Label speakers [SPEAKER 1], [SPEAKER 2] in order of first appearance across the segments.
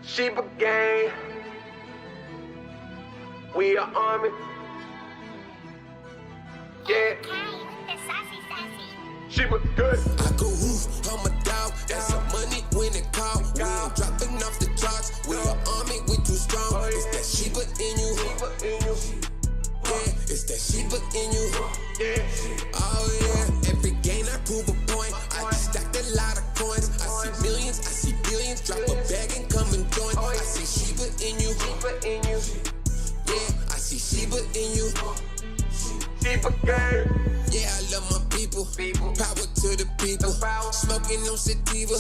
[SPEAKER 1] Shiba gang, we are army. Yeah. Shiba good.
[SPEAKER 2] I go oof, I'm a dog. That's some money when it call. We ain't dropping off the charts. We are army, we too strong. It's that Shiba in you. Yeah, it's that Shiba in you. Yeah. Oh yeah, every gain I prove a point. I just stacked a lot of coins. I see millions, I see billions. Drop a bag and come and join. I see Shiba in you. Yeah, I see Shiba in you.
[SPEAKER 1] Shiba gang.
[SPEAKER 2] Yeah, I love my people. Power to the people. Smoking on sativa.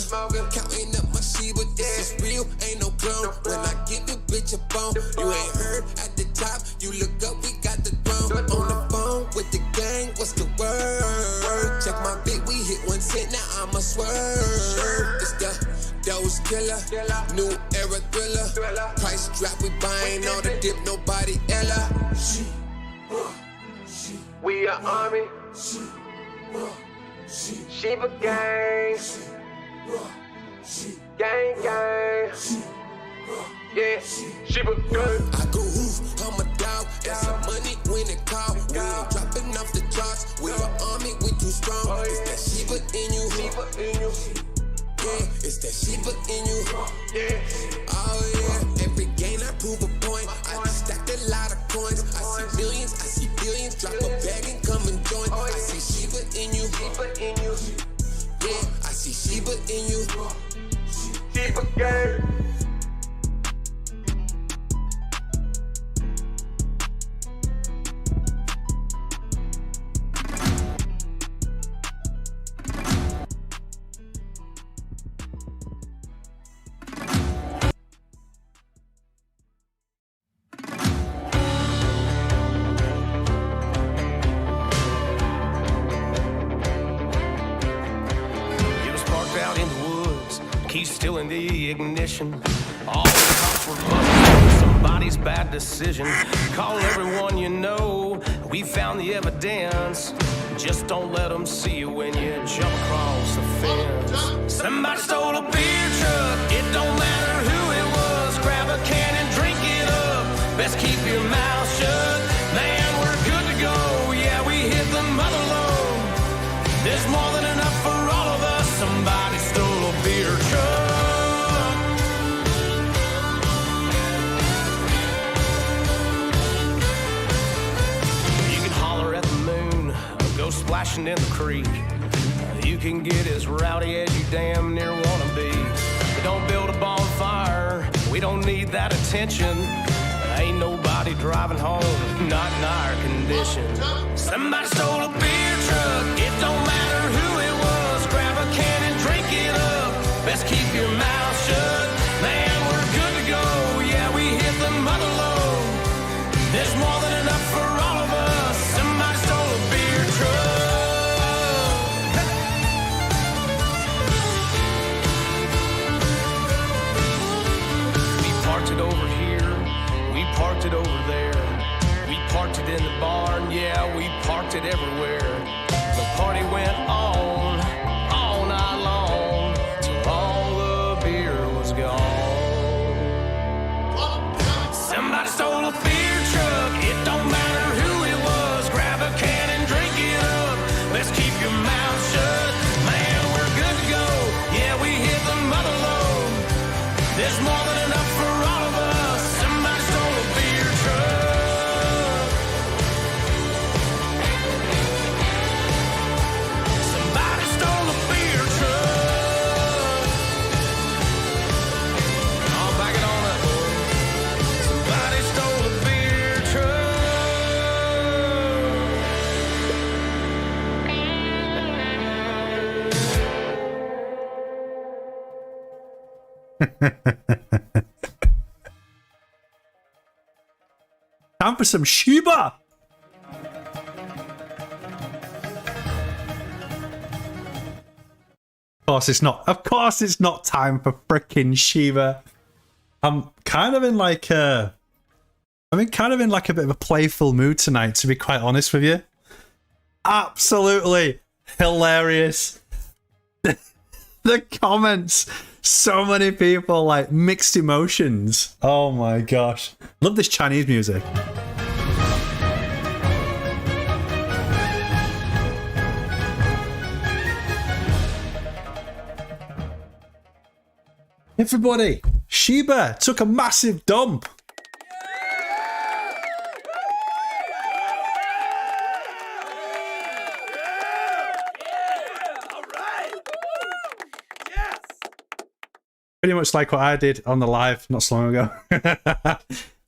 [SPEAKER 2] Counting up my Shiba. This is real, ain't no clone. When I get the bitch a bone, you ain't heard at the top. You look up, we got the throne. On the phone with the gang, what's the word? Check my bit, we hit 1 cent, now I'm a swerve. It's the Dose killer, new era thriller. Price drop, we buying all the dip, nobody ella.
[SPEAKER 1] We are army. Shiba gang. Gang gang. Yeah, Shiba good.
[SPEAKER 2] I go oof, I'm a dog. That's some money when it call. We ain't dropping off the charts. We are army, we too strong. It's that Shiba in you. Yeah, it's that Shiba in you.
[SPEAKER 1] Yeah.
[SPEAKER 2] Oh yeah, every gain I prove a point. I just stacked a lot of coins. I see millions, I see billions. Drop a bag and come and join. I see Shiba in you. Yeah, I see Shiba in you.
[SPEAKER 1] Shiba gang.
[SPEAKER 3] Still in the ignition. All the cops were busted for somebody's bad decision. Call everyone you know. We found the evidence. Just don't let them see you when you jump across the fence. Somebody stole a beer truck. It don't matter who it was. Grab a can and drink it up. Best keep your mouth shut. Man, we're good to go. Yeah, we hit the mother load. There's more than enough for all of us. Somebody stole a beer truck. Go splashing in the creek. You can get as rowdy as you damn near wanna be. But don't build a bonfire. We don't need that attention. Ain't nobody driving home, not in our condition. Somebody stole a beer truck. It don't matter who it was. Grab a can and drink it up. Best keep your mouth shut. Man, we're good to go. Yeah, we hit the mother load. There's more than enough for all of us. Somebody stole a beer truck. We parked it over here. We parked it over there. We parked it in the barn. Yeah, we parked it everywhere. The party went on all night long till all the beer was gone. Somebody stole a beer truck. It don't matter who it was. Grab a can and drink it up. Let's keep your mouth shut. Man, we're good to go. Yeah, we hit the mother load. There's more than enough for all of us. Somebody stole a beer truck. Somebody stole a beer truck. I'll back it on up, boy. Somebody stole a beer truck.
[SPEAKER 4] Time for some Shiba. Of course it's not. Of course it's not time for frickin' Shiba. I'm kind of in like a kind of in like a bit of a playful mood tonight, to be quite honest with you. Absolutely hilarious. The comments So many people, like, mixed emotions. Oh my gosh. Love this Chinese music. Everybody, Shiba took a massive dump. Pretty much like what I did on the live not so long ago.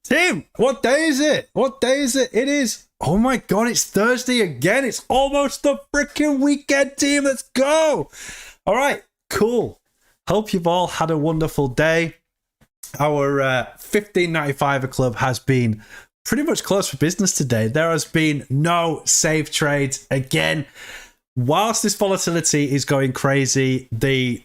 [SPEAKER 4] Team, what day is it? What day is it? It is, oh my god, it's Thursday again. It's almost the freaking weekend, team. Let's go. All right, cool. Hope you've all had a wonderful day. Our 1595er club has been pretty much closed for business today. There has been no safe trades again. Whilst this volatility is going crazy, the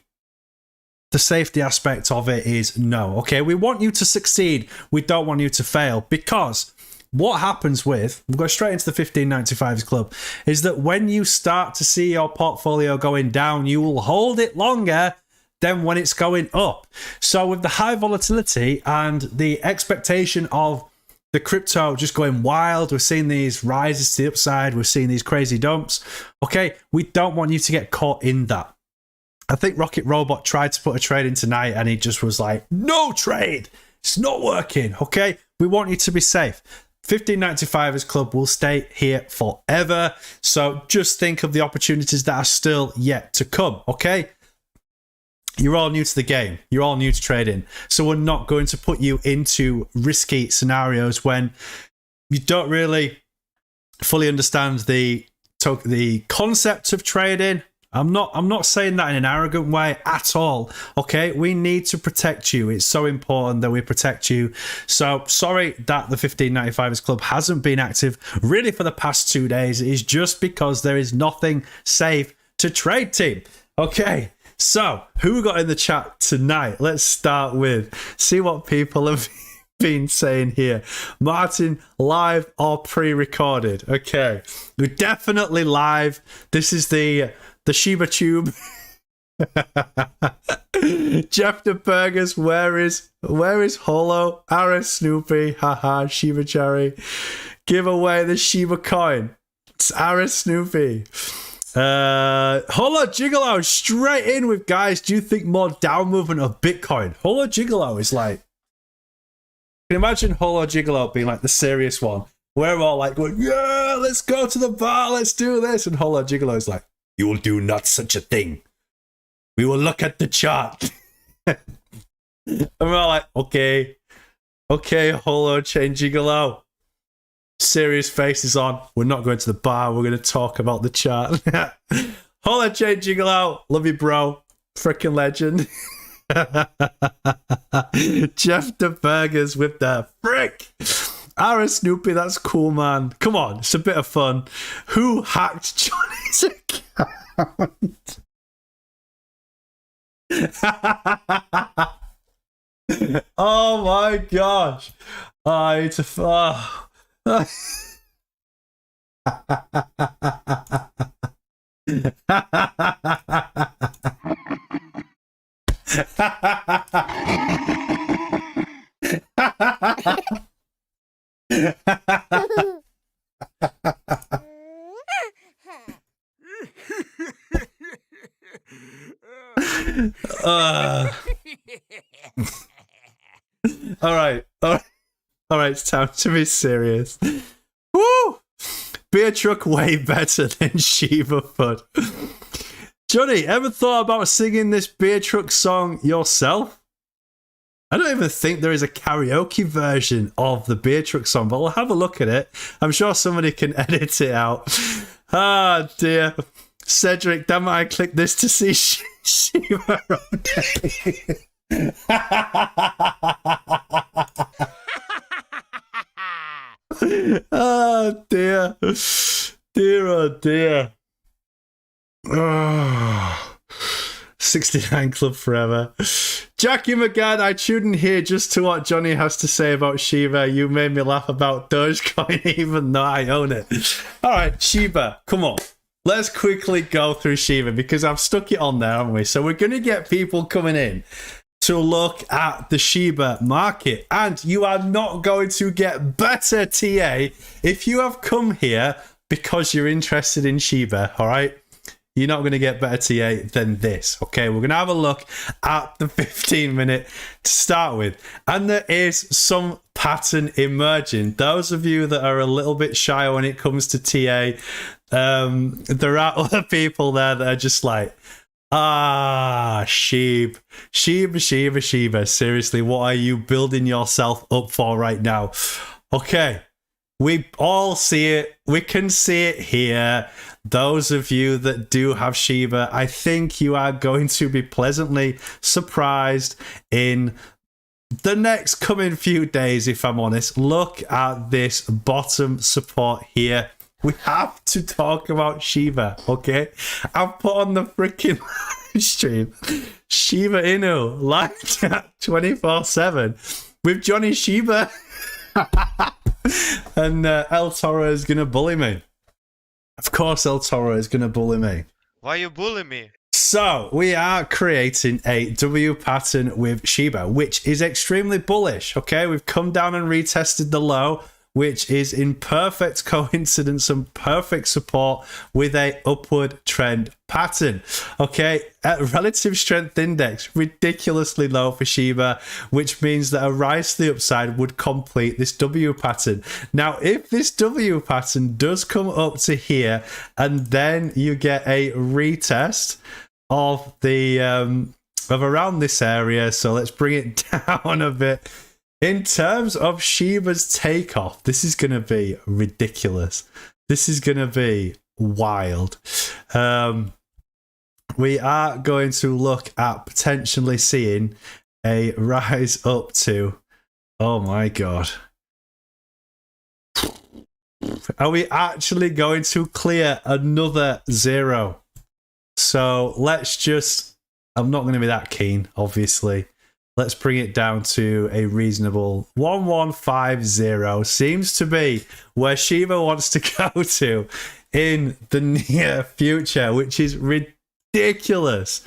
[SPEAKER 4] safety aspect of it is no. Okay, we want you to succeed. We don't want you to fail, because what happens with, we'll go straight into the 1595s club, is that when you start to see your portfolio going down, you will hold it longer than when it's going up. So with the high volatility and the expectation of the crypto just going wild, we're seeing these rises to the upside, we're seeing these crazy dumps. Okay, we don't want you to get caught in that. I think Rocket Robot tried to put a trade in tonight and he just was like, no trade, it's not working. Okay, we want you to be safe. 1595ers club will stay here forever. So just think of the opportunities that are still yet to come. Okay, you're all new to the game. You're all new to trading. So we're not going to put you into risky scenarios when you don't really fully understand the concept of trading. I'm not saying that in an arrogant way at all. Okay, we need to protect you. It's so important that we protect you. So sorry that the 1595ers club hasn't been active really for the past 2 days. It is just because there is nothing safe to trade, team. Okay, so who we got in the chat tonight? Let's start with, see what people have been saying here. Martin, live or pre-recorded? Okay, we're definitely live. This is the Shiba Tube. Jeff the Burgers, where is Holo? Ara Snoopy, haha, Shiba Cherry. Give away the Shiba coin. It's Ara Snoopy. Holo Gigolo straight in with, guys, do you think more down movement of Bitcoin? Holo Gigolo is like, can you imagine Holo Gigolo being like the serious one? We're all like, yeah, let's go to the bar, let's do this. And Holo Gigolo is like, you will do not such a thing. We will look at the chart. And we're all like, okay, Holochain Gigolo. Serious faces on. We're not going to the bar. We're going to talk about the chart. Holochain Gigolo. Love you, bro. Freaking legend. Jeff the Burgers with the frick. Ara Snoopy, that's cool, man. Come on, it's a bit of fun. Who hacked Johnny's account? Oh my gosh. I need to... All right, it's time to be serious. Woo! Beer truck way better than Shiba Foot. Johnny, ever thought about singing this beer truck song yourself? I don't even think there is a karaoke version of the beer truck song, but we'll have a look at it. I'm sure somebody can edit it out. Ah, dear. Cedric, damn it, I clicked this to see Shiba rotate. Oh, dear. Dear, oh, dear. Oh, 69 Club forever. Jackie McGann, I tuned in here just to what Johnny has to say about Shiba. You made me laugh about Dogecoin even though I own it. All right, Shiba, come on. let's quickly go through Shiba because I've stuck it on there, haven't we? So we're going to get people coming in to look at the Shiba market, and you are not going to get better TA if you have come here because you're interested in Shiba, all right? You're not going to get better TA than this, okay? We're going to have a look at the 15-minute to start with, and there is some pattern emerging. Those of you that are a little bit shy when it comes to TA, there are other people there that are just like, Shib. Seriously, what are you building yourself up for right now? Okay, we all see it. We can see it here. Those of you that do have Shiba, I think you are going to be pleasantly surprised in the next coming few days, if I'm honest. Look at this bottom support here. We have to talk about Shiba, okay? I've put on the freaking stream Shiba Inu live 24/7 with Jonny Shib. And El Toro is going to bully me. Of course El Toro is going to bully me.
[SPEAKER 5] Why you bully me?
[SPEAKER 4] So we are creating a W pattern with Shiba, which is extremely bullish. Okay, we've come down and retested the low, which is in perfect coincidence and perfect support with a upward trend pattern. Okay, at relative strength index, ridiculously low for Shiba, which means that a rise to the upside would complete this W pattern. Now, if this W pattern does come up to here, and then you get a retest of the of around this area, so let's bring it down a bit. In terms of Shiba's takeoff, this is going to be ridiculous. This is going to be wild. We are going to look at potentially seeing a rise up to, oh my God. Are we actually going to clear another zero? So let's just, I'm not going to be that keen, obviously. Let's bring it down to a reasonable 1150. Seems to be where Shiba wants to go to in the near future, which is ridiculous.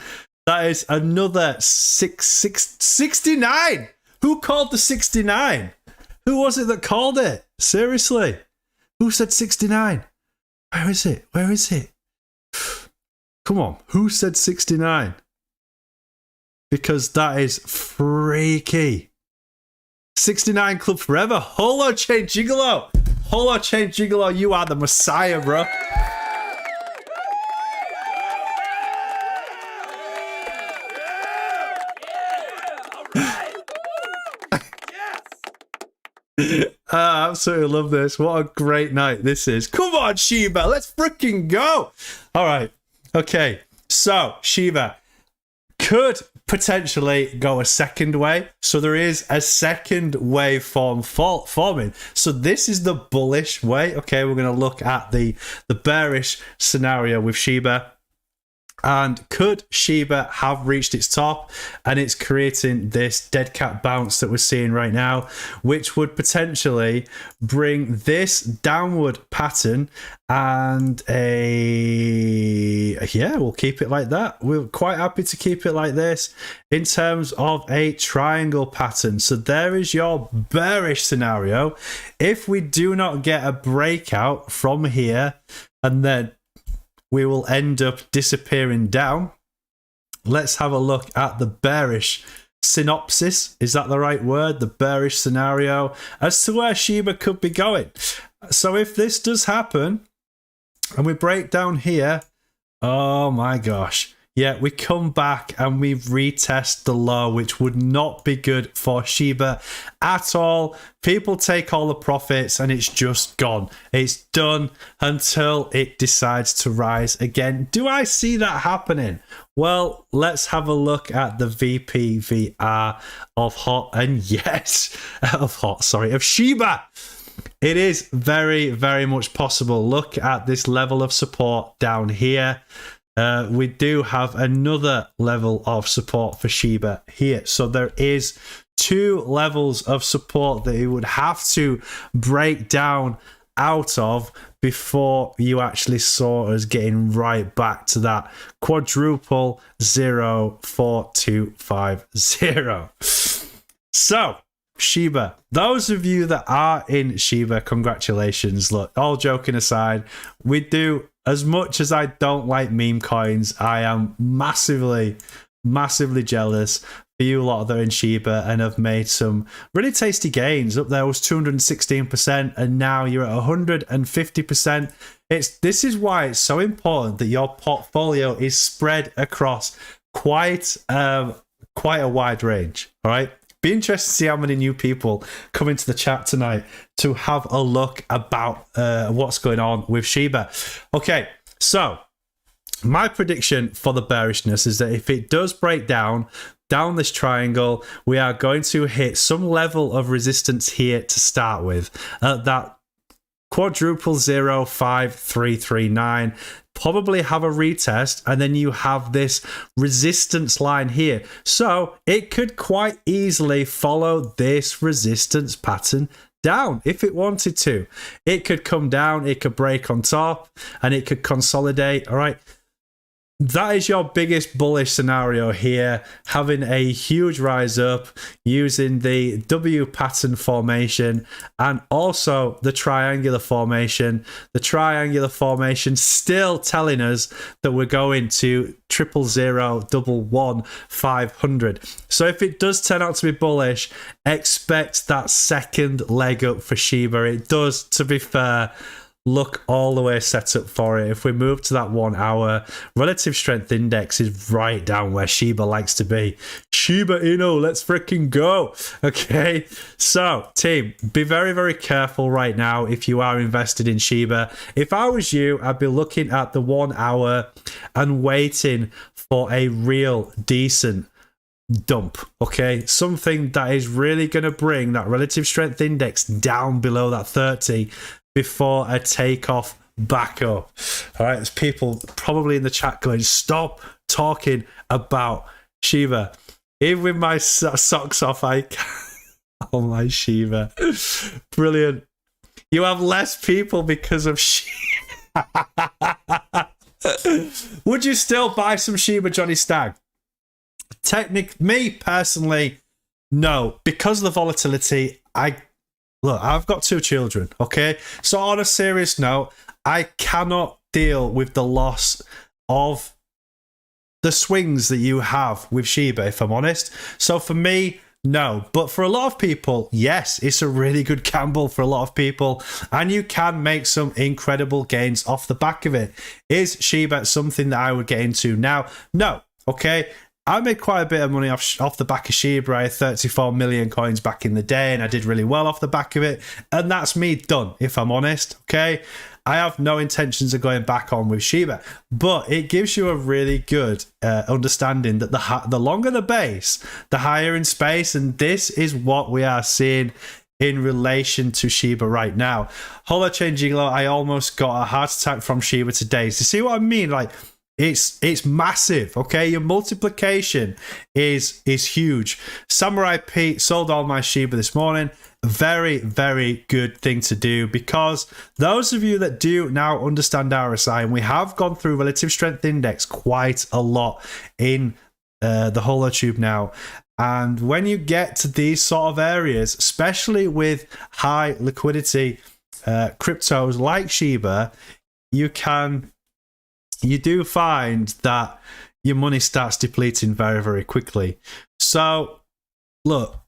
[SPEAKER 4] That is another 69. Who called the 69? Who was it that called it? Seriously. Who said 69? Where is it? Where is it? Come on. Who said 69? Because that is freaky. 69 Club Forever. Holochain Gigolo. Holochain Gigolo, you are the messiah, bro. I absolutely love this. What a great night this is. Come on, Shiba. Let's freaking go. All right. Okay. So, Shiba could potentially go a second way. So there is a second waveform forming. So this is the bullish way. Okay, we're going to look at the bearish scenario with Shiba. And could Shiba have reached its top and it's creating this dead cat bounce that we're seeing right now, which would potentially bring this downward pattern and we'll keep it like that. We're quite happy to keep it like this in terms of a triangle pattern. So there is your bearish scenario. If we do not get a breakout from here and then we will end up disappearing down. Let's have a look at the bearish synopsis. Is that the right word? The bearish scenario as to where Shiba could be going. So if this does happen and we break down here, oh my gosh. Yeah, we come back and we retest the low, which would not be good for Shiba at all. People take all the profits and it's just gone. It's done until it decides to rise again. Do I see that happening? Well, let's have a look at the VPVR of of Shiba. It is very, very much possible. Look at this level of support down here. We do have another level of support for Shiba here. So there is two levels of support that it would have to break down out of before you actually saw us getting right back to that quadruple 04250. So, Shiba, those of you that are in Shiba, congratulations. Look, all joking aside, we do, as much as I don't like meme coins, I am massively jealous for you lot that are in Shiba and have made some really tasty gains. Up there was 216%, and now you're at 150%. This is why it's so important that your portfolio is spread across quite a wide range. All right. Be interested to see how many new people come into the chat tonight to have a look about what's going on with Shiba. Okay, so my prediction for the bearishness is that if it does break down this triangle, we are going to hit some level of resistance here to start with. That quadruple 05339, probably have a retest, and then you have this resistance line here. So it could quite easily follow this resistance pattern down if it wanted to. It could come down, it could break on top, and it could consolidate. All right. That is your biggest bullish scenario here, having a huge rise up using the W pattern formation and also the triangular formation. The triangular formation still telling us that we're going to 000111500. So if it does turn out to be bullish, expect that second leg up for Shiba. It does, to be fair, look all the way set up for it. If we move to that 1 hour, relative strength index is right down where Shiba likes to be. Shiba Inu, let's freaking go. Okay, so team, be very, very careful right now if you are invested in Shiba. If I was you, I'd be looking at the 1 hour and waiting for a real decent dump. Okay, something that is really going to bring that relative strength index down below that 30 before a takeoff back up. All right, there's people probably in the chat going, stop talking about Shiba. Even with my socks off, I can't. Oh, my Shiba. Brilliant. You have less people because of Shiba. Would you still buy some Shiba, Johnny Stag? Me, personally, no. Because of the volatility, Look, I've got 2 children, okay? So on a serious note, I cannot deal with the loss of the swings that you have with Shiba, if I'm honest. So for me, no. But for a lot of people, yes, it's a really good gamble for a lot of people, and you can make some incredible gains off the back of it. Is Shiba something that I would get into now? No, okay? I made quite a bit of money off the back of Shiba. I had 34 million coins back in the day, and I did really well off the back of it. And that's me done, if I'm honest, okay? I have no intentions of going back on with Shiba. But it gives you a really good understanding that the longer the base, the higher in space. And this is what we are seeing in relation to Shiba right now. Holochain Gigolo, I almost got a heart attack from Shiba today. So see what I mean? Like, it's massive, okay? Your multiplication is huge. Samurai Pete sold all my Shiba this morning. Very, very good thing to do, because those of you that do now understand RSI, and we have gone through relative strength index quite a lot in the HoloTube now. And when you get to these sort of areas, especially with high liquidity cryptos like Shiba, you do find that your money starts depleting very, very quickly. So, look,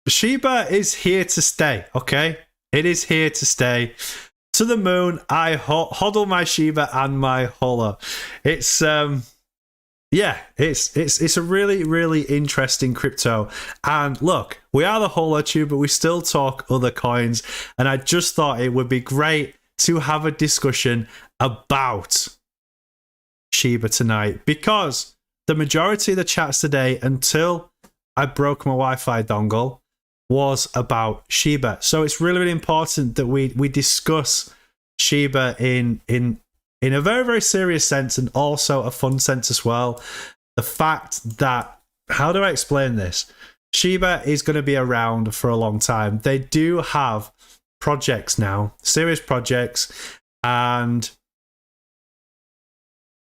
[SPEAKER 4] Shiba is here to stay, okay? It is here to stay. To the moon, I hodl my Shiba and my Holo. It's, it's a really, really interesting crypto. And look, we are the HoloTube, but we still talk other coins. And I just thought it would be great to have a discussion about Shiba tonight, because the majority of the chats today, until I broke my Wi-Fi dongle, was about Shiba. So it's really, really important that we discuss Shiba in a very, very serious sense, and also a fun sense as well. The fact that, how do I explain this? Shiba is going to be around for a long time. They do have projects now, serious projects, And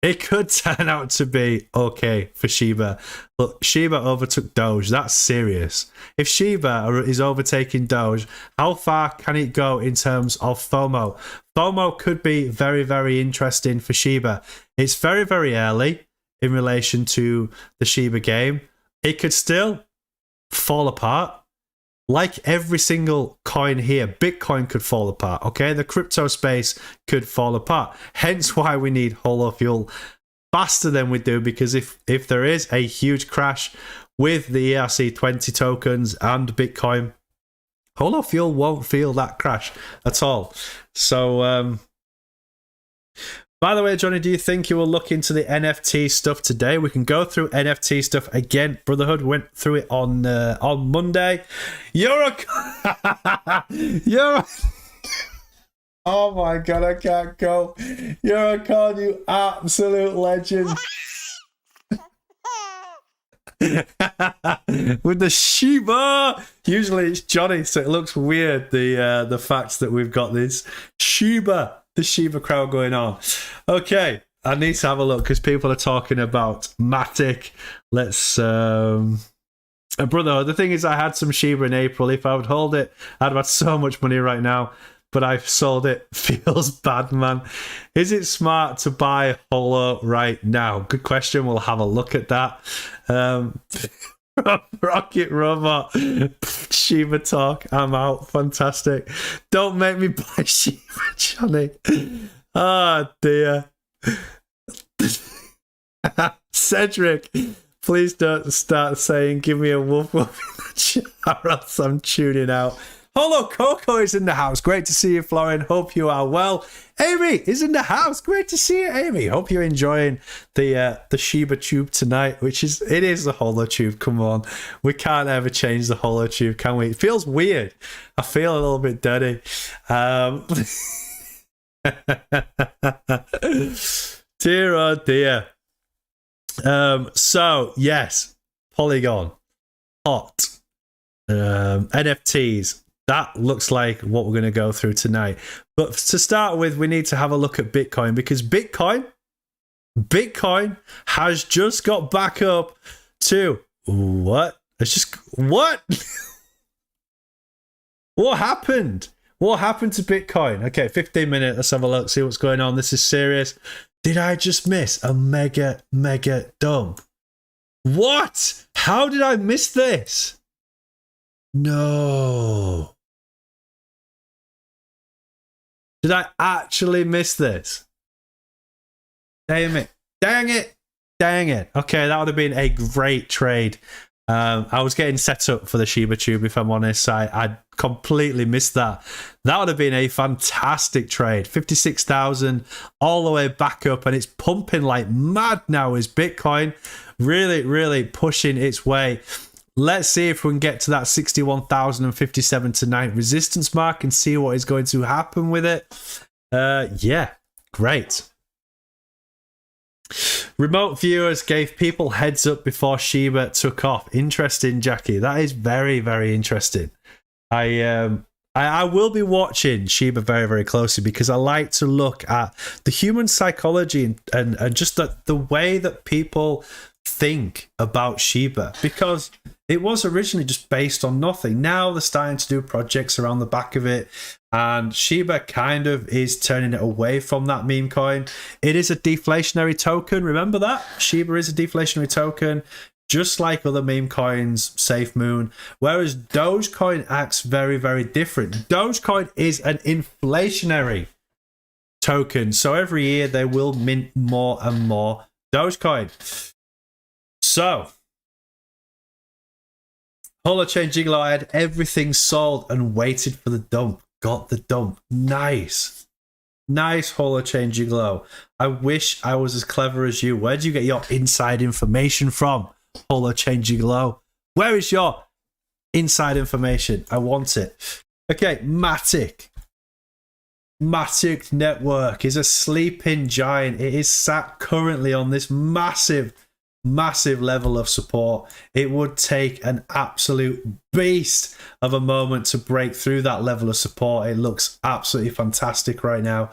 [SPEAKER 4] it could turn out to be okay for Shiba. Look, Shiba overtook Doge. That's serious. If Shiba is overtaking Doge, how far can it go in terms of FOMO? FOMO could be very, very interesting for Shiba. It's very, very early in relation to the Shiba game. It could still fall apart. Like every single coin here, Bitcoin could fall apart, okay? The crypto space could fall apart. Hence why we need Holofuel faster than we do, because if there is a huge crash with the ERC20 tokens and Bitcoin, Holofuel won't feel that crash at all. So, by the way, Johnny, do you think you will look into the NFT stuff today? We can go through NFT stuff again. Brotherhood went through it on Monday. Oh my god, I can't go. Eurocon, you absolute legend. With the Shiba. Usually it's Johnny, so it looks weird, the fact that we've got this Shiba. The Shiba crowd going on. Okay, I need to have a look because people are talking about Matic. Let's brother, the thing is I had some Shiba in April. If I would hold it, I'd have had so much money right now, but I've sold it. Feels bad, man. Is it smart to buy Holo right now? Good question. We'll have a look at that. Rocket Robot, Shiba talk. I'm out. Fantastic. Don't make me buy Shiba, Johnny. Oh dear. Cedric, please don't start saying give me a woof woof in the chat or else I'm tuning out. Holo Coco is in the house. Great to see you, Florian. Hope you are well. Amy is in the house. Great to see you, Amy. Hope you're enjoying the Shiba Tube tonight, which is the Holo Tube. Come on, we can't ever change the Holo Tube, can we? It feels weird. I feel a little bit dirty. Dear oh dear. So yes, Polygon, hot, NFTs. That looks like what we're going to go through tonight. But to start with, we need to have a look at Bitcoin, because Bitcoin has just got back up to what? It's just what? What happened? What happened to Bitcoin? Okay, 15 minutes. Let's have a look, see what's going on. This is serious. Did I just miss a mega dump? What? How did I miss this? No. Did I actually miss this? Damn it. Dang it. Okay, that would have been a great trade. I was getting set up for the Shiba Tube, if I'm honest. I completely missed that. That would have been a fantastic trade. 56,000 all the way back up, and it's pumping like mad now is Bitcoin. Really pushing its way. Let's see if we can get to that 61,057 tonight resistance mark and see what is going to happen with it. Yeah, great. Remote viewers gave people heads up before Shiba took off. Interesting, Jackie. That is very interesting. I will be watching Shiba very closely because I like to look at the human psychology and just the way that people think about Shiba, because it was originally just based on nothing. Now they're starting to do projects around the back of it, and Shiba kind of is turning it away from that meme coin. It is a deflationary token. Remember that? Shiba is a deflationary token, just like other meme coins, SafeMoon, whereas Dogecoin acts very different. Dogecoin is an inflationary token, so every year they will mint more and more Dogecoin. So, Holochain Gigolo, I had everything sold and waited for the dump. Got the dump. Nice Holochain Gigolo. I wish I was as clever as you. Where do you get your inside information from, Holochain Gigolo? Where is your inside information? I want it. Okay, Matic. Matic Network is a sleeping giant. It is sat currently on this massive massive level of support. It would take an absolute beast of a moment to break through that level of support. It looks absolutely fantastic right now.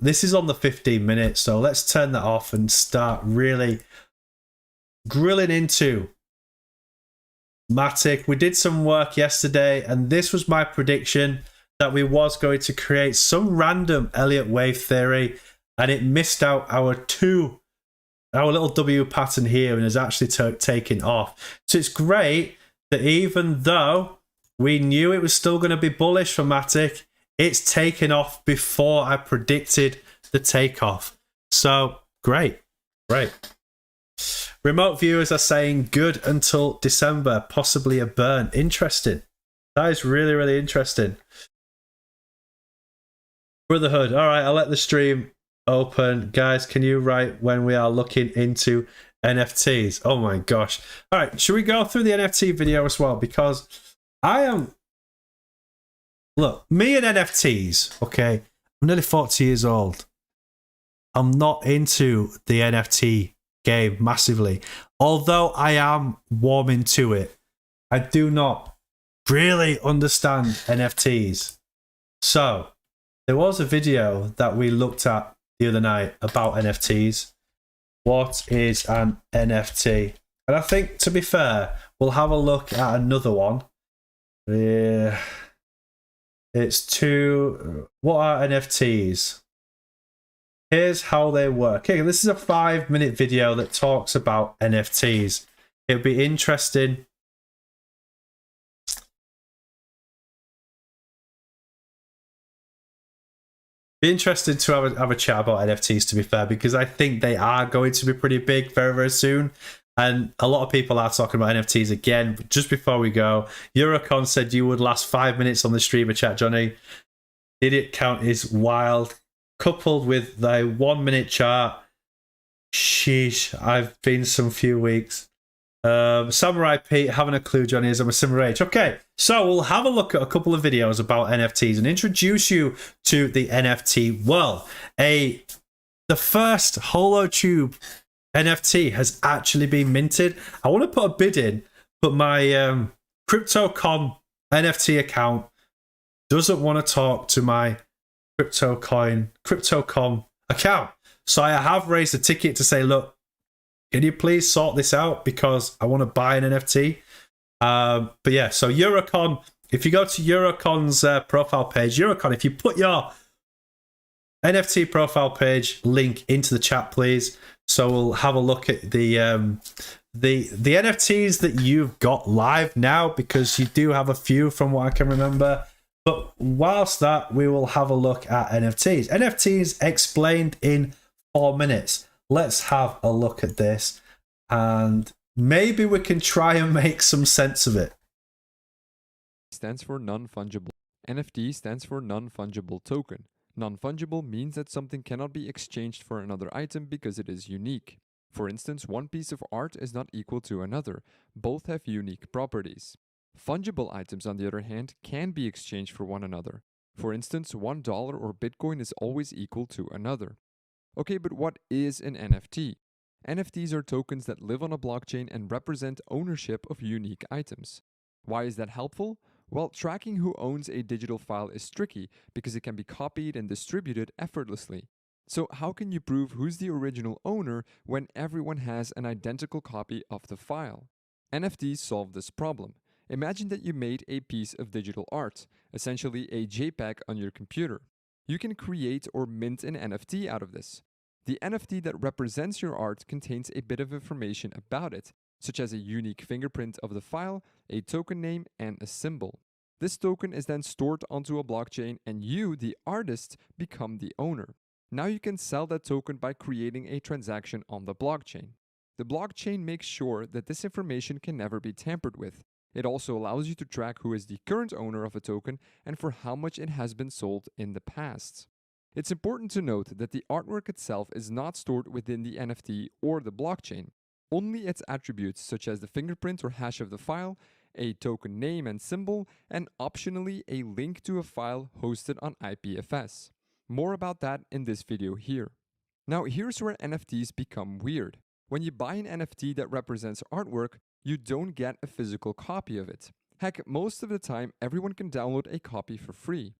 [SPEAKER 4] This is on the 15 minutes, so let's turn that off and start really grilling into Matic. We did some work yesterday, and this was my prediction that we was going to create some random Elliott wave theory, and it missed out our little W pattern here and has actually taken off. So it's great that even though we knew it was still going to be bullish for Matic, it's taken off before I predicted the takeoff. So great. Remote viewers are saying good until December, possibly a burn. Interesting. That is really, really interesting. Brotherhood. All right, I'll let the stream open. Guys, can you write when we are looking into NFTs? Oh my gosh. All right, should we go through the NFT video as well? Because look, me and NFTs, okay, I'm nearly 40 years old. I'm not into the NFT game massively. Although I am warming to it, I do not really understand NFTs. So, there was a video that we looked at the other night about NFTs. What is an NFT? And I think, to be fair, we'll have a look at another one. It's what are NFTs? Here's how they work. Okay, this is a 5-minute video that talks about NFTs. It'll be interesting. Be interested to have a chat about NFTs, to be fair, because I think they are going to be pretty big very, very soon. And a lot of people are talking about NFTs again. But just before we go, Eurocon said you would last 5 minutes on the streamer chat, Johnny. Idiot count is wild. Coupled with the 1 minute chart. Sheesh, I've been some few weeks. Samurai Pete, having a clue, Johnny, as I'm a similar age. Okay, so we'll have a look at a couple of videos about NFTs and introduce you to the NFT world. The first Holochain NFT has actually been minted. I want to put a bid in, but my Crypto.com NFT account doesn't want to talk to my Crypto.com account. So I have raised a ticket to say, look, can you please sort this out because I want to buy an NFT? But yeah, so Eurocon, if you go to Eurocon's profile page, Eurocon, if you put your NFT profile page link into the chat, please. So we'll have a look at the NFTs that you've got live now, because you do have a few from what I can remember. But whilst that, we will have a look at NFTs. NFTs explained in 4 minutes. Let's have a look at this and maybe we can try and make some sense of it.
[SPEAKER 5] Stands for non-fungible. NFT stands for non-fungible token. Non-fungible means that something cannot be exchanged for another item because it is unique. For instance, one piece of art is not equal to another. Both have unique properties. Fungible items, on the other hand, can be exchanged for one another. For instance, $1 or Bitcoin is always equal to another. Okay, but what is an NFT? NFTs are tokens that live on a blockchain and represent ownership of unique items. Why is that helpful? Well, tracking who owns a digital file is tricky because it can be copied and distributed effortlessly. So how can you prove who's the original owner when everyone has an identical copy of the file? NFTs solve this problem. Imagine that you made a piece of digital art, essentially a JPEG on your computer. You can create or mint an NFT out of this. The NFT that represents your art contains a bit of information about it, such as a unique fingerprint of the file, a token name, and a symbol. This token is then stored onto a blockchain and you, the artist, become the owner. Now you can sell that token by creating a transaction on the blockchain. The blockchain makes sure that this information can never be tampered with. It also allows you to track who is the current owner of a token and for how much it has been sold in the past. It's important to note that the artwork itself is not stored within the NFT or the blockchain. Only its attributes such as the fingerprint or hash of the file, a token name and symbol, and optionally a link to a file hosted on IPFS. More about that in this video here. Now here's where NFTs become weird. When you buy an NFT that represents artwork, you don't get a physical copy of it. Heck, most of the time, everyone can download a copy for free.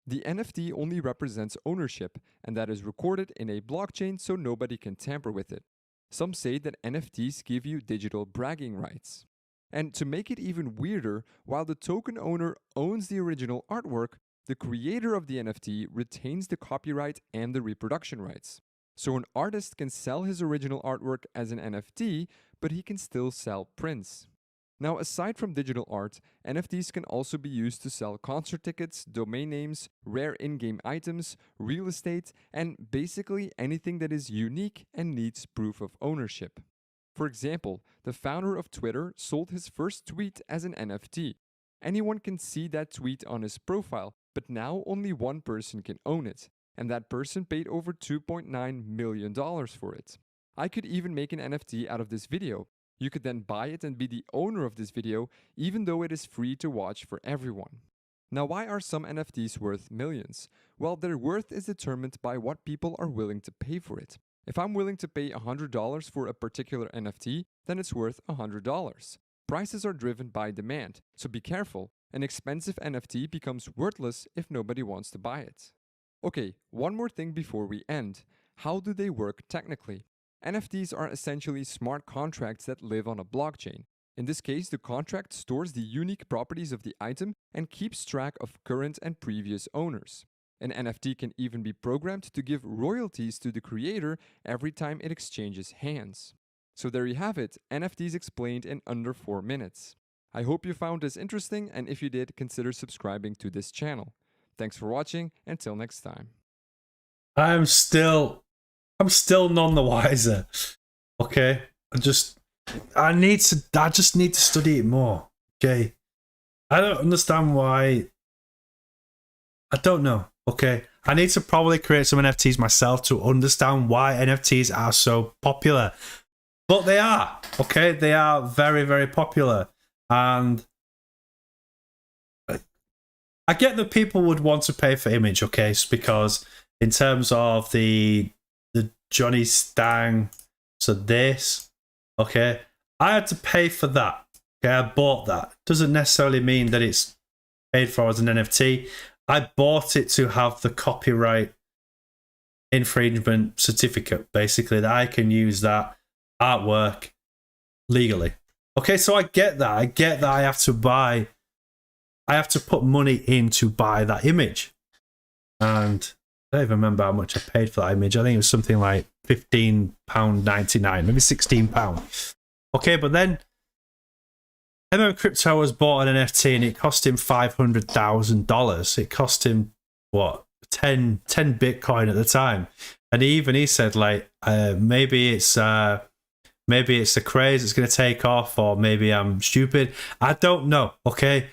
[SPEAKER 5] The NFT only represents ownership, and that is recorded in a blockchain so nobody can tamper with it. Some say that NFTs give you digital bragging rights. And to make it even weirder, while the token owner owns the original artwork, the creator of the NFT retains the copyright and the reproduction rights. So an artist can sell his original artwork as an NFT, but he can still sell prints. Now, aside from digital art, NFTs can also be used to sell concert tickets, domain names, rare in-game items, real estate, and basically anything that is unique and needs proof of ownership. For example, the founder of Twitter sold his first tweet as an NFT. Anyone can see that tweet on his profile, but now only one person can own it, and that person paid over $2.9 million for it. I could even make an NFT out of this video. You could then buy it and be the owner of this video, even though it is free to watch for everyone. Now, why are some NFTs worth millions? Well, their worth is determined by what people are willing to pay for it. If I'm willing to pay $100 for a particular NFT, then it's worth $100. Prices are driven by demand, so be careful. An expensive NFT becomes worthless if nobody wants to buy it. Okay, one more thing before we end. How do they work technically? NFTs are essentially smart contracts that live on a blockchain. In this case, the contract stores the unique properties of the item and keeps track of current and previous owners. An NFT can even be programmed to give royalties to the creator every time it exchanges hands. So there you have it, NFTs explained in under 4 minutes. I hope you found this interesting, and if you did, consider subscribing to this channel. Thanks for watching, until next time.
[SPEAKER 4] I'm still none the wiser. Okay, I just need to study it more. Okay, I don't understand why. I don't know. Okay, I need to probably create some NFTs myself to understand why NFTs are so popular. But they are. Okay, they are very, very popular, and I get that people would want to pay for image. Okay, because in terms of the Johnny Stang, so this, okay, I had to pay for that. Okay, I bought that. Doesn't necessarily mean that it's paid for as an NFT. I bought it to have the copyright infringement certificate, basically, that I can use that artwork legally. Okay, so I get that. I get that I have to put money in to buy that image. And I don't even remember how much I paid for that image. I think it was something like £15.99, maybe £16. Okay, but then Crypto was bought an NFT and it cost him $500,000. It cost him, what, 10 Bitcoin at the time. And he said, like, maybe it's a craze that's going to take off, or maybe I'm stupid. I don't know, okay?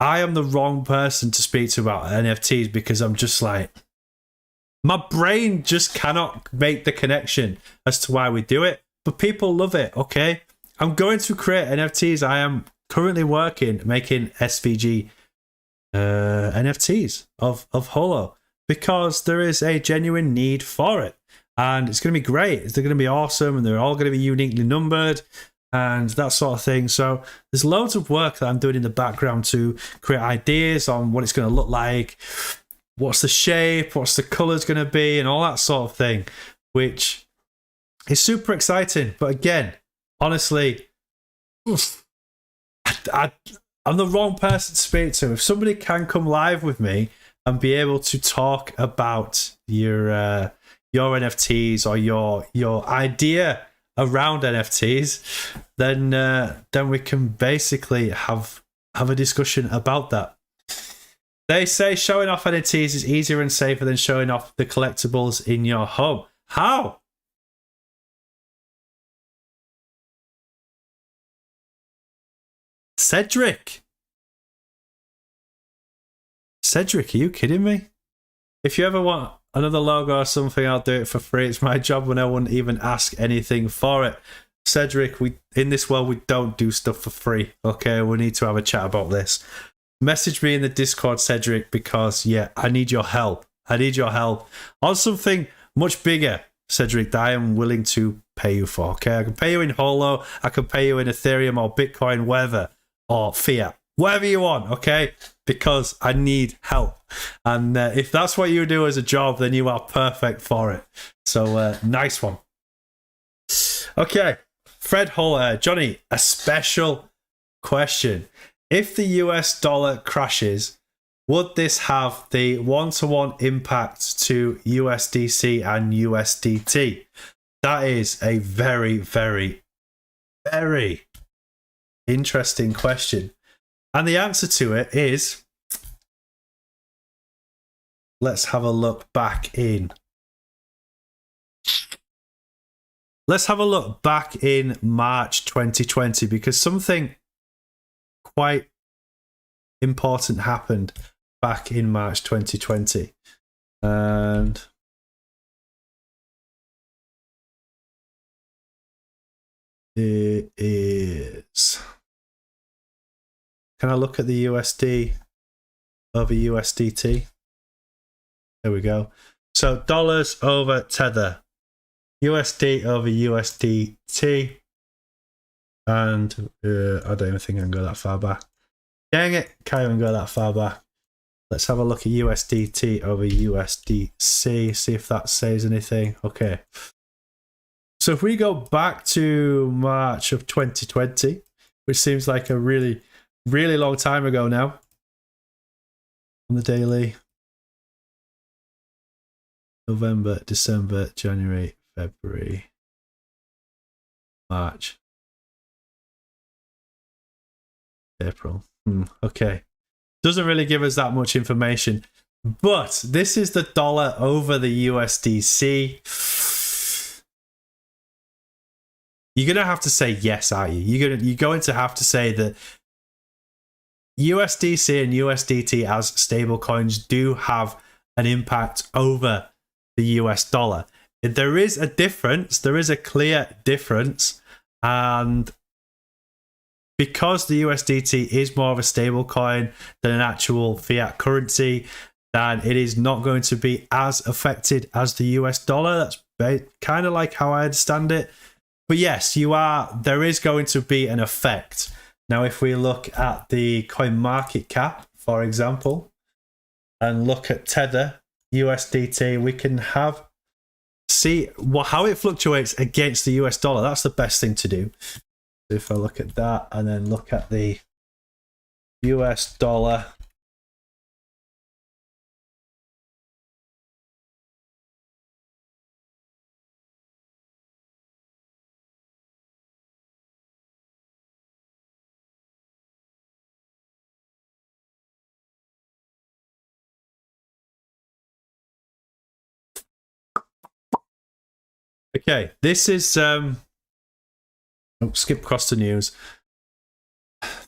[SPEAKER 4] I am the wrong person to speak to about NFTs because I'm just like, my brain just cannot make the connection as to why we do it. But people love it, okay? I'm going to create NFTs. I am currently making SVG NFTs of Holo because there is a genuine need for it. And it's going to be great. They're going to be awesome, and they're all going to be uniquely numbered and that sort of thing. So there's loads of work that I'm doing in the background to create ideas on what it's going to look like, what's the shape, what's the colors going to be, and all that sort of thing, which is super exciting. But again, honestly, I'm the wrong person to speak to. If somebody can come live with me and be able to talk about your NFTs or your idea around NFTs, then we can basically have a discussion about that. They say showing off NFTs is easier and safer than showing off the collectibles in your home. How? Cedric, are you kidding me? If you ever want another logo or something, I'll do it for free. It's my job when I wouldn't even ask anything for it. Cedric, in this world, we don't do stuff for free. Okay, we need to have a chat about this. Message me in the Discord, Cedric, because, yeah, I need your help. I need your help on something much bigger. Cedric, that I am willing to pay you for. Okay, I can pay you in Holo, I can pay you in Ethereum or Bitcoin, whatever, or fiat, whatever you want. Okay, because I need help, and if that's what you do as a job, then you are perfect for it. So nice one. Okay, Fred Hull, Johnny, a special question. If the US dollar crashes, would this have the one-to-one impact to USDC and USDT? That is a very, very, very interesting question. And the answer to it is, let's have a look back in. Let's have a look back in March 2020, because something quite important happened back in March 2020. And it is... Can I look at the USD over USDT? There we go. So dollars over Tether. USD over USDT. And I don't even think I can go that far back. Dang it, can't even go that far back. Let's have a look at USDT over USDC, see if that says anything. Okay. So if we go back to March of 2020, which seems like a really, really long time ago now, on the daily, November, December, January, February, March, April. Okay. Doesn't really give us that much information. But this is the dollar over the USDC. You're going to have to say yes, are you? You're going to have to say that USDC and USDT as stable coins do have an impact over the US dollar. There is a difference. There is a clear difference. And because the USDT is more of a stable coin than an actual fiat currency, then it is not going to be as affected as the US dollar. That's kind of like how I understand it. But yes, there is going to be an effect. Now, if we look at the coin market cap, for example, and look at Tether, USDT, we can see how it fluctuates against the US dollar. That's the best thing to do. If I look at that and then look at the US dollar. Okay, this is skip across the news.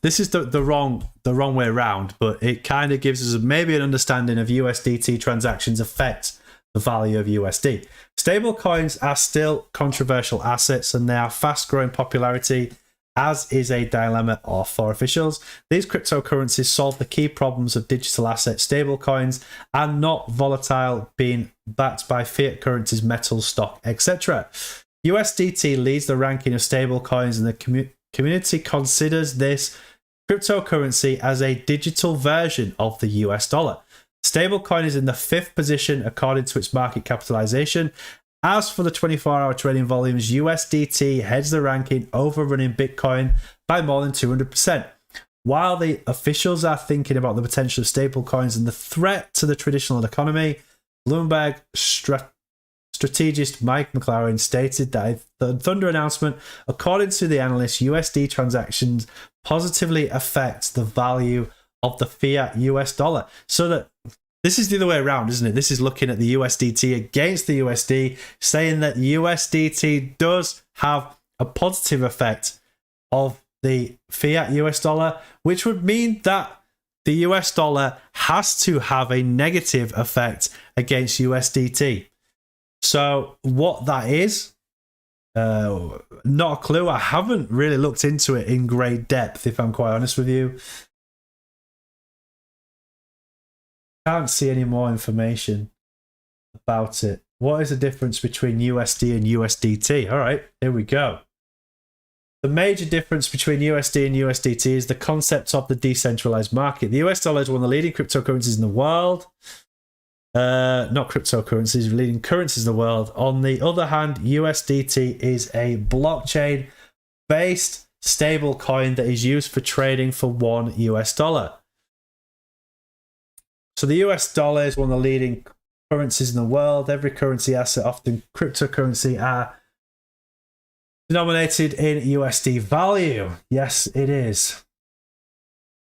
[SPEAKER 4] This is the wrong way around, but it kind of gives us maybe an understanding of USDT transactions affect the value of USD. Stablecoins are still controversial assets, and they are fast-growing popularity, as is a dilemma for officials. These cryptocurrencies solve the key problems of digital assets. Stablecoins are not volatile, being backed by fiat currencies, metals, stock, etc. USDT leads the ranking of stablecoins, and the community considers this cryptocurrency as a digital version of the US dollar. Stablecoin is in the 5th position according to its market capitalization. As for the 24-hour trading volumes, USDT heads the ranking, overrunning Bitcoin by more than 200%. While the officials are thinking about the potential of stablecoins and the threat to the traditional economy, Bloomberg strategist Mike McLaren stated that the Thunder announcement, according to the analyst, USD transactions positively affect the value of the fiat US dollar. So that this is the other way around, isn't it? This is looking at the USDT against the USD, saying that USDT does have a positive effect of the fiat US dollar, which would mean that the US dollar has to have a negative effect against USDT. So what that is, not a clue. I haven't really looked into it in great depth, if I'm quite honest with you. Can't see any more information about it. What is the difference between USD and USDT? All right, here we go. The major difference between USD and USDT is the concept of the decentralized market. The US dollar is one of the leading cryptocurrencies in the world. Not cryptocurrencies, leading currencies in the world. On the other hand, USDT is a blockchain-based stable coin that is used for trading for $1 US. So the US dollar is one of the leading currencies in the world. Every currency asset, often cryptocurrency, are denominated in USD value. Yes, it is.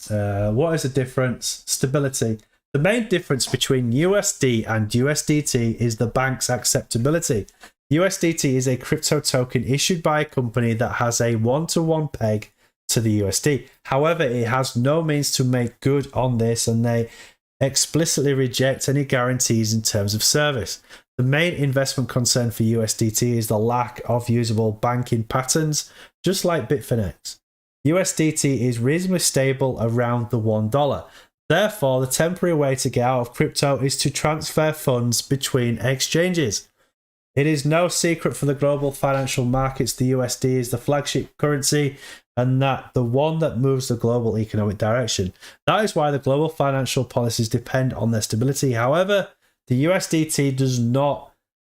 [SPEAKER 4] What is the difference? Stability. The main difference between USD and USDT is the bank's acceptability. USDT is a crypto token issued by a company that has a one-to-one peg to the USD. However, it has no means to make good on this, and they explicitly reject any guarantees in terms of service. The main investment concern for USDT is the lack of usable banking patterns, just like Bitfinex. USDT is reasonably stable around the $1. Therefore, the temporary way to get out of crypto is to transfer funds between exchanges. It is no secret for the global financial markets the USD is the flagship currency and that the one that moves the global economic direction. That is why the global financial policies depend on their stability. However, the USDT does not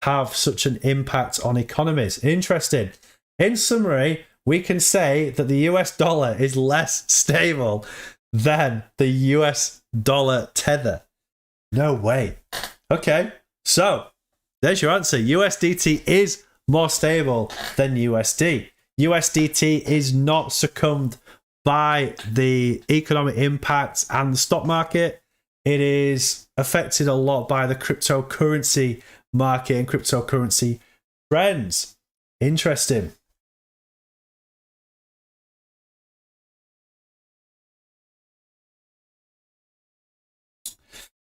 [SPEAKER 4] have such an impact on economies. Interesting. In summary, we can say that the US dollar is less stable than the US dollar tether. No way. Okay, so there's your answer. USDT is more stable than USD. USDT is not succumbed by the economic impacts and the stock market. It is affected a lot by the cryptocurrency market and cryptocurrency trends. Interesting.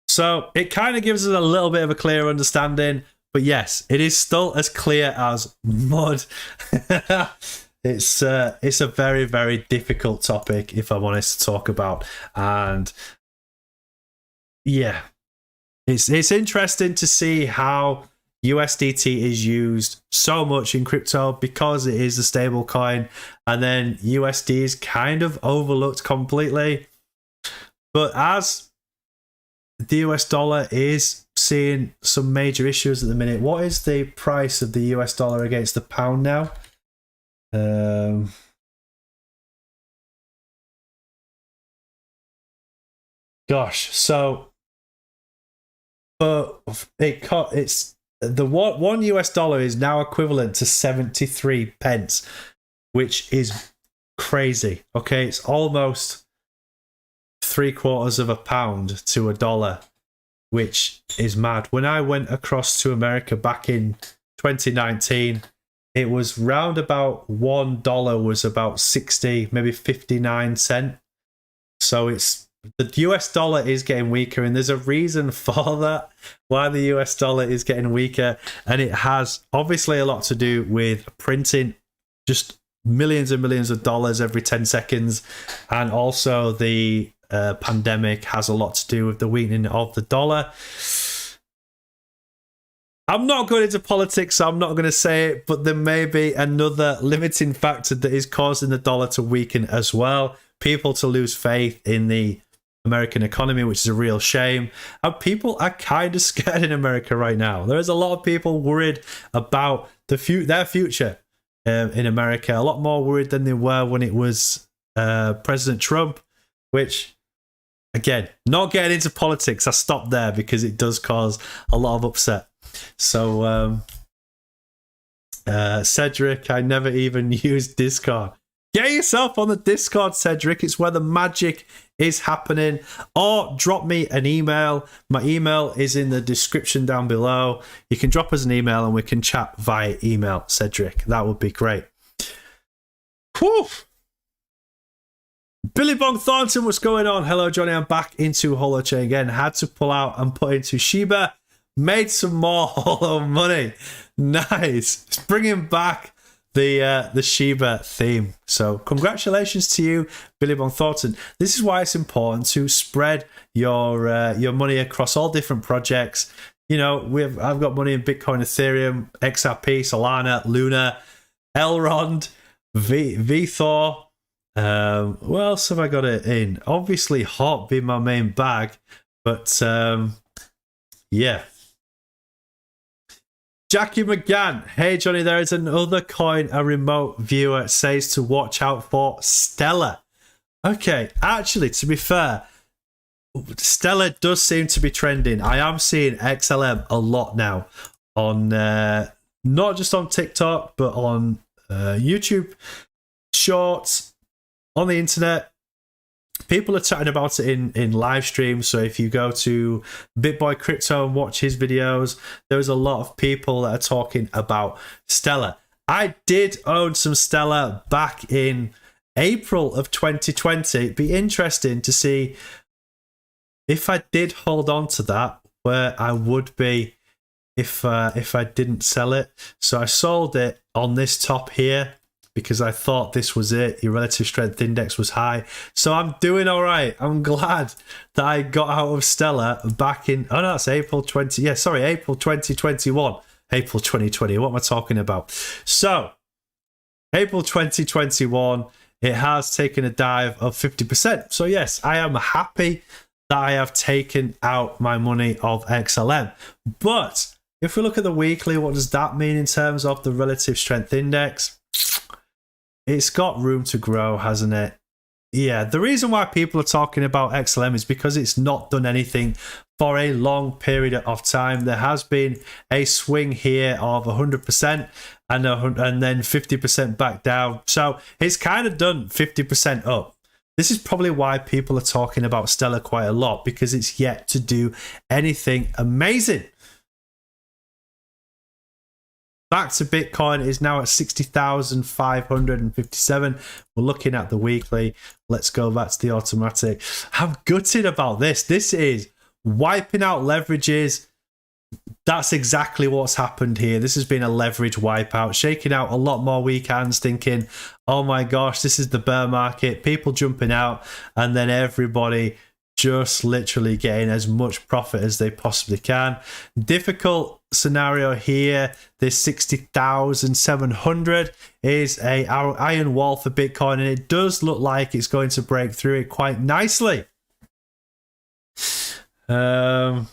[SPEAKER 4] So it kind of gives us a little bit of a clear understanding, but yes, it is still as clear as mud. It's a very, very difficult topic, if I'm honest, to talk about. And yeah, it's interesting to see how USDT is used so much in crypto because it is a stable coin, and then USD is kind of overlooked completely. But as the US dollar is seeing some major issues at the minute, what is the price of the US dollar against the pound now? Gosh, so it's the one US dollar is now equivalent to 73 pence, which is crazy. Okay, it's almost 3/4 of a pound to a dollar, which is mad. When I went across to America back in 2019, it was round about $1 was about 60, maybe 59 cents. So the US dollar is getting weaker, and there's a reason for that, why the US dollar is getting weaker. And it has obviously a lot to do with printing just millions and millions of dollars every 10 seconds. And also the pandemic has a lot to do with the weakening of the dollar. I'm not going into politics, so I'm not going to say it, but there may be another limiting factor that is causing the dollar to weaken as well. People to lose faith in the American economy, which is a real shame. And people are kind of scared in America right now. There is a lot of people worried about their future in America. A lot more worried than they were when it was President Trump, which, again, not getting into politics, I stopped there because it does cause a lot of upset. So, Cedric, I never even used Discord. Get yourself on the Discord, Cedric. It's where the magic is happening. Or drop me an email. My email is in the description down below. You can drop us an email and we can chat via email, Cedric. That would be great. Whew. Billy Bong Thornton, what's going on? Hello, Johnny. I'm back into Holochain again. Had to pull out and put into Shiba. Made some more Holo money. Nice. It's bringing back the Shiba theme. So congratulations to you, Billy Bong Thornton. This is why it's important to spread your money across all different projects. You know, I've got money in Bitcoin, Ethereum, XRP, Solana, Luna, Elrond, VThor. What else have I got it in? Obviously, Hot being my main bag, but yeah. Jackie McGann. Hey, Johnny, there is another coin a remote viewer says to watch out for, Stellar. Okay, actually, to be fair, Stellar does seem to be trending. I am seeing XLM a lot now on not just on TikTok, but on YouTube Shorts, on the internet. People are chatting about it in live streams. So if you go to BitBoy Crypto and watch his videos, there's a lot of people that are talking about Stellar. I did own some Stellar back in April of 2020. It'd be interesting to see if I did hold on to that, where I would be if I didn't sell it. So I sold it on this top here because I thought this was it. Your relative strength index was high. So I'm doing all right. I'm glad that I got out of Stellar back in, oh no, it's April 2021. April 2020. What am I talking about? So April 2021, it has taken a dive of 50%. So yes, I am happy that I have taken out my money of XLM. But if we look at the weekly, what does that mean in terms of the relative strength index? It's got room to grow, hasn't it? Yeah, the reason why people are talking about XLM is because it's not done anything for a long period of time. There has been a swing here of 100% and then 50% back down. So it's kind of done 50% up. This is probably why people are talking about Stellar quite a lot, because it's yet to do anything amazing. Back to Bitcoin is now at 60,557. We're looking at the weekly. Let's go back to the automatic. I'm gutted about this. This is wiping out leverages. That's exactly what's happened here. This has been a leverage wipeout, shaking out a lot more weak hands, thinking, oh my gosh, this is the bear market. People jumping out, and then everybody just literally getting as much profit as they possibly can. Difficult scenario here. This 60,700 is our iron wall for Bitcoin, and it does look like it's going to break through it quite nicely. Fred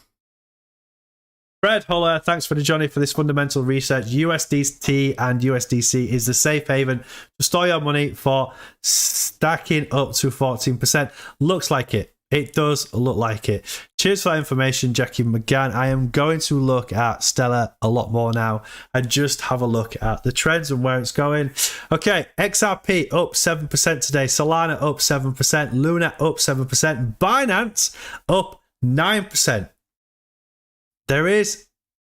[SPEAKER 4] Holler, thanks for the Johnny for this fundamental research. USDT and USDC is the safe haven to store your money for stacking up to 14%. Looks like it. It does look like it. Cheers for that information, Jackie McGann. I am going to look at Stellar a lot more now and just have a look at the trends and where it's going. Okay, XRP up 7% today. Solana up 7%. Luna up 7%. Binance up 9%. There is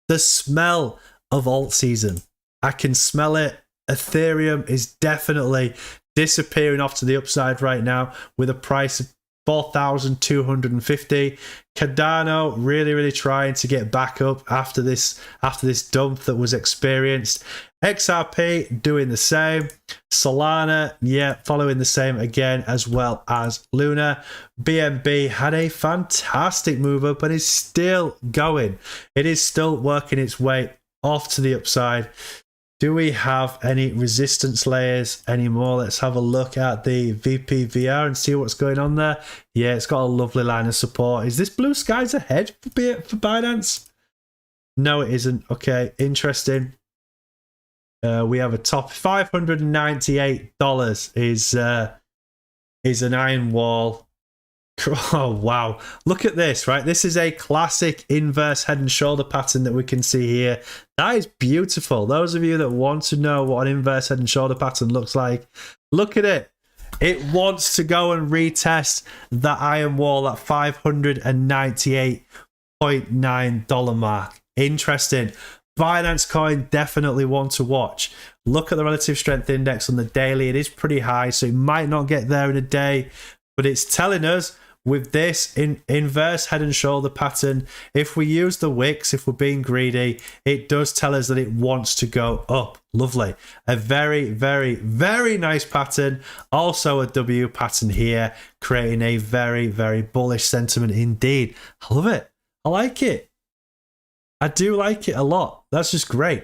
[SPEAKER 4] the smell of alt season. I can smell it. Ethereum is definitely disappearing off to the upside right now with a price of 4,250. Cardano really trying to get back up after this dump that was experienced. XRP doing the same. Solana, yeah, following the same again, as well as Luna. BNB had a fantastic move up and is still going. It is still working its way off to the upside. Do we have any resistance layers anymore? Let's have a look at the VPVR and see what's going on there. Yeah, it's got a lovely line of support. Is this blue skies ahead for Binance? No, it isn't. Okay, interesting. We have a top $598 is an iron wall. Oh wow, look at this, right? This is a classic inverse head and shoulder pattern that we can see here. That is beautiful. Those of you that want to know what an inverse head and shoulder pattern looks like, look at it. It wants to go and retest that iron wall at $598.9 mark. Interesting. Binance coin, definitely one to watch. Look at the relative strength index on the daily. It is pretty high, so it might not get there in a day, but it's telling us with this inverse head and shoulder pattern, if we use the wicks, if we're being greedy, it does tell us that it wants to go up. Lovely. A very nice pattern. Also a W pattern here, creating a very bullish sentiment indeed. I love it. I like it. I do like it a lot. That's just great.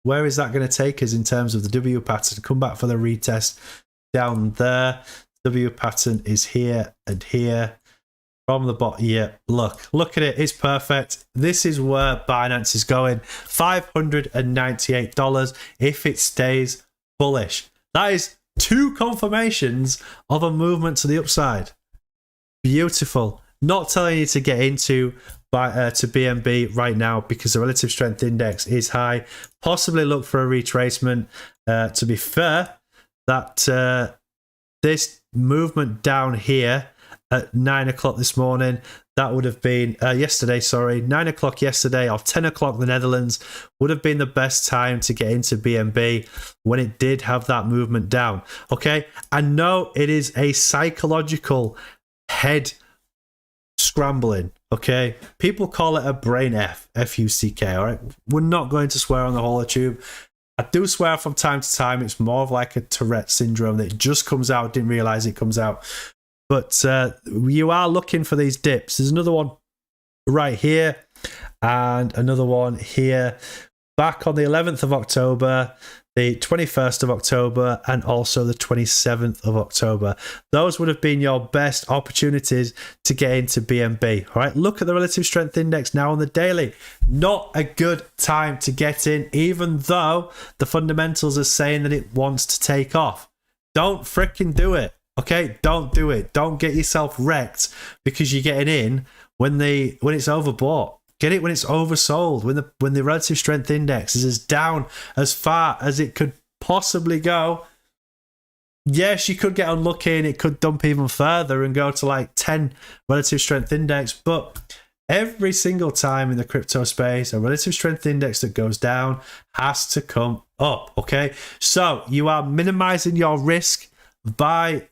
[SPEAKER 4] Where is that going to take us in terms of the W pattern? Come back for the retest down there. W pattern is here and here. From the bottom, yeah, look at it. It's perfect. This is where Binance is going. $598 if it stays bullish. That is 2 confirmations of a movement to the upside. Beautiful. Not telling you to get into to BNB right now because the relative strength index is high. Possibly look for a retracement. To be fair, that this movement down here at 9 o'clock this morning, that would have been yesterday, sorry, 9 o'clock yesterday or 10 o'clock the Netherlands would have been the best time to get into BNB when it did have that movement down. Okay, I know it is a psychological head scrambling. Okay, people call it a brain F-U-C-K. All right, we're not going to swear on the Holotube. I do swear from time to time. It's more of like a Tourette syndrome that it just comes out. Didn't realize it comes out. But you are looking for these dips. There's another one right here and another one here. Back on the 11th of October, the 21st of October, and also the 27th of October. Those would have been your best opportunities to get into BNB. All right, look at the relative strength index now on the daily. Not a good time to get in, even though the fundamentals are saying that it wants to take off. Don't freaking do it. Okay, don't do it. Don't get yourself wrecked because you're getting in when it's overbought. Get it when it's oversold, when the relative strength index is as down as far as it could possibly go. Yes, you could get unlucky and it could dump even further and go to like 10 relative strength index, but every single time in the crypto space, a relative strength index that goes down has to come up, okay? So you are minimizing your risk by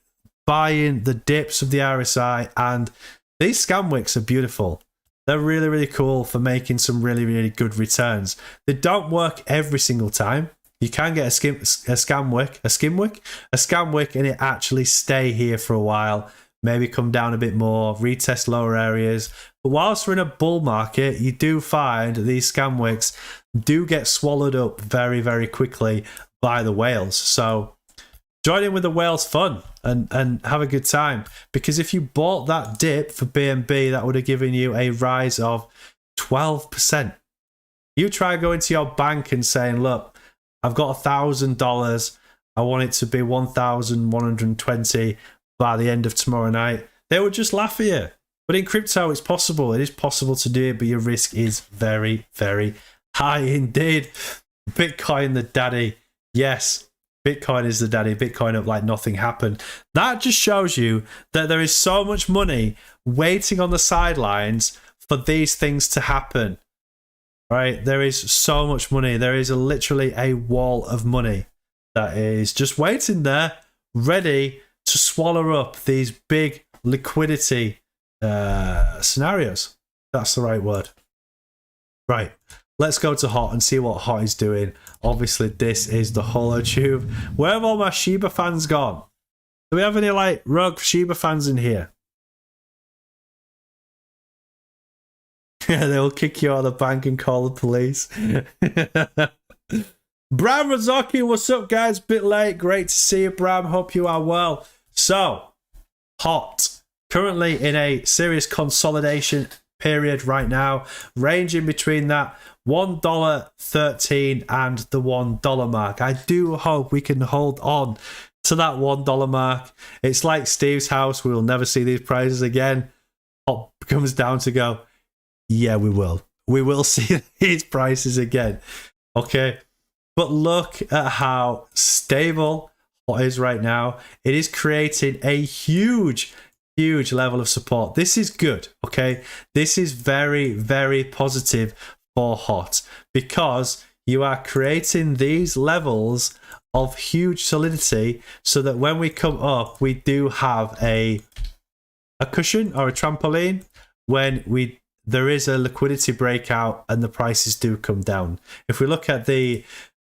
[SPEAKER 4] buying the dips of the RSI, and these scam wicks are beautiful. They're really, really cool for making some really, really good returns. They don't work every single time. You can get a scam wick, and it actually stay here for a while, maybe come down a bit more, retest lower areas. But whilst we're in a bull market, you do find these scam wicks do get swallowed up very, very quickly by the whales. So join in with the whales fun and have a good time, because if you bought that dip for BNB, that would have given you a rise of 12%. You try going to your bank and saying, look, I've got $1,000. I want it to be 1,120 by the end of tomorrow night. They would just laugh at you. But in crypto, it's possible. It is possible to do it, but your risk is very, very high indeed. Bitcoin, the daddy. Yes. Bitcoin is the daddy. Bitcoin up like nothing happened. That just shows you that there is so much money waiting on the sidelines for these things to happen. Right? There is so much money. There is literally a wall of money that is just waiting there, ready to swallow up these big liquidity scenarios. That's the right word. Right. Let's go to Hot and see what Hot is doing. Obviously, this is the Holotube. Where have all my Shiba fans gone? Do we have any like rogue Shiba fans in here? They'll kick you out of the bank and call the police. Bram Razaki, what's up, guys? Bit late. Great to see you, Bram. Hope you are well. So, Hot. Currently in a serious consolidation period right now, ranging between that $1.13 and the $1 mark. I do hope we can hold on to that $1 mark. It's like Steve's house. We will never see these prices again. Hot comes down to go, yeah, we will. We will see these prices again. Okay. But look at how stable Hot is right now. It is creating a huge level of support. This is good. Okay. This is very, very positive for Hot, because you are creating these levels of huge solidity so that when we come up, we do have a cushion or a trampoline when there is a liquidity breakout and the prices do come down. If we look at the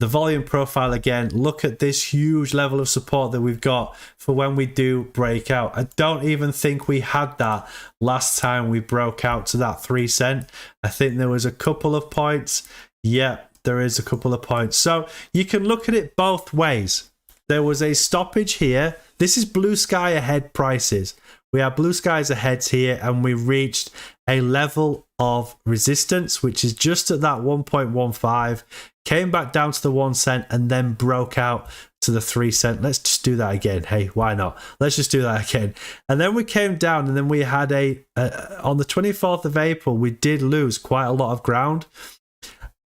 [SPEAKER 4] the volume profile again, look at this huge level of support that we've got for when we do break out. I don't even think we had that last time we broke out to that 3 cent. I think there was a couple of points. Yeah, there is a couple of points. So you can look at it both ways. There was a stoppage here. This is blue sky ahead prices. We have blue skies ahead here, and we reached a level of resistance, which is just at that 1.15, came back down to the 1 cent, and then broke out to the 3 cent. Let's just do that again. Hey, why not? Let's just do that again. And then we came down, and then we had on the 24th of April, we did lose quite a lot of ground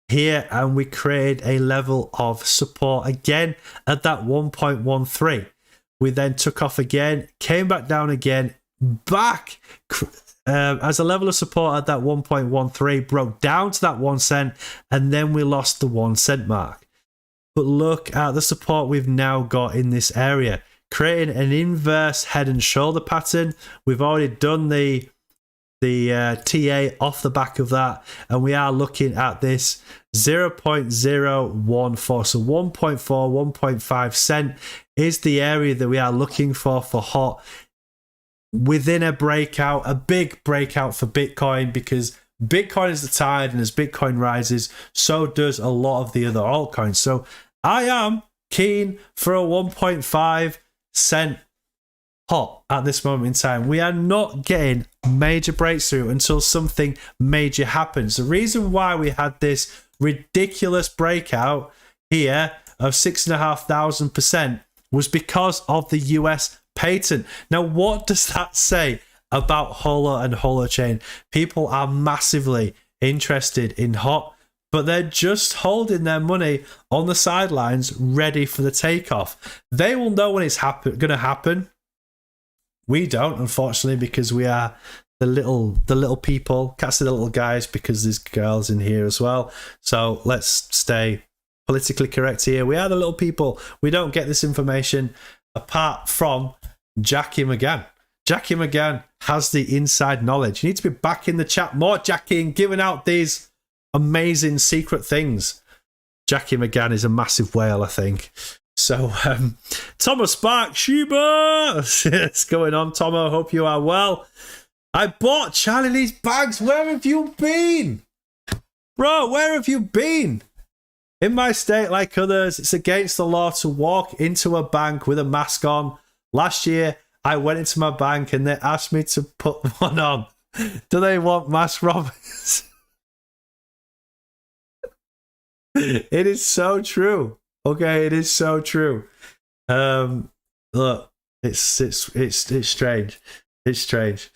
[SPEAKER 4] here, and we created a level of support again at that 1.13. We then took off again, came back down again, back as a level of support at that 1.13, broke down to that 1 cent, and then we lost the 1 cent mark. But look at the support we've now got in this area, creating an inverse head and shoulder pattern. We've already done the TA off the back of that, and we are looking at this 0.014, so 1.5 cent is the area that we are looking for hot within a breakout, a big breakout for Bitcoin, because Bitcoin is the tide, and as Bitcoin rises, so does a lot of the other altcoins. So I am keen for a 1.5 cent hot at this moment in time. We are not getting major breakthrough until something major happens. The reason why we had this ridiculous breakout here of 6,500% was because of the US patent. Now, what does that say about Holo and Holochain? People are massively interested in hot, but they're just holding their money on the sidelines, ready for the takeoff. They will know when it's going to happen. We don't, unfortunately, because we are the little people. Can't say the little guys because there's girls in here as well. So let's stay politically correct here. We are the little people. We don't get this information apart from Jackie McGann. Jackie McGann has the inside knowledge. You need to be back in the chat more, Jackie, and giving out these amazing secret things. Jackie McGann is a massive whale, I think. So, Thomas Spark, Shiba! What's going on, Tomo? Hope you are well. I bought Charlie these bags. Where have you been? Bro, where have you been? In my state, like others, it's against the law to walk into a bank with a mask on. Last year, I went into my bank and they asked me to put one on. Do they want mask robbers? It is so true. Okay, it is so true. Look, it's strange. It's strange.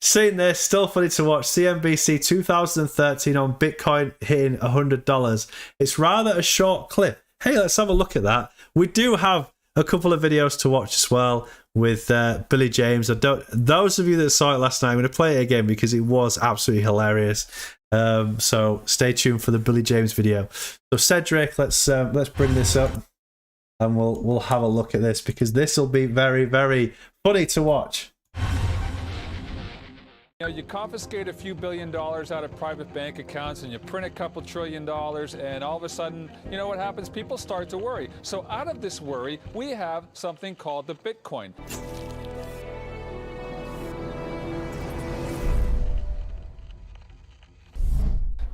[SPEAKER 4] Seeing this, still funny to watch. CNBC 2013 on Bitcoin hitting $100. It's rather a short clip. Hey, let's have a look at that. We do have a couple of videos to watch as well with Billy James. Those of you that saw it last night, I'm going to play it again because it was absolutely hilarious. So stay tuned for the Billy James video. So Cedric, let's bring this up and we'll have a look at this because this will be very, very funny to watch.
[SPEAKER 6] You know, you confiscate a few $1 billion out of private bank accounts and you print a couple $1 trillion, and all of a sudden, you know what happens? People start to worry. So out of this worry, we have something called the Bitcoin.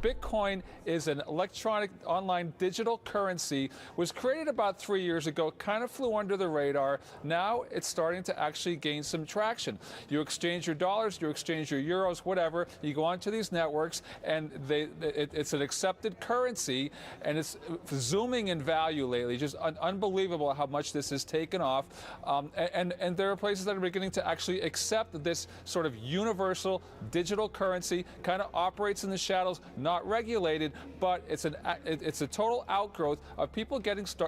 [SPEAKER 6] Bitcoin is an electronic online digital currency, was created about 3 years ago, kind of flew under the radar. Now it's starting to actually gain some traction. You exchange your dollars, you exchange your euros, whatever. You go onto these networks and it's an accepted currency, and it's zooming in value lately. Just unbelievable how much this has taken off. And there are places that are beginning to actually accept this sort of universal digital currency, kind of operates in the shadows, not regulated, but it's a total outgrowth of people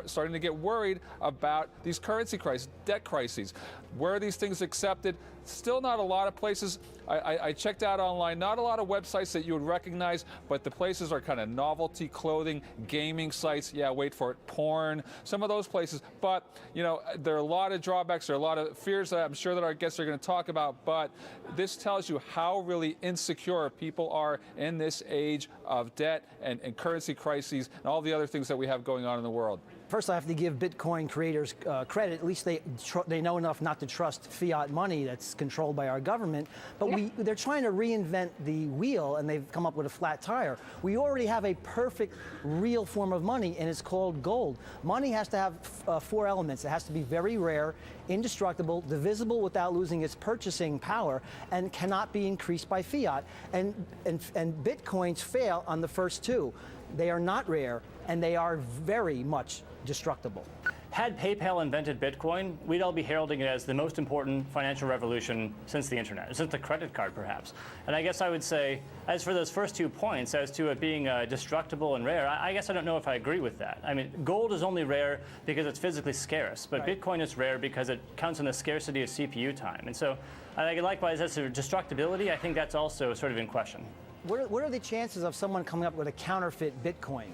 [SPEAKER 6] starting to get worried about these currency crises, debt crises. Where are these things accepted? still not a lot of places. I checked out online, not a lot of websites that you would recognize, but the places are kind of novelty clothing, gaming sites, yeah, wait for it, porn, some of those places. But, you know, there are a lot of drawbacks, there are a lot of fears that I'm sure that our guests are going to talk about, but this tells you how really insecure people are in this age of debt and currency crises and all the other things that we have going on in the world.
[SPEAKER 7] First, I have to give Bitcoin creators credit. At least they know enough not to trust fiat money that's controlled by our government. But they're trying to reinvent the wheel, and they've come up with a flat tire. We already have a perfect, real form of money, and it's called gold. Money has to have 4 elements. It has to be very rare, indestructible, divisible without losing its purchasing power, and cannot be increased by fiat. And Bitcoins fail on the first 2. They are not rare, and they are very much destructible.
[SPEAKER 8] Had PayPal invented Bitcoin, we'd all be heralding it as the most important financial revolution since the internet, since the credit card, perhaps. And I guess I would say, as for those first 2 points, as to it being destructible and rare, I guess I don't know if I agree with that. I mean, gold is only rare because it's physically scarce, but right. Bitcoin is rare because it counts on the scarcity of CPU time. And so, likewise, as to destructibility, I think that's also sort of in question.
[SPEAKER 7] What are the chances of someone coming up with a counterfeit Bitcoin,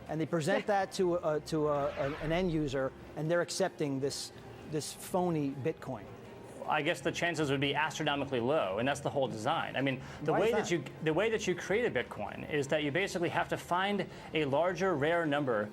[SPEAKER 7] and they present that to an end user, and they're accepting this phony Bitcoin?
[SPEAKER 8] I guess the chances would be astronomically low, and that's the whole design. I mean, the way that you create a Bitcoin is that you basically have to find a larger, rare number,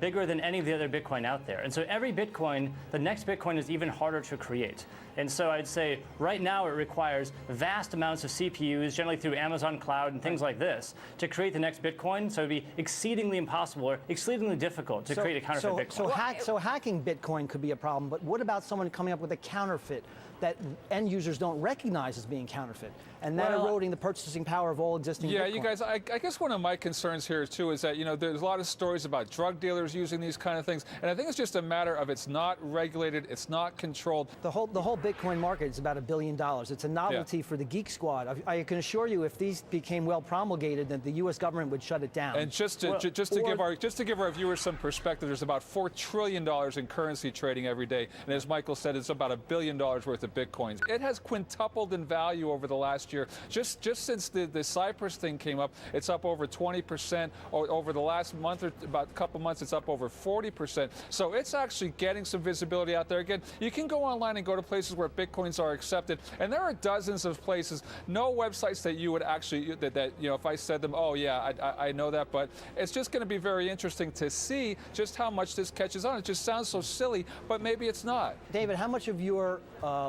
[SPEAKER 8] bigger than any of the other Bitcoin out there. And so every Bitcoin, the next Bitcoin is even harder to create. And so I'd say right now it requires vast amounts of CPUs, generally through Amazon Cloud and things like this, to create the next Bitcoin. So it'd be exceedingly impossible or exceedingly difficult to create a counterfeit Bitcoin.
[SPEAKER 7] So hacking Bitcoin could be a problem, but what about someone coming up with a counterfeit that end users don't recognize as being counterfeit, and that eroding the purchasing power of all existing Bitcoin?
[SPEAKER 6] You guys, I guess one of my concerns here too is that, you know, there's a lot of stories about drug dealers using these kind of things, and I think it's just a matter of it's not regulated, it's not controlled.
[SPEAKER 7] The whole Bitcoin market is about $1 billion. It's a novelty for the geek squad. I can assure you, if these became well promulgated, that the U.S. government would shut it down.
[SPEAKER 6] And just to give our viewers some perspective, there's about $4 trillion in currency trading every day, and as Michael said, it's about $1 billion worth of Bitcoins. It has quintupled in value over the last year. Just since the Cyprus thing came up, it's up over 20%. Over the last month or about a couple months, it's up over 40%. So it's actually getting some visibility out there. Again, you can go online and go to places where Bitcoins are accepted, and there are dozens of places, no websites that you would actually, that you know, if I said them, oh yeah, I know that, but it's just going to be very interesting to see just how much this catches on. It just sounds so silly, but maybe it's not.
[SPEAKER 7] David, how much of your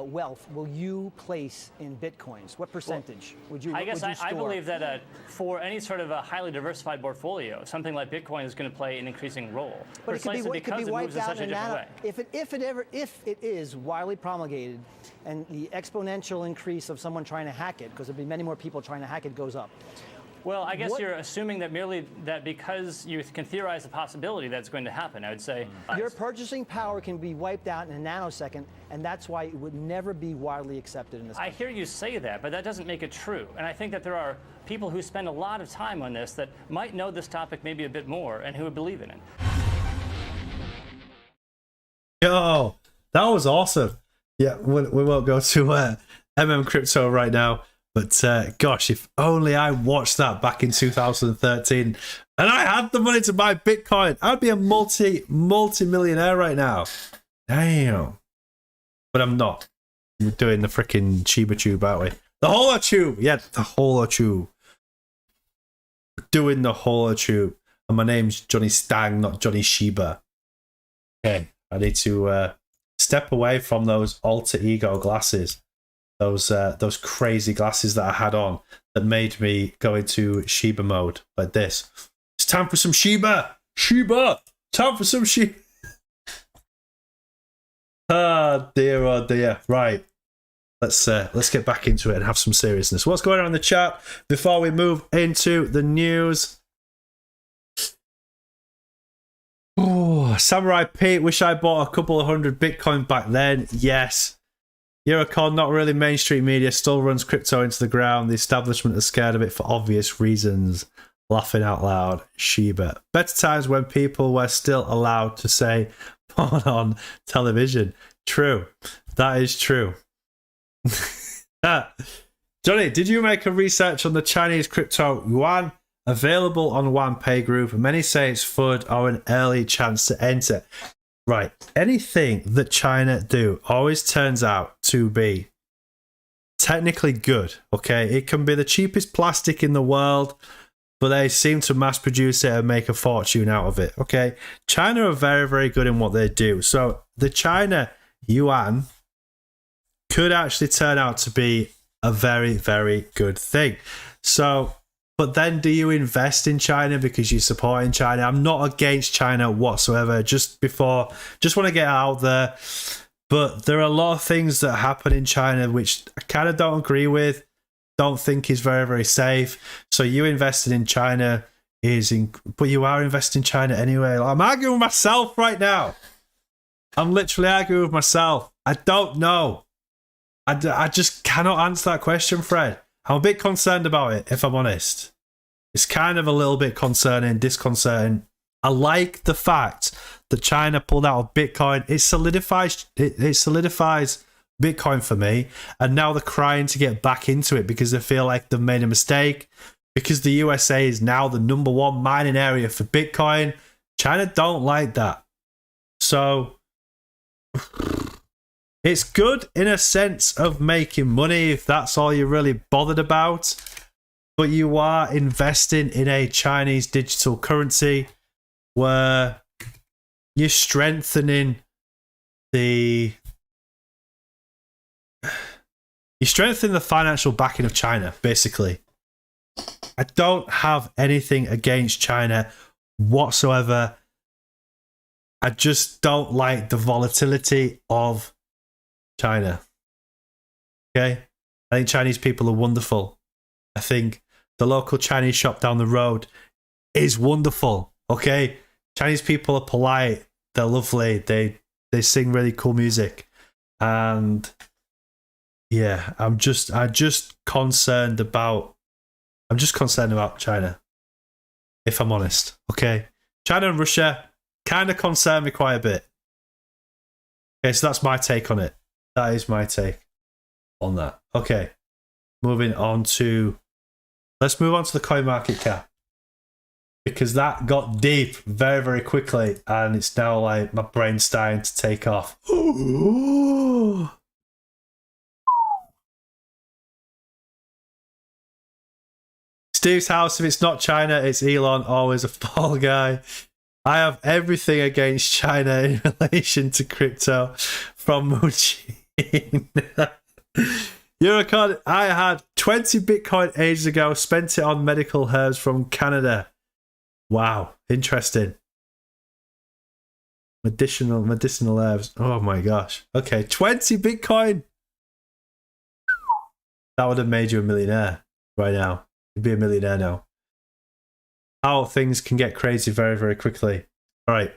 [SPEAKER 7] wealth will you place in Bitcoins? What percentage would you store?
[SPEAKER 8] I believe that for any sort of a highly diversified portfolio, something like Bitcoin is going to play an increasing role.
[SPEAKER 7] But it could be wiped out in a if it is widely promulgated, and the exponential increase of someone trying to hack it, because there'll be many more people trying to hack it, goes up.
[SPEAKER 8] Well, I guess you're assuming that merely that because you can theorize the possibility that's going to happen, I would say.
[SPEAKER 7] Your purchasing power can be wiped out in a nanosecond, and that's why it would never be widely accepted in this country.
[SPEAKER 8] I hear you say that, but that doesn't make it true. And I think that there are people who spend a lot of time on this that might know this topic maybe a bit more and who would believe in it.
[SPEAKER 4] Yo, that was awesome. Yeah, we won't go to Crypto right now. But gosh, if only I watched that back in 2013 and I had the money to buy Bitcoin, I'd be a multi-millionaire right now. Damn. But I'm not. We're doing the freaking Shiba Tube, aren't we? The Holochain. Yeah, the Holochain. We're doing the Holochain. And my name's Johnny Stang, not Jonny Shib. Okay, I need to step away from those alter ego glasses. Those crazy glasses that I had on that made me go into Shiba mode like this. It's time for some Shiba. Shiba. Time for some Shiba. Oh dear. Right. Let's get back into it and have some seriousness. What's going on in the chat before we move into the news? Oh, Samurai Pete, wish I bought a couple of hundred Bitcoin back then. Yes. Eurocon, not really mainstream media, still runs crypto into the ground. The establishment is scared of it for obvious reasons. Laughing out loud. Shiba. Better times when people were still allowed to say porn on television. True. That is true. Johnny, did you make a research on the Chinese crypto yuan available on one pay group? Many say it's FUD or an early chance to enter. Right. Anything that China do always turns out to be technically good. Okay. It can be the cheapest plastic in the world, but they seem to mass produce it and make a fortune out of it. Okay. China are very, very good in what they do. So the China yuan could actually turn out to be a very, very good thing. So, but then do you invest in China because you're supporting China? I'm not against China whatsoever. Just want to get out there. But there are a lot of things that happen in China which I kind of don't agree with, don't think is very, very safe. So you invested in China but you are investing in China anyway. I'm arguing with myself right now. I'm literally arguing with myself. I don't know. I just cannot answer that question, Fred. I'm a bit concerned about it, if I'm honest. It's kind of a little bit concerning, disconcerting. I like the fact that China pulled out of Bitcoin. It solidifies Bitcoin for me, and now they're crying to get back into it because they feel like they've made a mistake. Because the USA is now the #1 mining area for Bitcoin. China don't like that. So it's good in a sense of making money if that's all you're really bothered about. But you are investing in a Chinese digital currency where you're strengthening the financial backing of China, basically. I don't have anything against China whatsoever. I just don't like the volatility of China. Okay? I think Chinese people are wonderful. I think the local Chinese shop down the road is wonderful. Okay? Chinese people are polite. They're lovely. They sing really cool music. And yeah, I'm just concerned about China, if I'm honest. Okay? China and Russia kind of concern me quite a bit. Okay, so that's my take on it. That is my take on that. Okay. Let's move on to the coin market cap. Because that got deep very, very quickly, and it's now like my brain's starting to take off. Steve's house, if it's not China, it's Elon, always a fall guy. I have everything against China in relation to crypto from Muchin. Eurocard, I had 20 Bitcoin ages ago, spent it on medical herbs from Canada. Wow, interesting. Medicinal herbs. Oh my gosh. Okay, 20 Bitcoin. That would have made you a millionaire right now. You'd be a millionaire now. How things can get crazy very, very quickly. All right.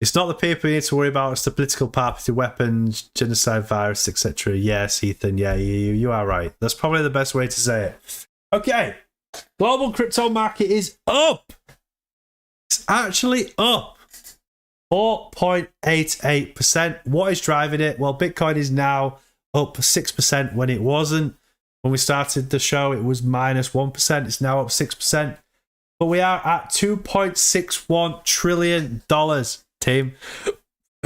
[SPEAKER 4] It's not the people you need to worry about, it's the political party, weapons, genocide, virus, etc. Yes, Ethan, yeah, you are right. That's probably the best way to say it. Okay. Global crypto market is up. It's actually up 4.88%. What is driving it? Well, Bitcoin is now up 6% when it wasn't. When we started the show, it was minus 1%. It's now up 6%. But we are at $2.61 trillion, team.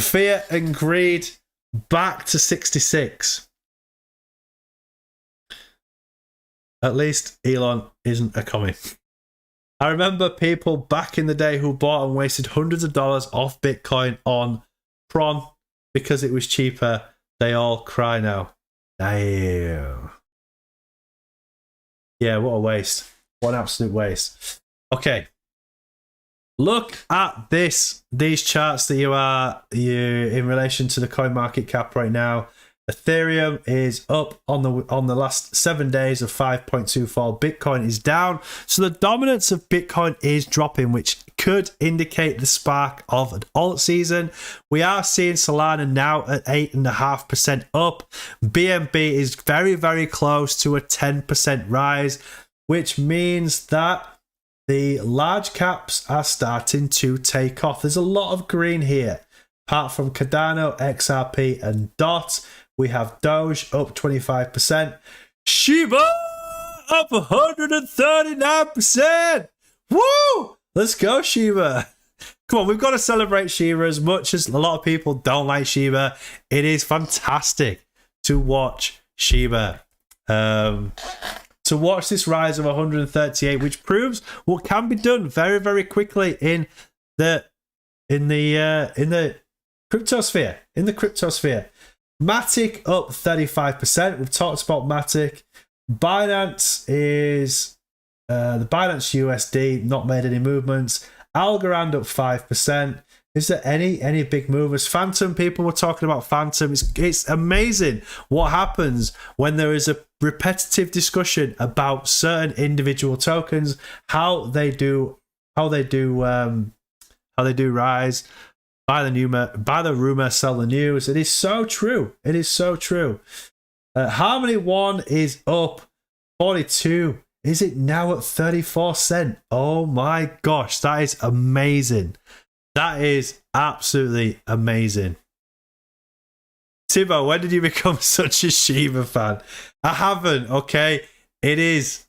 [SPEAKER 4] Fear and greed back to 66. At least Elon isn't a commie. I remember people back in the day who bought and wasted hundreds of dollars off Bitcoin on Tron because it was cheaper. They all cry now. Damn. Yeah, what a waste. What an absolute waste. Okay. Look at these charts that you in relation to the coin market cap right now. Ethereum is up on the last 7 days of 5.24. Bitcoin is down. So the dominance of Bitcoin is dropping, which could indicate the spark of an alt season. We are seeing Solana now at 8.5% up. BNB is very, very close to a 10% rise, which means that the large caps are starting to take off. There's a lot of green here, apart from Cardano, XRP, and DOT. We have Doge up 25%. Shiba up 139%. Woo! Let's go, Shiba. Come on, we've got to celebrate Shiba. As much as a lot of people don't like Shiba, it is fantastic to watch Shiba. To watch this rise of 138, which proves what can be done very, very quickly in the cryptosphere. In the cryptosphere. Matic up 35%. We've talked about Matic. Binance is the Binance USD not made any movements. Algorand up 5%. Is there any big movers? Phantom, people were talking about Phantom. It's amazing what happens when there is a repetitive discussion about certain individual tokens, how they do rise. Buy the rumor, sell the news. It is so true. It is so true. Harmony One is up 42. Is it now at 34 cents? Oh my gosh, that is amazing. That is absolutely amazing. Tibo, when did you become such a Shiba fan? I haven't, okay? It is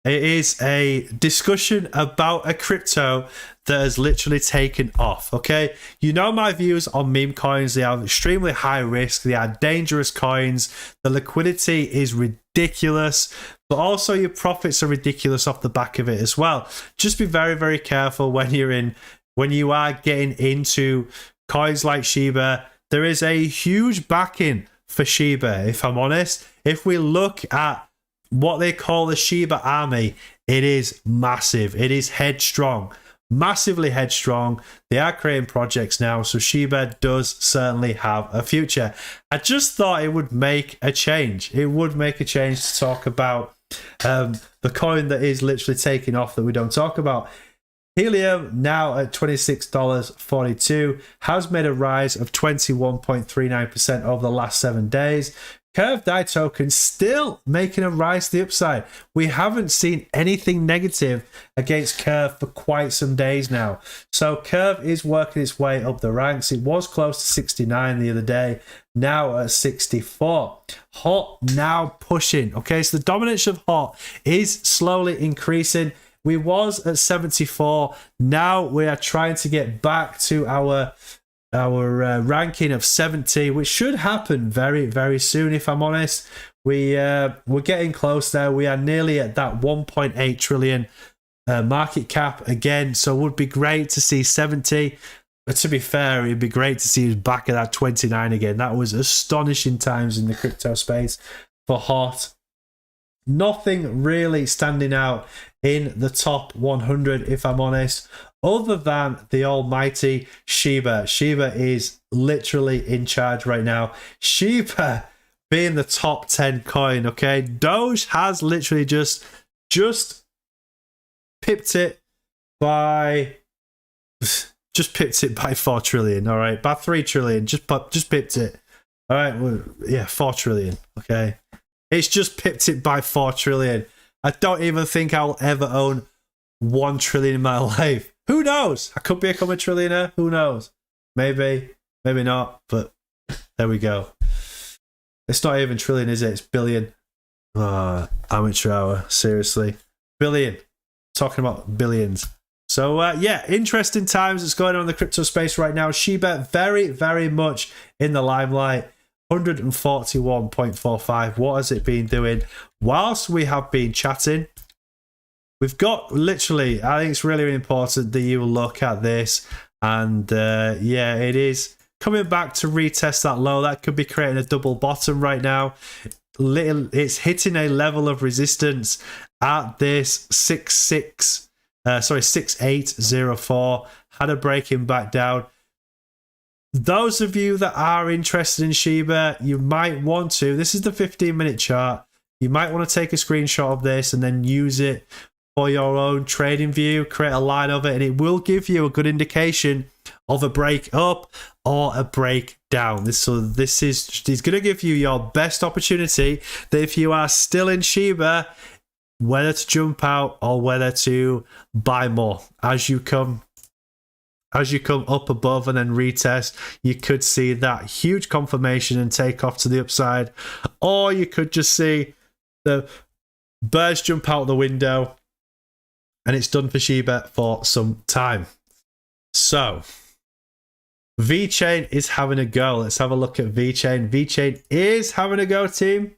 [SPEAKER 4] a discussion about a crypto that has literally taken off, okay? You know my views on meme coins. They are extremely high risk. They are dangerous coins. The liquidity is ridiculous, but also your profits are ridiculous off the back of it as well. Just be very, very careful when you are getting into coins like Shiba. There is a huge backing for Shiba, if I'm honest. If we look at what they call the Shiba army, it is massive. It is headstrong, massively headstrong. They are creating projects now, so Shiba does certainly have a future. I just thought it would make a change. It would make a change to talk about the coin that is literally taking off that we don't talk about. Helium, now at $26.42, has made a rise of 21.39% over the last 7 days. Curve DAI token still making a rise to the upside. We haven't seen anything negative against Curve for quite some days now. So Curve is working its way up the ranks. It was close to 69 the other day, now at 64. Hot now pushing. Okay, so the dominance of Hot is slowly increasing. We was at 74. Now we are trying to get back to our ranking of 70, which should happen very, very soon, if I'm honest. We're getting close there. We are nearly at that 1.8 trillion market cap again, so it would be great to see 70. But to be fair, it'd be great to see us back at that 29 again. That was astonishing times in the crypto space for Hot. Nothing really standing out in the top 100, if I'm honest, other than the almighty Shiba. Shiba is literally in charge right now. Shiba being the top 10 coin, okay? Doge has literally just pipped it by 4 trillion, all right? By 3 trillion, just pipped it. All right, well, yeah, 4 trillion, okay? It's just pipped it by 4 trillion. I don't even think I'll ever own 1 trillion in my life. Who knows? I could become a trillionaire. Who knows? Maybe, maybe not. But there we go. It's not even trillion, is it? It's billion. Amateur hour. Seriously. Billion. Talking about billions. So, yeah, interesting times that's going on in the crypto space right now. Shiba, very, very much in the limelight. 141.45. What has it been doing whilst we have been chatting? We've got literally, I think it's really, really important that you look at this. And yeah, it is coming back to retest that low. That could be creating a double bottom right now. It's hitting a level of resistance at this 6804. Had a breaking back down. Those of you that are interested in Shiba, you might want to, this is the 15-minute chart, you might want to take a screenshot of this and then use it for your own trading view, create a line of it, and it will give you a good indication of a break up or a break down. This is going to give you your best opportunity that if you are still in Shiba, whether to jump out or whether to buy more as you come as you come up above and then retest, you could see that huge confirmation and take off to the upside. Or you could just see the bears jump out the window and it's done for Shiba for some time. So VeChain is having a go. Let's have a look at VeChain. VeChain is having a go, team.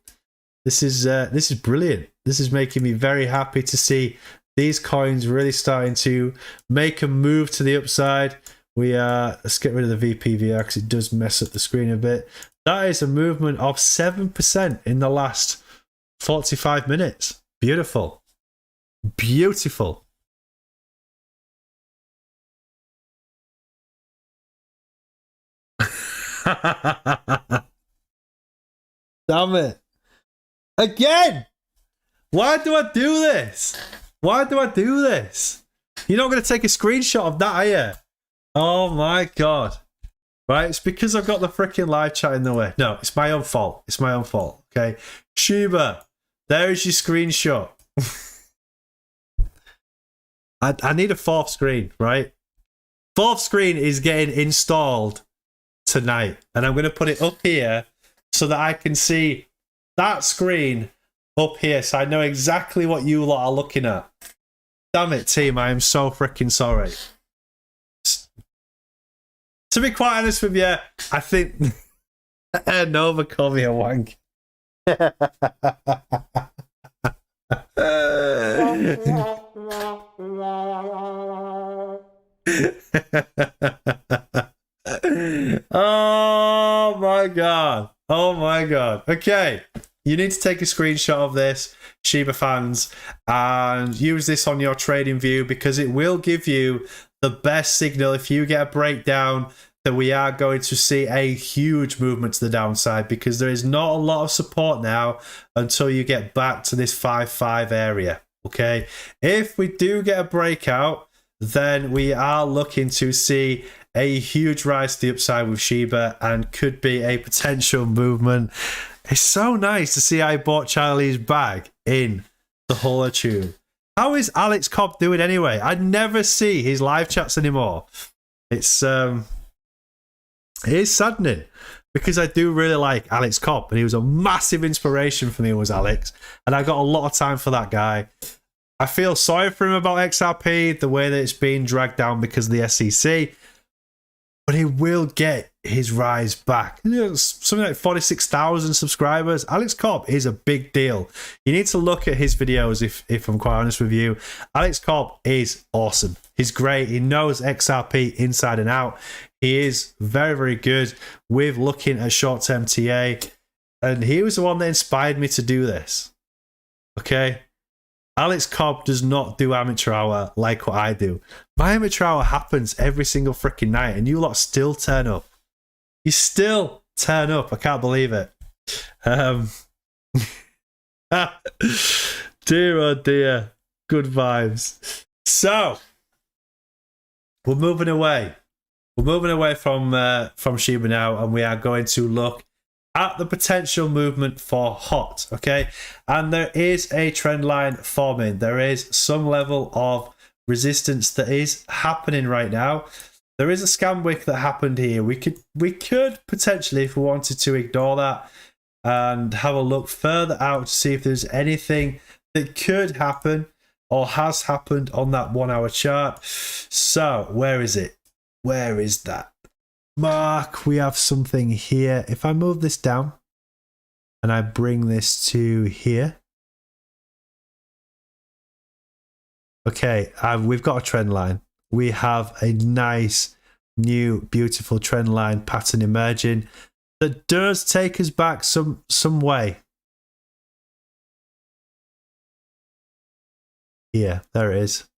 [SPEAKER 4] This is brilliant. This is making me very happy to see these coins really starting to make a move to the upside. Let's get rid of the VPVR because it does mess up the screen a bit. That is a movement of 7% in the last 45 minutes. Beautiful. Beautiful. Damn it. Again! Why do I do this? Why do I do this? You're not going to take a screenshot of that, are you? Oh my god. Right, it's because I've got the freaking live chat in the way. No, it's my own fault. It's my own fault. Okay. Shiba, there's your screenshot. I need a fourth screen, right? Fourth screen is getting installed tonight. And I'm going to put it up here so that I can see that screen up here. So I know exactly what you lot are looking at. Damn it, team. I am so freaking sorry. To be quite honest with you, I think Nova called me a wank. Oh my god. Oh my god. Okay. You need to take a screenshot of this, Shiba fans, and use this on your trading view because it will give you the best signal if you get a breakdown that we are going to see a huge movement to the downside, because there is not a lot of support now until you get back to this 5-5 area. Okay, if we do get a breakout, then we are looking to see a huge rise to the upside with Shiba and could be a potential movement. It's so nice to see I bought Charlie's bag in the Holochain. How is Alex Cobb doing anyway? I never see his live chats anymore. It is saddening because I do really like Alex Cobb and he was a massive inspiration for me, was Alex, and I got a lot of time for that guy. I feel sorry for him about XRP, the way that it's being dragged down because of the SEC, but he will get his rise back. You know, something like 46,000 subscribers. Alex Cobb is a big deal. You need to look at his videos if I'm quite honest with you. Alex Cobb is awesome. He's great. He knows XRP inside and out. He is very, very good with looking at short-term TA. And he was the one that inspired me to do this. Okay? Alex Cobb does not do amateur hour like what I do. My amateur hour happens every single freaking night and you lot still turn up. You still turn up. I can't believe it. Dear oh dear. Good vibes. So, we're moving away. We're moving away from Shiba now, and we are going to look at the potential movement for HOT, okay? And there is a trend line forming. There is some level of resistance that is happening right now. There is a scam wick that happened here. We could potentially, if we wanted to, ignore that and have a look further out to see if there's anything that could happen or has happened on that 1 hour chart. So, where is it? Where is that? Mark, we have something here. If I move this down and I bring this to here. Okay, we've got a trend line. We have a nice, new, beautiful trend line pattern emerging that does take us back some way. Yeah, there it is.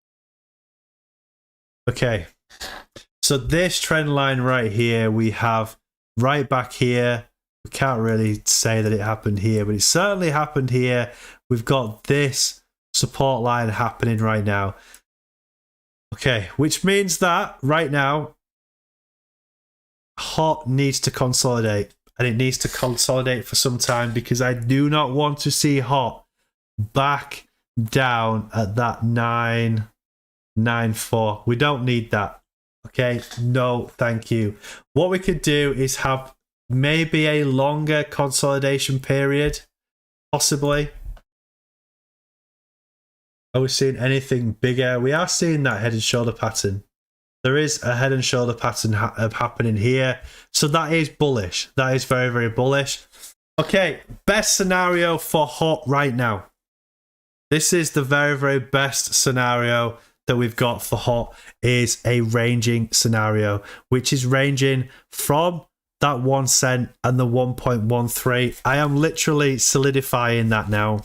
[SPEAKER 4] Okay. So this trend line right here, we have right back here. We can't really say that it happened here, but it certainly happened here. We've got this support line happening right now. Okay, which means that right now, HOT needs to consolidate. And it needs to consolidate for some time because I do not want to see HOT back down at that 994. We don't need that. Okay, no, thank you. What we could do is have maybe a longer consolidation period, possibly. Are we seeing anything bigger? We are seeing that head and shoulder pattern. There is a head and shoulder pattern happening here. So that is bullish. That is very, very bullish. Okay, best scenario for HOT right now. This is the very, very best scenario that we've got for HOT is a ranging scenario, which is ranging from that 1 cent and the 1.13. I am literally solidifying that now,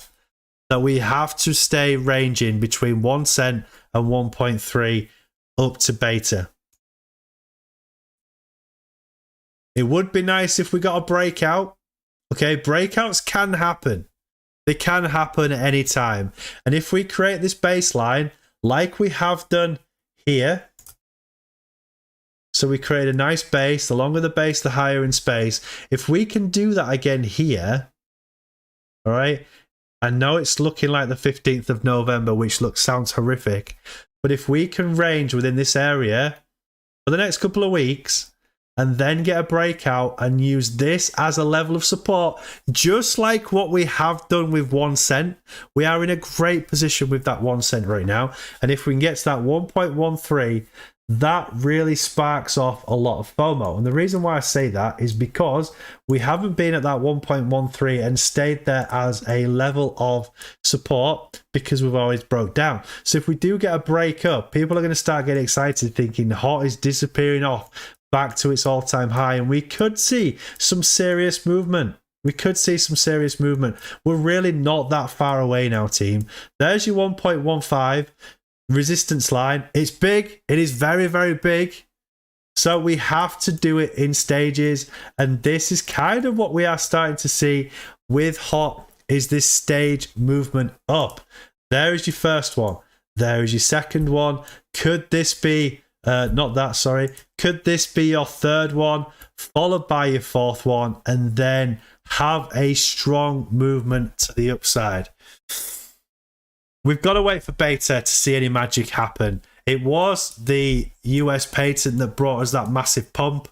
[SPEAKER 4] that we have to stay ranging between 1 cent and 1.3 up to beta. It would be nice if we got a breakout. Okay, breakouts can happen. They can happen at any time. And if we create this baseline, like we have done here, so we create a nice base. The longer the base, the higher in space. If we can do that again here, all right, I know it's looking like the 15th of November, which sounds horrific. But if we can range within this area for the next couple of weeks and then get a breakout and use this as a level of support, just like what we have done with 1 cent, we are in a great position with that 1 cent right now. And if we can get to that 1.13, that really sparks off a lot of FOMO. And the reason why I say that is because we haven't been at that 1.13 and stayed there as a level of support because we've always broke down. So if we do get a break up, people are going to start getting excited thinking HOT is disappearing off back to its all-time high, and we could see some serious movement. We could see some serious movement. We're really not that far away now, team. There's your 1.15 resistance line. It's big. It is very, very big. So we have to do it in stages. And this is kind of what we are starting to see with HOT, is this stage movement up. There is your first one. There is your second one. Could this be, could this be your third one, followed by your fourth one, and then have a strong movement to the upside? We've got to wait for beta to see any magic happen. It was the US patent that brought us that massive pump,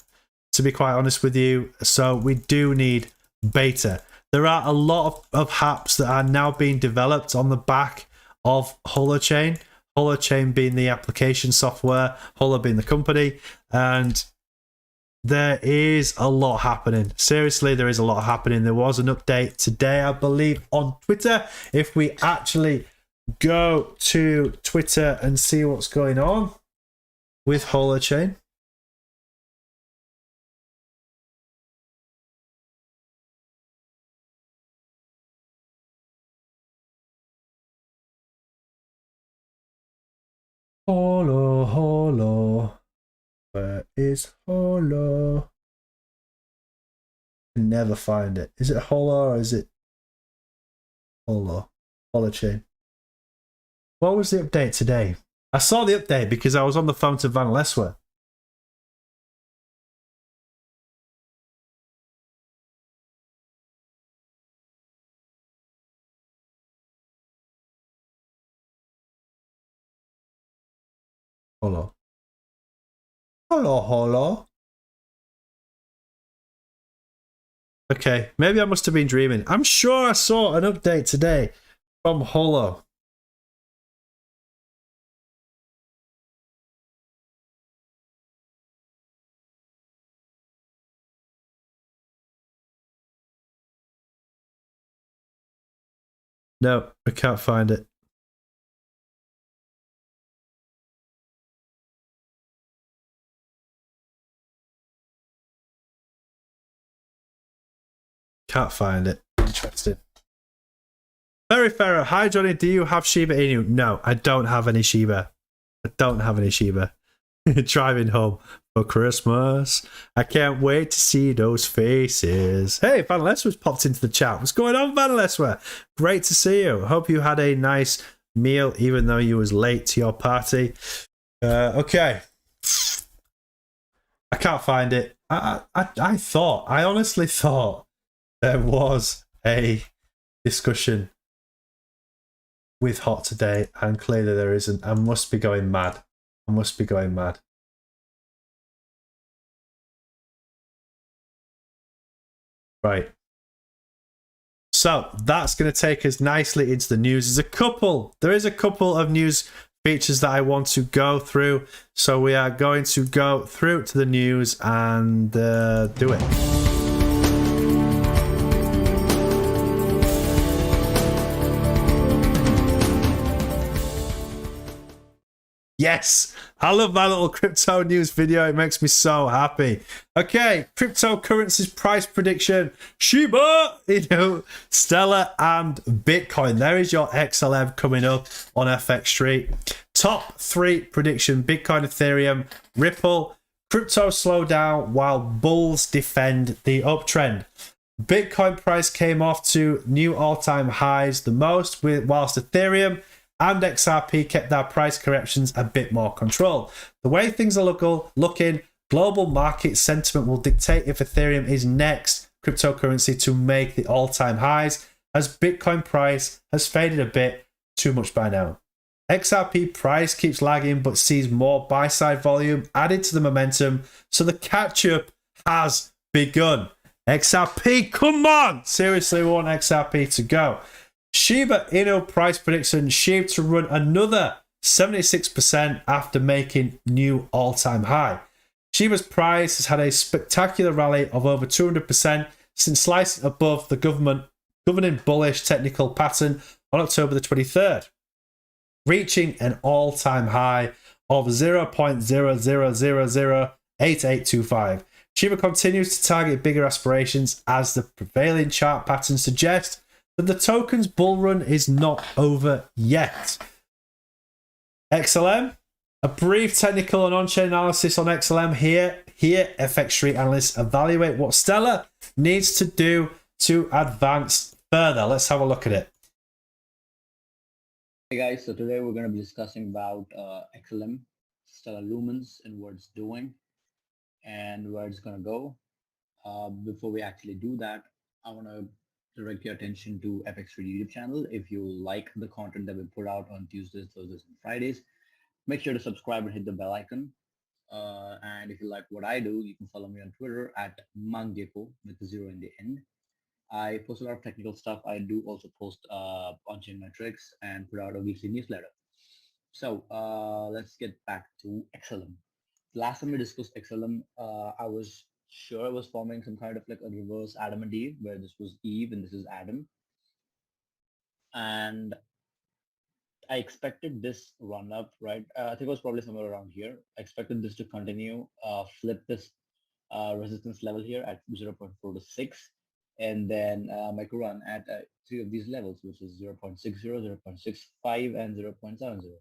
[SPEAKER 4] to be quite honest with you. So we do need beta. There are a lot of apps that are now being developed on the back of Holochain. Holochain being the application software, Holo being the company. And there is a lot happening. Seriously, there is a lot happening. There was an update today, I believe, on Twitter. If we actually go to Twitter and see what's going on with Holochain. Holo. Where is Holo? I never find it. Is it Holo or is it Holochain? What was the update today? I saw the update because I was on the phone to Van Leswer. Holo. Okay, maybe I must have been dreaming. I'm sure I saw an update today from Holo. No, I can't find it. Can't find it. Interesting. Very fair. Hi, Johnny. Do you have Shiba Inu? No, I don't have any Shiba. I don't have any Shiba. Driving home for Christmas. I can't wait to see those faces. Hey, Van Leswer's popped into the chat. What's going on, Van Leswer? Great to see you. Hope you had a nice meal, even though you was late to your party. Okay. I can't find it. I honestly thought there was a discussion with HOT today, and clearly there isn't. I must be going mad. Right. So that's going to take us nicely into the news. There is a couple of news features that I want to go through. So we are going to go through to the news and do it. Yes, I love my little crypto news video. It makes me so happy. Okay, cryptocurrencies price prediction. Shiba Inu, Stellar, and Bitcoin. There is your XLM coming up on FX Street. Top 3 prediction. Bitcoin, Ethereum, Ripple. Crypto slow down while bulls defend the uptrend. Bitcoin price came off to new all-time highs the most, whilst Ethereum and XRP kept their price corrections a bit more controlled. The way things are looking, global market sentiment will dictate if Ethereum is next cryptocurrency to make the all-time highs, as Bitcoin price has faded a bit too much by now. XRP price keeps lagging but sees more buy-side volume added to the momentum, so the catch-up has begun. XRP, come on! Seriously, we want XRP to go. Shiba Inu price prediction, SHIB to run another 76% after making new all-time high. Shiba's price has had a spectacular rally of over 200% since slicing above the governing bullish technical pattern on October the 23rd, reaching an all-time high of 0.00008825. Shiba continues to target bigger aspirations as the prevailing chart pattern suggests that the token's bull run is not over yet. XLM, a brief technical and on-chain analysis on XLM here. Here, FX Street analysts evaluate what Stellar needs to do to advance further. Let's have a look at it.
[SPEAKER 9] Hey guys, so today we're going to be discussing about XLM, Stellar Lumens, and what it's doing and where it's going to go. Before we actually do that, I want to direct your attention to FX Street YouTube channel. If you like the content that we put out on Tuesdays, Thursdays, and Fridays, make sure to subscribe and hit the bell icon. And if you like what I do, you can follow me on Twitter at Mangepo with the 0 in the end. I post a lot of technical stuff. I do also post on-chain metrics and put out a weekly newsletter. So let's get back to XLM. Last time we discussed XLM, I was sure it was forming some kind of like a reverse Adam and Eve, where this was Eve and this is Adam. And I expected this run up, right? I think it was probably somewhere around here. I expected this to continue, flip this resistance level here at 0.4 to 6, and then make a run at 3 of these levels, which is 0.60, 0.65, and 0.70.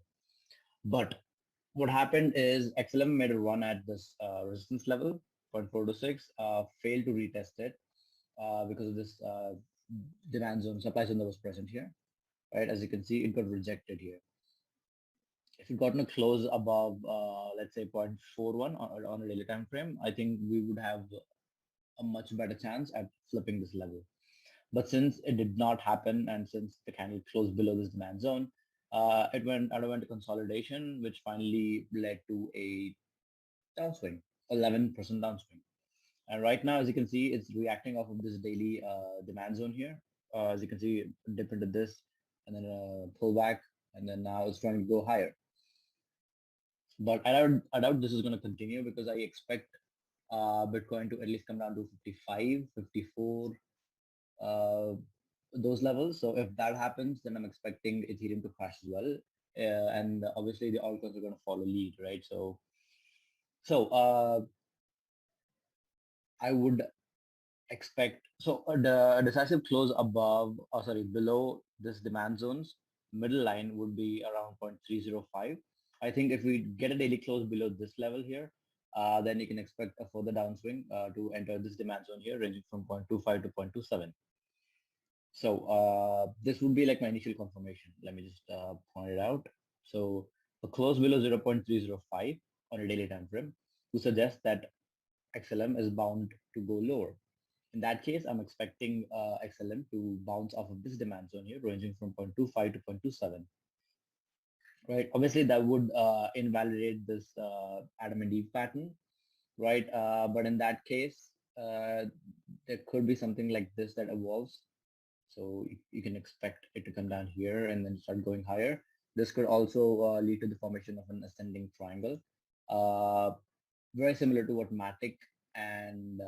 [SPEAKER 9] But what happened is XLM made a run at this resistance level, 0.4 to 6, failed to retest it because of this demand zone, supply zone that was present here. Right, as you can see, it got rejected here. If it got a close above, let's say 0.41 on a daily time frame, I think we would have a much better chance at flipping this level. But since it did not happen, and since the candle closed below this demand zone, it underwent a consolidation, which finally led to a downswing, 11% downswing. And right now, as you can see, it's reacting off of this daily demand zone here. As you can see, it dipped into this and then pull back, and then now it's trying to go higher. But I doubt this is going to continue, because I expect Bitcoin to at least come down to 55, 54, those levels. So if that happens, then I'm expecting Ethereum to crash as well. And obviously the altcoins are going to follow lead, right? So I would expect, so the decisive close above, below this demand zone's middle line would be around 0.305. I think if we get a daily close below this level here, then you can expect a further downswing to enter this demand zone here, ranging from 0.25 to 0.27. So this would be like my initial confirmation. Let me just point it out. So a close below 0.305 on a daily time frame to suggest that XLM is bound to go lower. In that case, I'm expecting XLM to bounce off of this demand zone here, ranging from 0.25 to 0.27. Right. Obviously, that would invalidate this Adam and Eve pattern, right? But in that case, there could be something like this that evolves. So you can expect it to come down here and then start going higher. This could also lead to the formation of an ascending triangle, very similar to what Matic and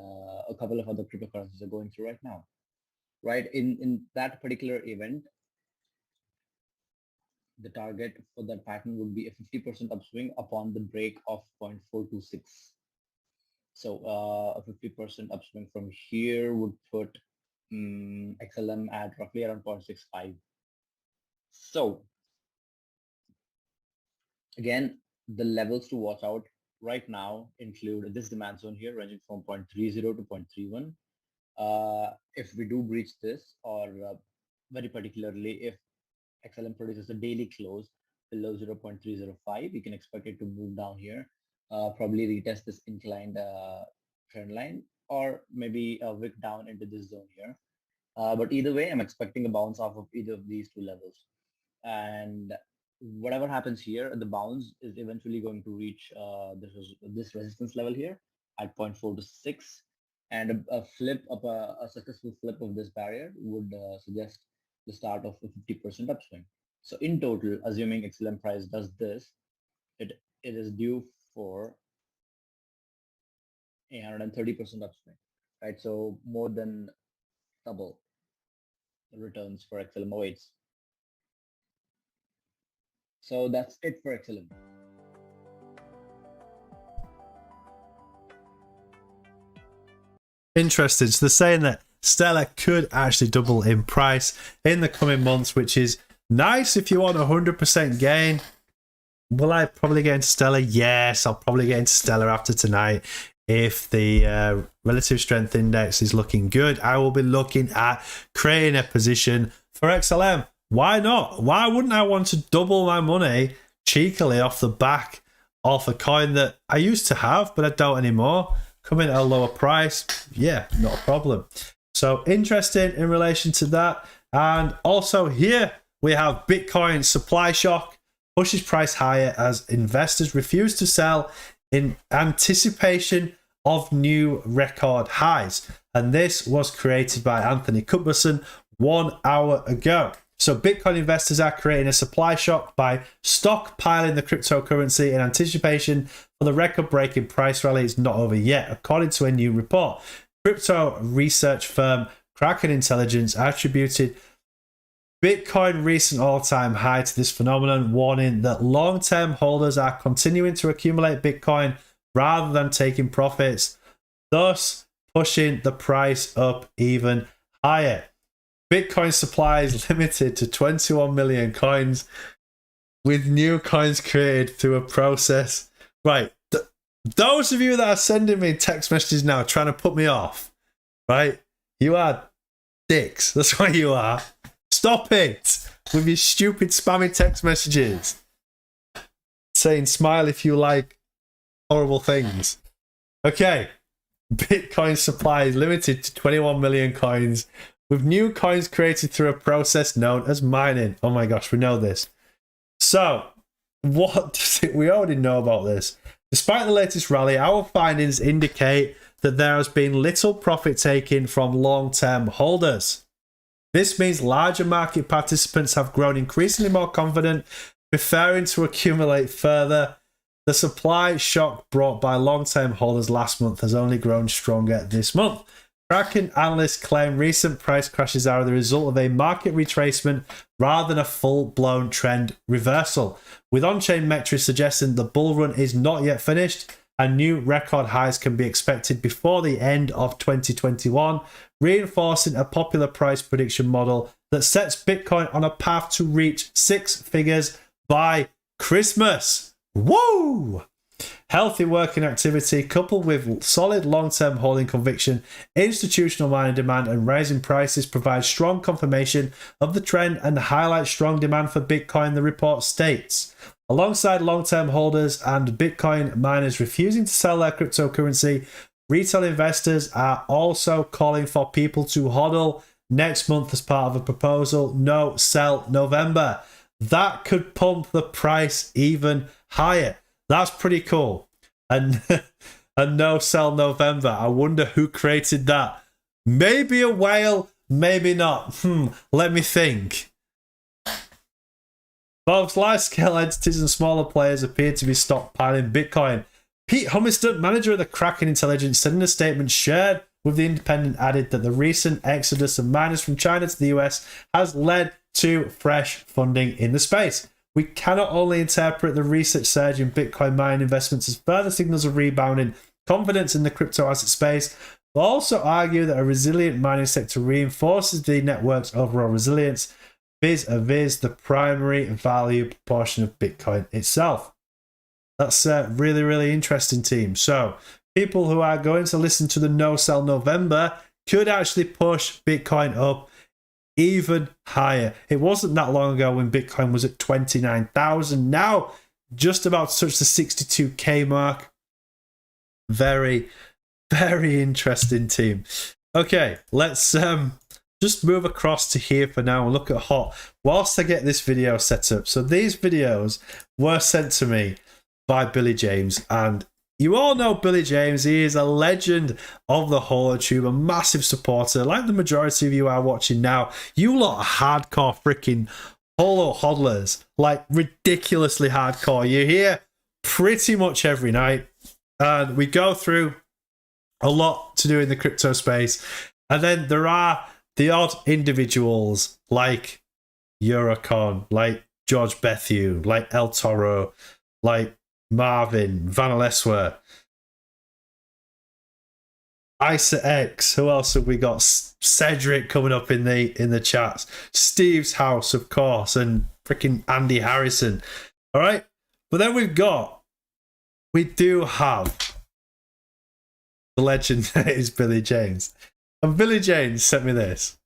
[SPEAKER 9] a couple of other cryptocurrencies are going through right now. Right, in that particular event, the target for that pattern would be a 50% upswing upon the break of 0.426. So a 50% upswing from here would put XLM at roughly around 0.65. So again, the levels to watch out right now include this demand zone here ranging from 0.30 to 0.31. If we do breach this, or very particularly if XLM produces a daily close below 0.305, you can expect it to move down here, probably retest this inclined trend line, or maybe a wick down into this zone here. But either way, I'm expecting a bounce off of either of these two levels. And whatever happens here, the bounce is eventually going to reach this resistance level here at 0.426. And a flip of a successful flip of this barrier would suggest the start of a 50% upswing. So in total, assuming XLM price does this, it is due for 130% upswing, right? So more than double the returns for XLM awaits. So that's it for XLM.
[SPEAKER 4] Interesting. So they're saying that Stellar could actually double in price in the coming months, which is nice if you want 100% gain. Will I probably get into Stellar? Yes, I'll probably get into Stellar after tonight. If the relative strength index is looking good, I will be looking at creating a position for XLM. Why not? Why wouldn't I want to double my money cheekily off the back of a coin that I used to have, but I don't anymore? Coming at a lower price, yeah, not a problem. So interesting in relation to that. And also here we have Bitcoin supply shock pushes price higher as investors refuse to sell in anticipation of new record highs. And this was created by Anthony Cuthbertson 1 hour ago. So Bitcoin investors are creating a supply shock by stockpiling the cryptocurrency in anticipation for the record-breaking price rally is not over yet, according to a new report. Crypto research firm Kraken Intelligence attributed Bitcoin recent all-time high to this phenomenon, warning that long-term holders are continuing to accumulate Bitcoin rather than taking profits, thus pushing the price up even higher. Bitcoin supply is limited to 21 million coins, with new coins created through a process. Right, those of you that are sending me text messages now trying to put me off, right? You are dicks. That's what you are. Stop it with your stupid spammy text messages saying smile if you like horrible things. Okay, Bitcoin supply is limited to 21 million coins, with new coins created through a process known as mining. Oh my gosh, we know this. So, what does it, we already know about this. Despite the latest rally, our findings indicate that there has been little profit taking from long-term holders. This means larger market participants have grown increasingly more confident, preferring to accumulate further. The supply shock brought by long-term holders last month has only grown stronger this month. Kraken analysts claim recent price crashes are the result of a market retracement rather than a full-blown trend reversal, with on-chain metrics suggesting the bull run is not yet finished and new record highs can be expected before the end of 2021, reinforcing a popular price prediction model that sets Bitcoin on a path to reach six figures by Christmas. Woo! Healthy working activity coupled with solid long-term holding conviction, institutional mining demand and rising prices provide strong confirmation of the trend and highlight strong demand for Bitcoin, the report states. Alongside long-term holders and Bitcoin miners refusing to sell their cryptocurrency, retail investors are also calling for people to hodl next month as part of a proposal No Sell November. That could pump the price even higher. That's pretty cool. And No Sell November. I wonder who created that. Maybe a whale, maybe not. Let me think. Both large-scale entities and smaller players appear to be stockpiling Bitcoin. Pete Humiston, manager of the Kraken Intelligence, said in a statement shared with The Independent, added that the recent exodus of miners from China to the US has led to fresh funding in the space. We cannot only interpret the recent surge in Bitcoin mining investments as further signals of rebounding confidence in the crypto asset space, but also argue that a resilient mining sector reinforces the network's overall resilience vis-a-vis the primary value proportion of Bitcoin itself. That's a really, really interesting, team. So people who are going to listen to the No Sell November could actually push Bitcoin up even higher. It wasn't that long ago when Bitcoin was at 29,000. Now just about to touch the 62k mark. Very, very interesting, team. Okay, let's just move across to here for now and look at HOT whilst I get this video set up. So these videos were sent to me by Billy James, and you all know Billy James. He is a legend of the Holochain, a massive supporter, like the majority of you are watching now. You lot are hardcore freaking Holo hodlers, like ridiculously hardcore. You're here pretty much every night, and we go through a lot to do in the crypto space. And then there are the odd individuals like Eurocon, like George Bethune, like El Toro, like Marvin, Vanaleswa, Isa X. Who else have we got? Cedric coming up in the chats. Steve's house, of course, and freaking Andy Harrison. All right, but then we do have the legend that is Billy James, and Billy James sent me this.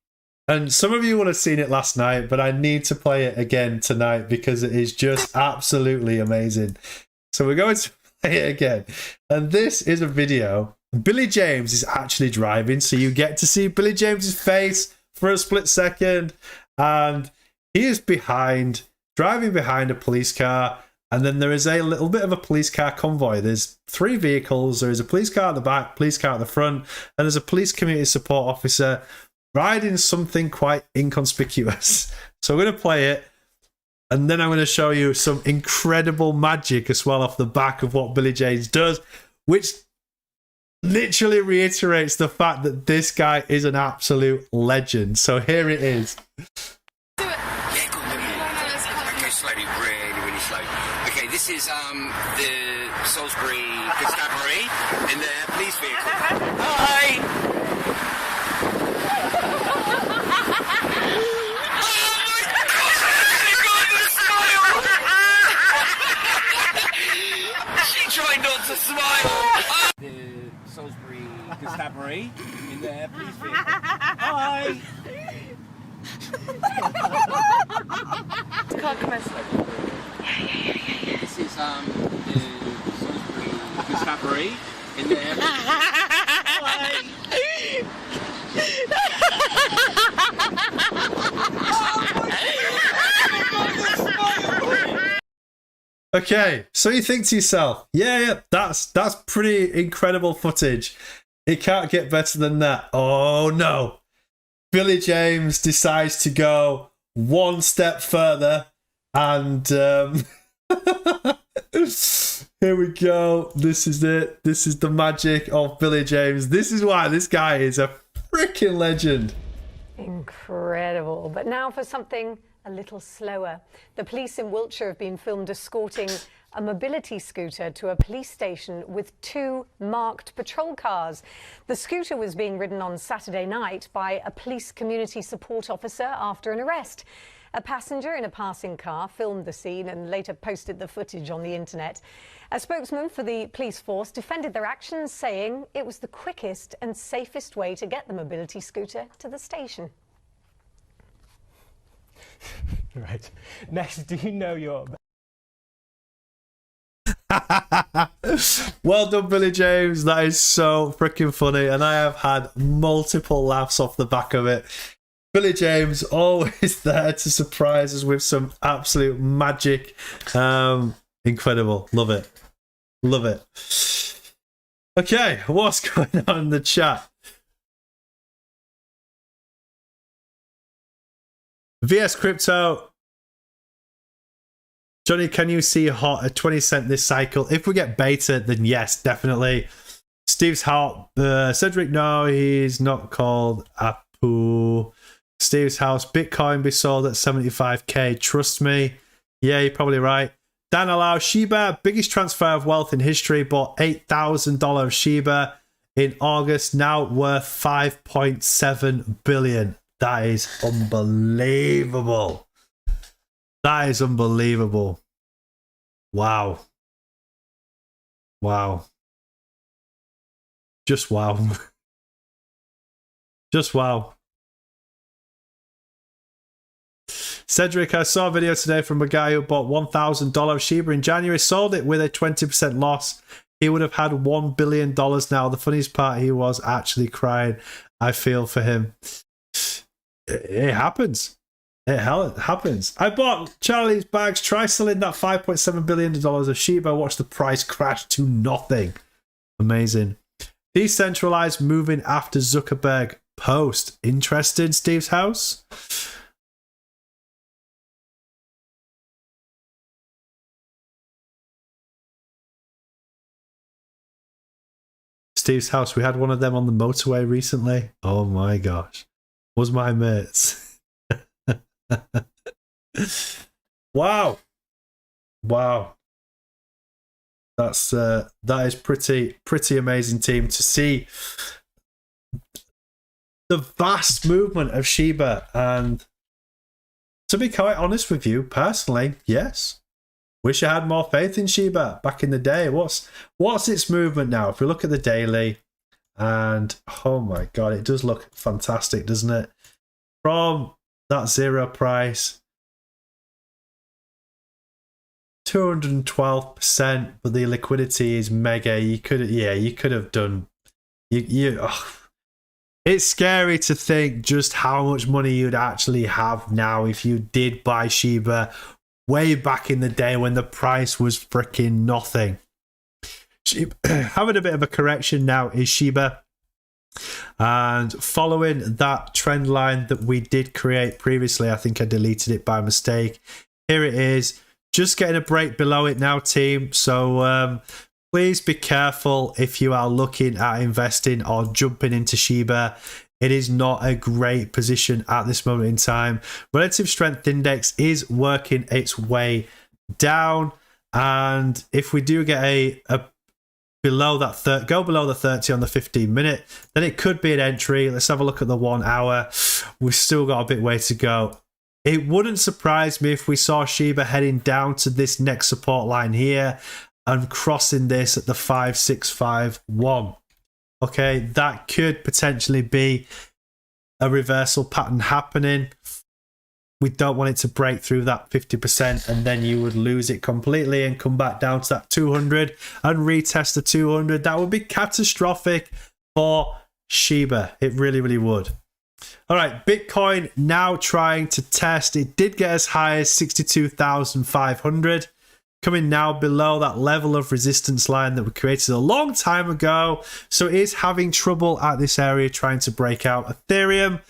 [SPEAKER 4] And some of you would have seen it last night, but I need to play it again tonight because it is just absolutely amazing. So we're going to play it again. And this is a video. Billy James is actually driving, so you get to see Billy James's face for a split second. And he is driving behind a police car. And then there is a little bit of a police car convoy. There's 3 vehicles. There is a police car at the back, police car at the front, and there's a police community support officer riding something quite inconspicuous. So we're going to play it. And then I'm going to show you some incredible magic as well off the back of what Billy James does, which literally reiterates the fact that this guy is an absolute legend. So here it is.
[SPEAKER 10] Okay, slowly, really slow. Okay, this is the Salisbury Constabulary in their police vehicle. Hi! Try not to smile. The Salisbury Constabulary in their police vehicle. Hi.
[SPEAKER 11] Car commercial.
[SPEAKER 10] Yeah. This is the Salisbury Constabulary in their. Hi.
[SPEAKER 4] Okay, so you think to yourself, yeah, that's pretty incredible footage. It can't get better than that. Oh no. Billy James decides to go one step further, and here we go. This is it. This is the magic of Billy James. This is why this guy is a freaking legend.
[SPEAKER 11] Incredible. But now for something a little slower. The police in Wiltshire have been filmed escorting a mobility scooter to a police station with 2 marked patrol cars. The scooter was being ridden on Saturday night by a police community support officer after an arrest. A passenger in a passing car filmed the scene and later posted the footage on the internet. A spokesman for the police force defended their actions, saying it was the quickest and safest way to get the mobility scooter to the station.
[SPEAKER 12] Right. Next, do you know your...
[SPEAKER 4] Well done, Billy James. That is so freaking funny, and I have had multiple laughs off the back of it. Billy James always there to surprise us with some absolute magic. Incredible. Love it. Love it. Okay, what's going on in the chat? VS Crypto. Johnny, can you see hot at 20 cent this cycle? If we get beta, then yes, definitely. Steve's hot. Cedric, no, he's not called Apu. Steve's house. Bitcoin be sold at 75k. Trust me. Yeah, you're probably right. Dan Allow, Shiba, biggest transfer of wealth in history, bought $8,000 of Shiba in August, now worth 5.7 billion. That is unbelievable. That is unbelievable. Wow. Wow. Just wow. Just wow. Cedric, I saw a video today from a guy who bought $1,000 Shiba in January, sold it with a 20% loss. He would have had $1 billion now. The funniest part, he was actually crying. I feel for him. It happens. It happens. I bought Charlie's bags. Try selling that $5.7 billion of Shiba. Watch the price crash to nothing. Amazing. Decentralized moving after Zuckerberg post. Interested, Steve's house? Steve's house. We had one of them on the motorway recently. Oh my gosh. Was my mates. Wow. Wow. That is pretty amazing, team, to see the vast movement of Shiba. And to be quite honest with you, personally, yes. Wish I had more faith in Shiba back in the day. What's its movement now? If we look at the daily, and oh my god, it does look fantastic, doesn't it? From that zero price, 212%, but the liquidity is mega. You could have done. It's scary to think just how much money you'd actually have now if you did buy Shiba way back in the day when the price was freaking nothing. Having a bit of a correction now is Shiba, and following that trend line that we did create previously, I think I deleted it by mistake. Here it is, just getting a break below it now, team. So please be careful if you are looking at investing or jumping into Shiba. It is not a great position at this moment in time. Relative strength index is working its way down, and if we do get a below that go below the 30 on the 15-minute, then it could be an entry. Let's have a look at the 1 hour. We've still got a bit way to go. It wouldn't surprise me if we saw Shiba heading down to this next support line here and crossing this at the 5651. Okay, that could potentially be a reversal pattern happening. We don't want it to break through that 50%, and then you would lose it completely and come back down to that 200 and retest the 200. That would be catastrophic for Shiba. It really, really would. All right, Bitcoin now trying to test. It did get as high as 62,500. Coming now below that level of resistance line that we created a long time ago. So it is having trouble at this area trying to break out. Ethereum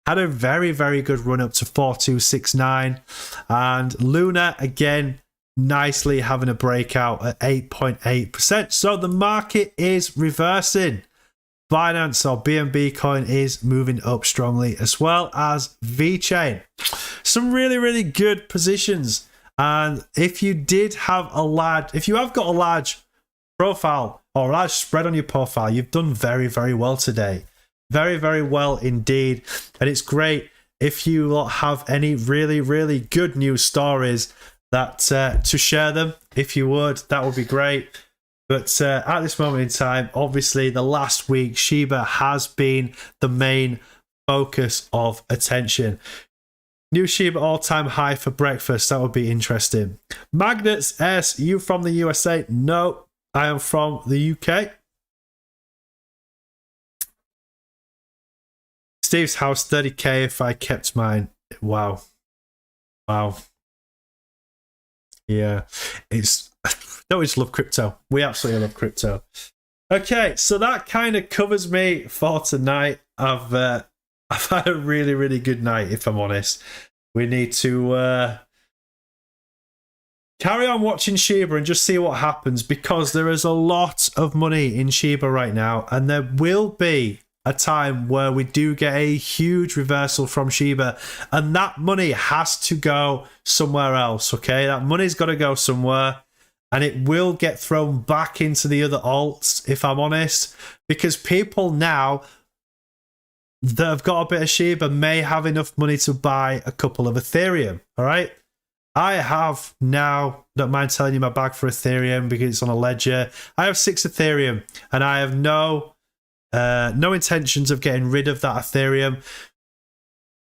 [SPEAKER 4] had a very, very good run up to 4269. And Luna, again, nicely having a breakout at 8.8%. So the market is reversing. Binance or BNB coin is moving up strongly, as well as VeChain. Some really, really good positions. And if you did have if you have got a large profile or a large spread on your profile, you've done very, very well today. Very, very well indeed. And it's great if you have any really, really good news stories that to share them. If you would, that would be great. But at this moment in time, obviously the last week, Shiba has been the main focus of attention. New Shiba all-time high for breakfast. That would be interesting. Magnets S, you from the USA? No, I am from the UK. Steve's house, 30k if I kept mine. Wow. Wow. Yeah. No, we just love crypto. We absolutely love crypto. Okay, so that kind of covers me for tonight. I've had a really, really good night, if I'm honest. We need to carry on watching Shiba and just see what happens, because there is a lot of money in Shiba right now, and there will be a time where we do get a huge reversal from Shiba, and that money has to go somewhere else, okay? That money's got to go somewhere, and it will get thrown back into the other alts, if I'm honest, because people now that have got a bit of Shiba may have enough money to buy a couple of Ethereum, all right? I have now, don't mind telling you my bag for Ethereum because it's on a ledger. I have 6 Ethereum, and I have no intentions of getting rid of that Ethereum.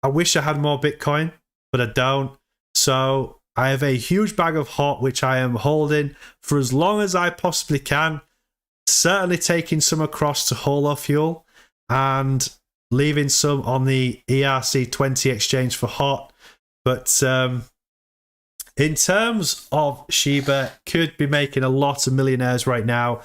[SPEAKER 4] I wish I had more Bitcoin, but I don't. So I have a huge bag of HOT, which I am holding for as long as I possibly can. Certainly taking some across to Holofuel and leaving some on the ERC20 exchange for HOT. But in terms of Shiba, could be making a lot of millionaires right now,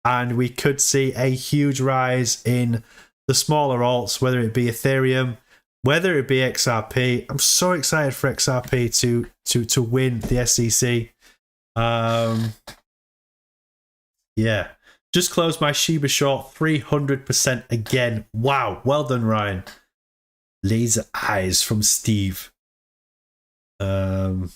[SPEAKER 4] and we could see a huge rise in the smaller alts, whether it be Ethereum, whether it be XRP. I'm so excited for XRP to win the SEC. Yeah. Just closed my Shiba short 300% again. Wow. Well done, Ryan. Laser eyes from Steve. Okay.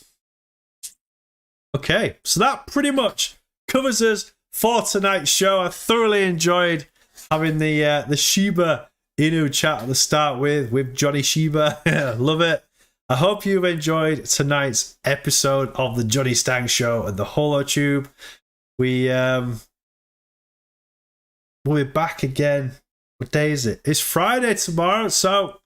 [SPEAKER 4] So that pretty much covers us for tonight's show. I thoroughly enjoyed having the Shiba Inu chat at the start with Jonny Shiba. Love it. I hope you've enjoyed tonight's episode of the Johnny Stang Show and the HoloTube. We'll be back again. What day is it? It's Friday tomorrow, so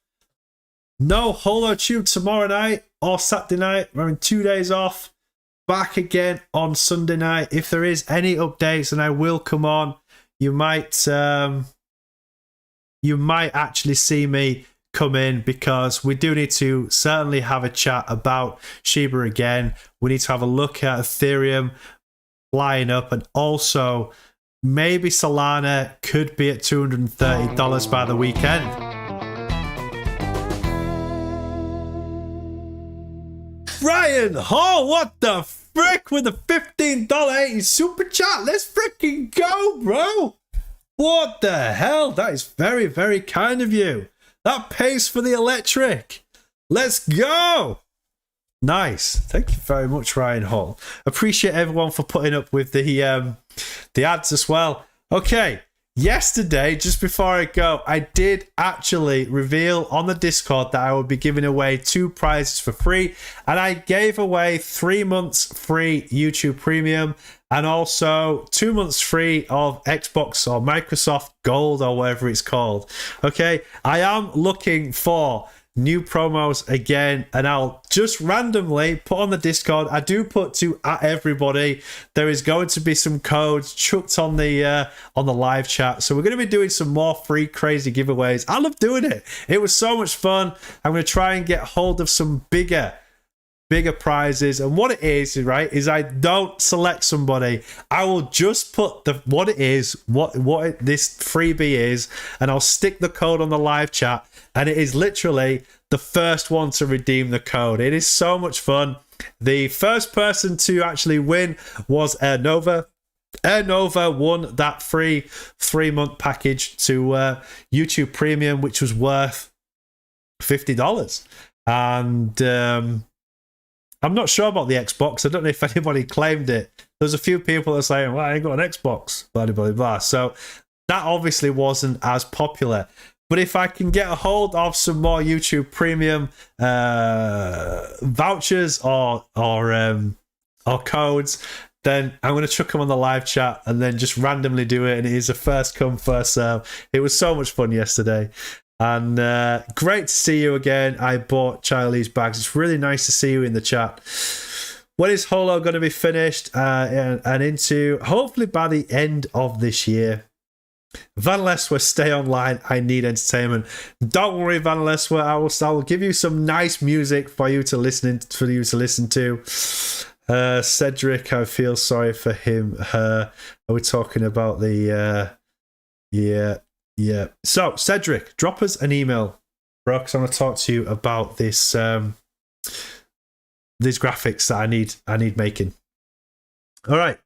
[SPEAKER 4] no HoloTube tomorrow night or Saturday night. We're having 2 days off. Back again on Sunday night. If there is any updates, and I will come on, you might actually see me come in, because we do need to certainly have a chat about Shiba again. We need to have a look at Ethereum flying up, and also maybe Solana could be at $230 by the weekend. Ryan Hall, what the frick, with the $15.80 super chat? Let's freaking go, bro. What the hell? That is very, very kind of you. That pays for the electric. Let's go. Nice. Thank you very much, Ryan Hall. Appreciate everyone for putting up with the ads as well. Okay. Yesterday, just before I go, I did actually reveal on the Discord that I would be giving away 2 prizes for free, and I gave away 3 months free YouTube Premium and also 2 months free of Xbox or Microsoft Gold or whatever it's called. Okay, I am looking for new promos again, and I'll just randomly put on the Discord. I do put to everybody. There is going to be some codes chucked on the live chat, so we're going to be doing some more free crazy giveaways. I love doing it. It was so much fun. I'm going to try and get hold of some bigger prizes, and what it is, right, is I don't select somebody. I will just put what it is, what this freebie is, and I'll stick the code on the live chat, and it is literally the first one to redeem the code. It is so much fun. The first person to actually win was Air Nova. Air Nova won that free 3-month package to YouTube Premium, which was worth $50, and I'm not sure about the Xbox. I don't know if anybody claimed it. There's a few people that are saying, well, I ain't got an Xbox, blah, blah, blah, blah. So that obviously wasn't as popular. But if I can get a hold of some more YouTube Premium vouchers or codes, then I'm going to chuck them on the live chat and then just randomly do it. And it is a first come, first serve. It was so much fun yesterday. And great to see you again. I bought Charlie's bags. It's really nice to see you in the chat. When is Holo going to be finished and into? Hopefully by the end of this year. Van Leswer, stay online. I need entertainment. Don't worry, Van Leswer. I will give you some nice music for you to listen to. Cedric, I feel sorry for him. Her. Are we talking about the? Yeah. So Cedric, drop us an email, bro, because I want to talk to you about this these graphics that I need making. All right.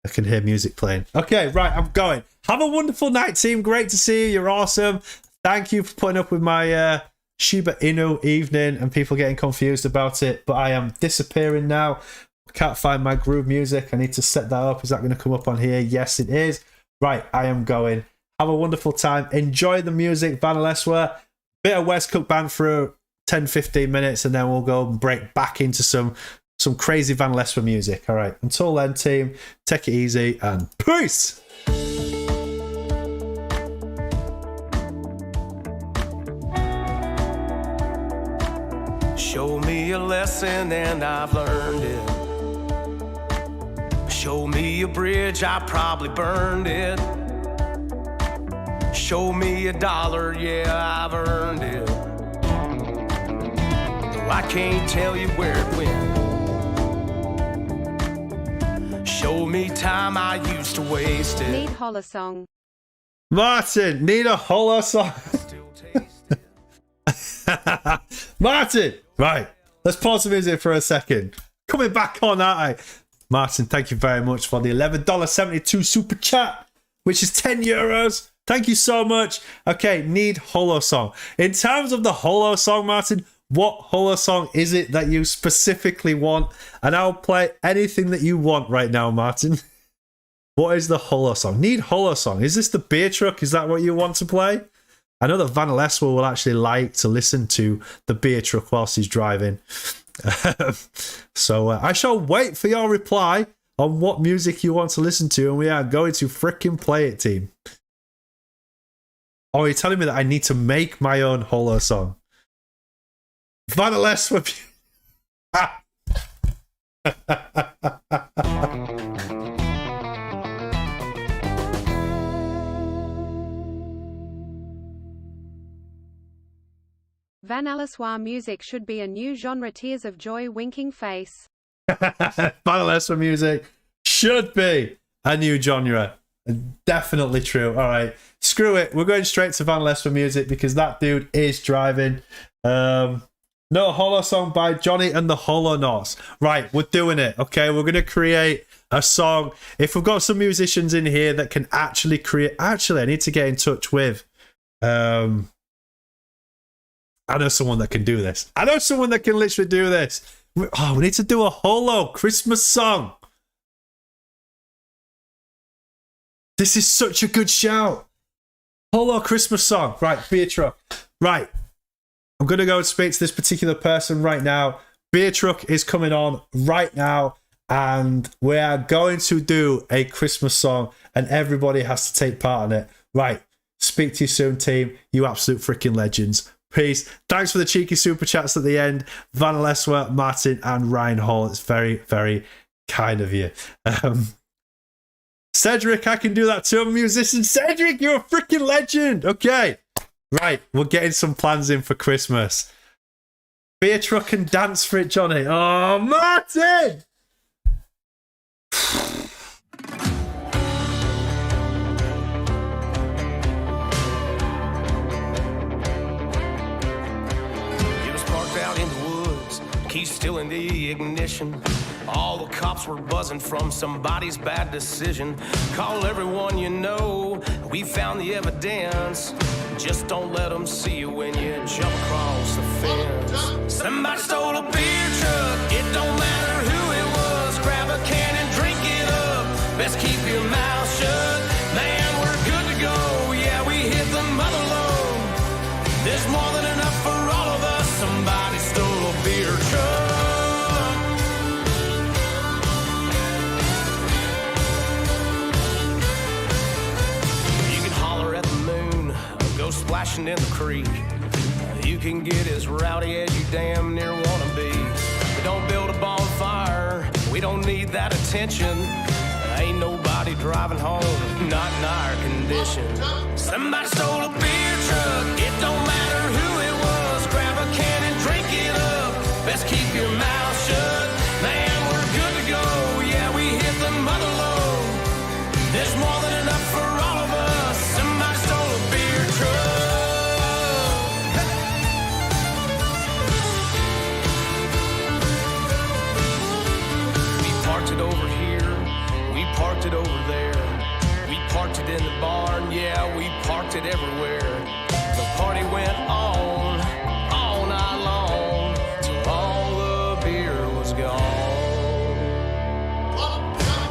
[SPEAKER 4] I can hear music playing. Okay, right, I'm going. Have a wonderful night, team. Great to see you. You're awesome. Thank you for putting up with my Shiba Inu evening and people getting confused about it. But I am disappearing now. I can't find my groove music. I need to set that up. Is that going to come up on here? Yes, it is. Right, I am going. Have a wonderful time. Enjoy the music, Vanaleswa. Bit of West Cook band for 10-15 minutes, and then we'll go and break back into some crazy Vanaleswa music. All right, until then, team, take it easy and peace.
[SPEAKER 3] Show me a lesson and I've learned it. Show me a bridge, I probably burned it. Show me a dollar, yeah, I've earned it. Though I can't tell you where it went. Show me time I used to waste it.
[SPEAKER 13] Need Holochain.
[SPEAKER 4] Martin, need a Holochain. Martin, right, let's pause the music for a second. Coming back on, aren't I? Martin, thank you very much for the $11.72 super chat, which is 10 euros. Thank you so much. Okay, need Holochain. In terms of the Holochain, Martin, what Holochain is it that you specifically want? And I'll play anything that you want right now, Martin. What is the Holochain? Need Holochain. Is this the beer truck? Is that what you want to play? I know that Vanaleswa will actually like to listen to the beer truck whilst he's driving. So I shall wait for your reply on what music you want to listen to, and we are going to freaking play it, team. Oh, you're telling me that I need to make my own Holochain. Vanaleswa.
[SPEAKER 13] Vanaleswa music should be a new genre. Tears of joy, winking face.
[SPEAKER 4] Vanaleswa music should be a new genre. Definitely true. All right, screw it. We're going straight to Vanaleswa music because that dude is driving. No Holochain by Jonny and the Holonauts. Right, we're doing it. Okay, we're going to create a song. If we've got some musicians in here that can actually create... Actually, I need to get in touch with... I know someone that can do this. I know someone that can literally do this. Oh, we need to do a Holo Christmas song. This is such a good shout. Holo Christmas song. Right, beer truck. Right. I'm going to go and speak to this particular person right now. Beer truck is coming on right now. And we are going to do a Christmas song. And everybody has to take part in it. Right. Speak to you soon, team. You absolute freaking legends. Peace. Thanks for the cheeky super chats at the end. Vanaleswa, Martin, and Ryan Hall. It's very, very kind of you. Cedric, I can do that too. I'm a musician. Cedric, you're a freaking legend. Okay. Right. We're getting some plans in for Christmas. Beer truck and dance for it, Jonny. Oh, Martin!
[SPEAKER 3] Keys still in the ignition. All the cops were buzzing from somebody's bad decision. Call everyone you know. We found the evidence. Just don't let them see you when you jump across the fence. Somebody stole a beer truck. It don't matter who it was. Grab a can and drink it up. Best keep your mouth shut. Man, we're good to go. Yeah, we hit the mother load. There's more than enough for all of us. Somebody stole a beer truck. You can holler at the moon, go splashing in the creek. You can get as rowdy as you damn near wanna be. But don't build a bonfire, we don't need that attention. Ain't nobody driving home, not in our condition. Somebody stole a beer truck, it don't matter who it was. Grab a can and drink it up, best keep your mouth shut. Man, we're good to go, yeah, we hit the mother load. There's more than enough for all of us. Somebody parked it over there. We parked it in the barn, yeah, we parked it everywhere. The party went on all night long, till all the beer was gone.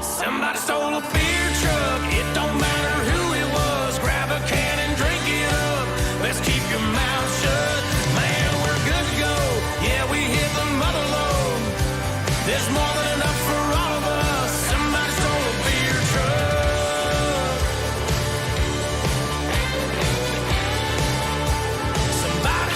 [SPEAKER 3] Somebody stole a beer truck, it don't matter who it was. Grab a can and drink it up, let's keep your mouth shut. Man, we're good to go, yeah, we hit the mother load. There's more than enough for all of us. Somebody stole a beer truck. Somebody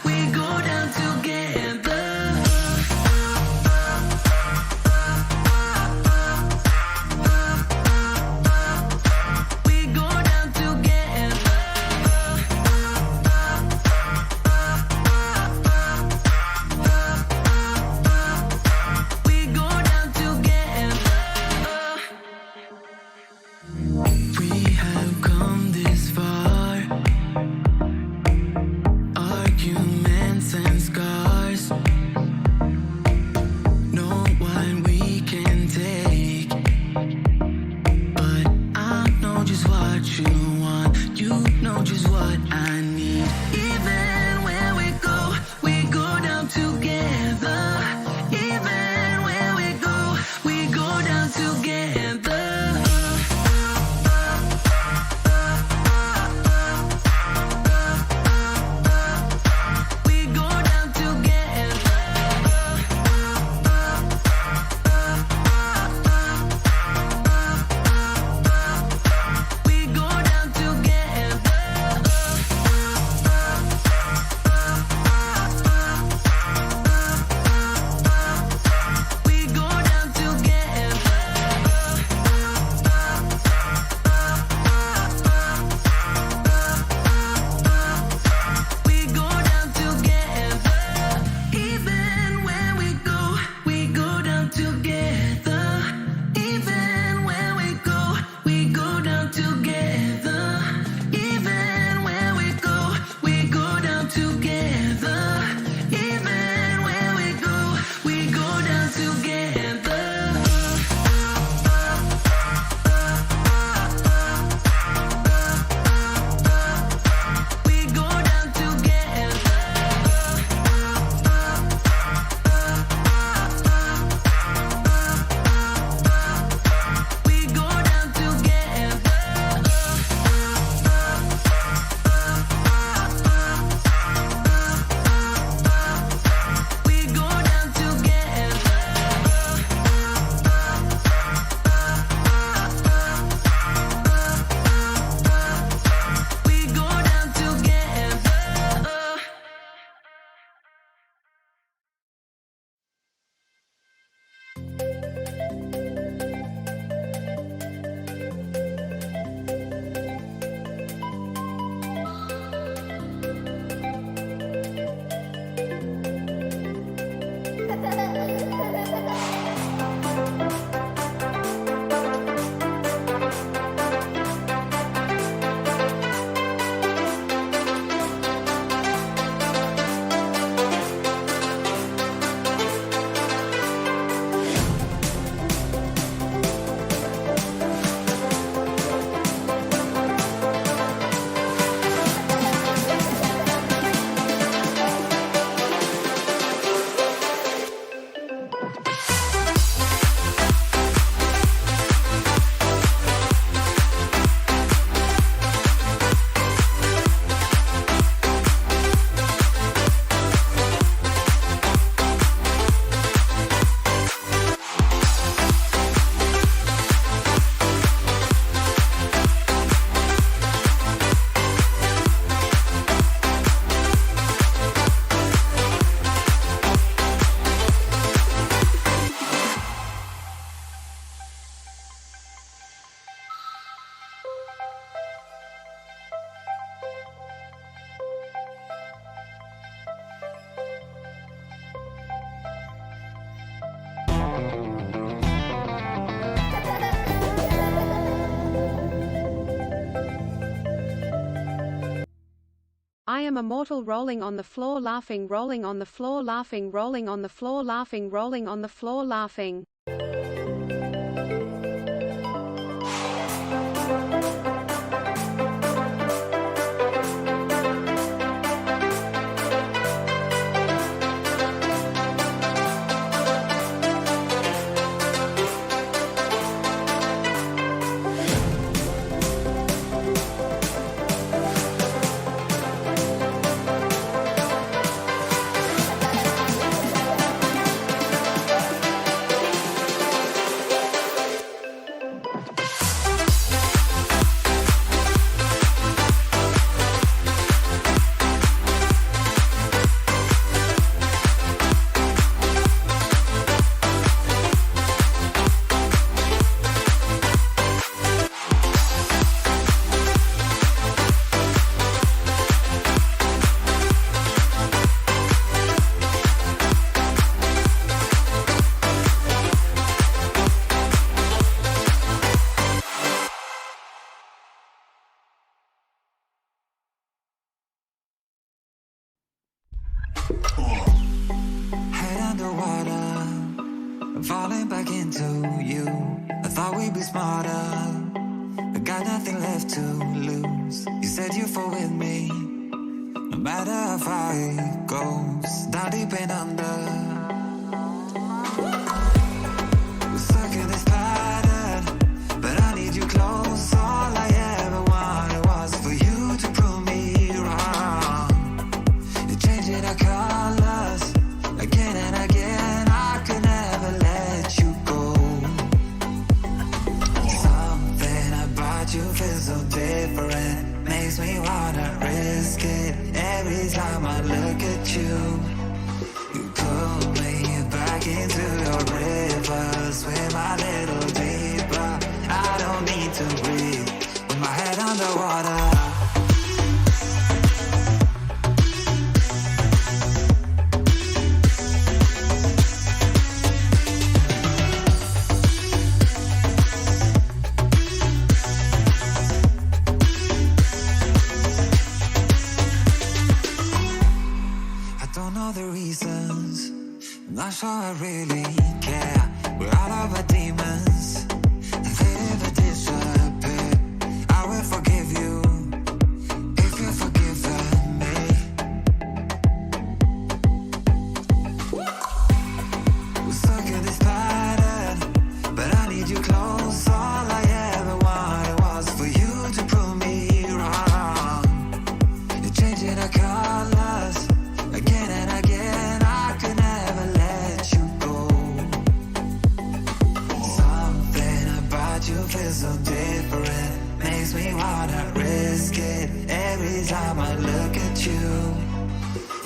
[SPEAKER 2] We
[SPEAKER 13] I am immortal, rolling on the floor laughing, rolling on the floor laughing, rolling on the floor laughing, rolling on the floor laughing.
[SPEAKER 14] Head underwater, falling back into you. I thought we'd be smarter, I got nothing left to lose. You said you fall with me, no matter how far it goes. Down deep and under, we're stuck in this pattern, but I need you close. All I ever wanted was for you to prove me wrong. You're changing our colors again and again. I could never let you go. Something about you feels so different, makes me wanna risk it every time I look at you. You pull me back into your river, swim a little deeper. I don't need to breathe with my head underwater. The reasons, I'm not sure I really care. We're all of our demons, and they never disappear. I will forgive you if you've forgiven me. We're stuck in this pattern, but I need you close. All I ever wanted was for you to prove me wrong. You're changing our colors again and again. I could never let you go. Something about you feels so different, makes me wanna risk it every time I look at you.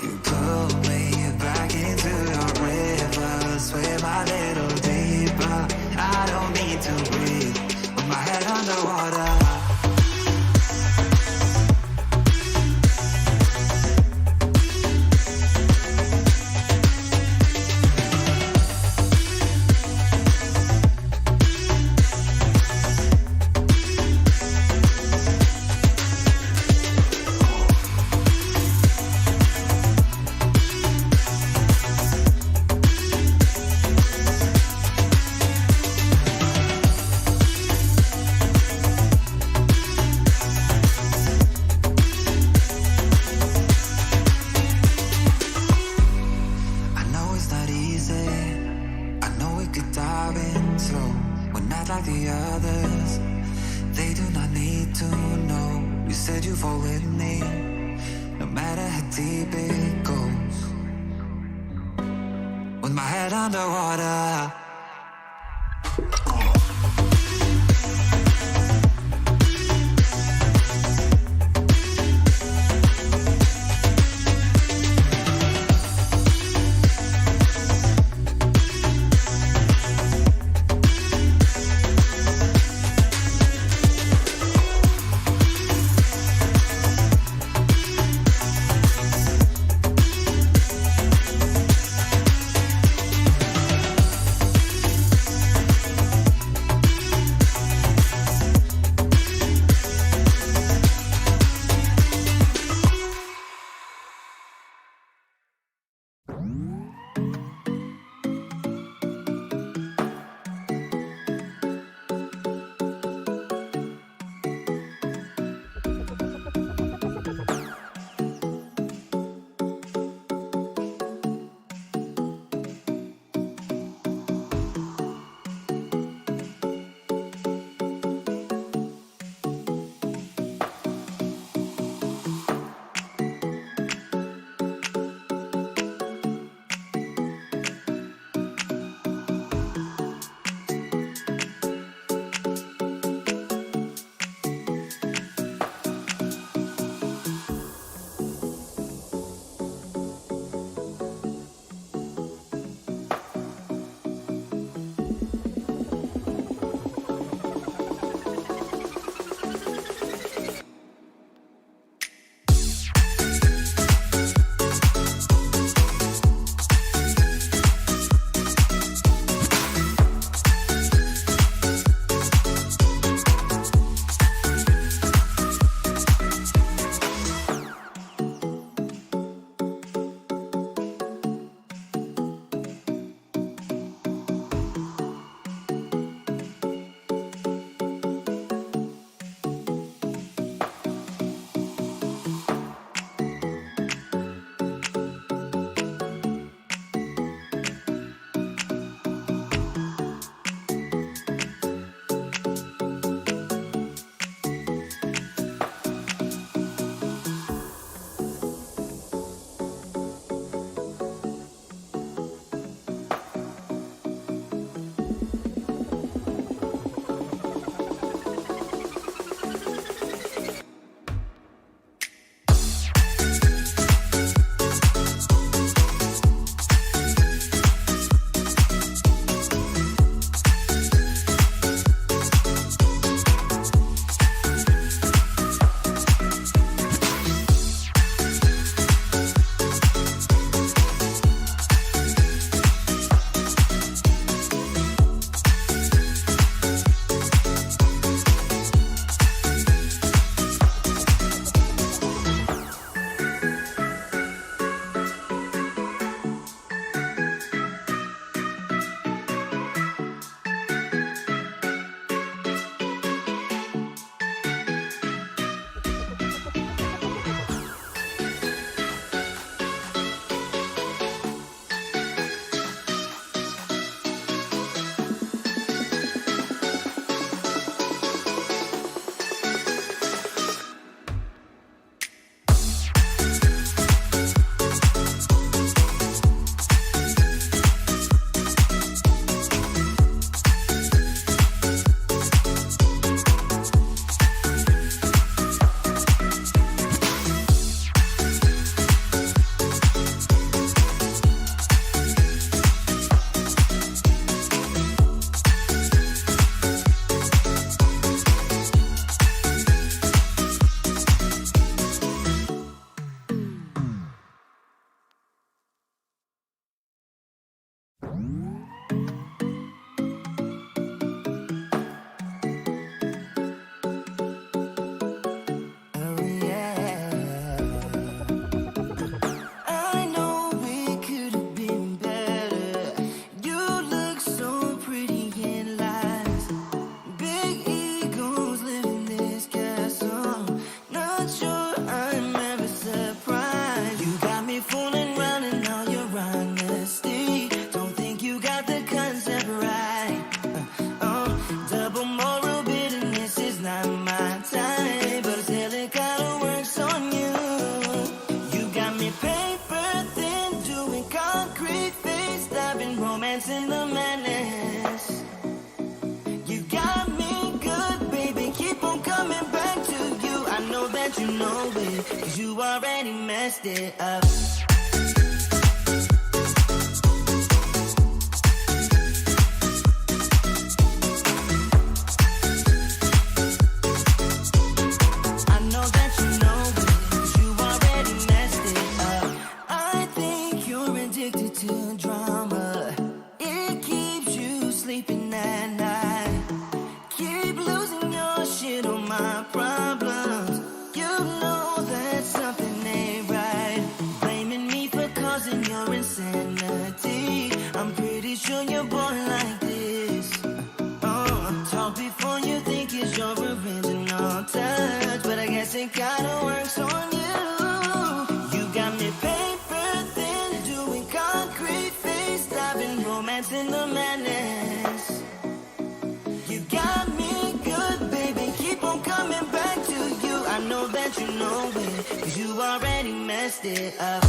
[SPEAKER 14] You pull me back into your river, swim a little deeper. I don't need to breathe with my head underwater. Underwater. romance in the madness. You got me good, baby, keep on coming back to you. I know that you know it, 'cause you already messed it up. It kinda works on you. You got me paper thin, doing concrete face, diving romance in the madness. You got me good, baby, keep on coming back to you. I know that you know it, 'cause you already messed it up.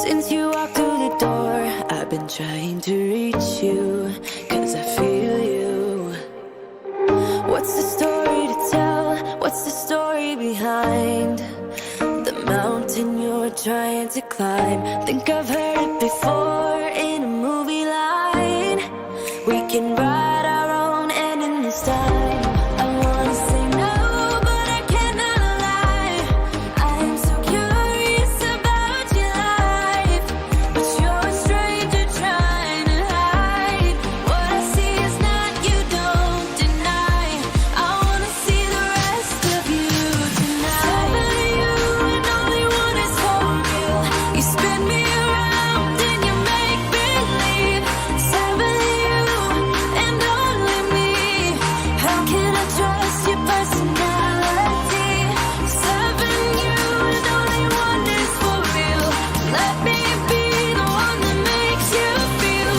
[SPEAKER 15] Since you walked through the door, I've been trying to reach you, 'cause I feel you. What's the story to tell? What's the story behind the mountain you're trying to climb? Think I've heard it before in a movie line. We can write our own ending this time. I wanna say no, but I cannot lie. I am so curious about your life, but you're a stranger trying to hide. What I see is not, you don't deny. I wanna see the rest of you tonight. Seven of you and only one is for real. You spin me around and you make believe. Seven of you and only me. How can I trust your personality? Seven you and only one is for real. Let me be the one that makes you feel.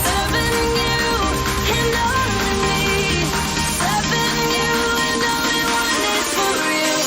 [SPEAKER 15] Seven you and only me. Seven you and only one is for real.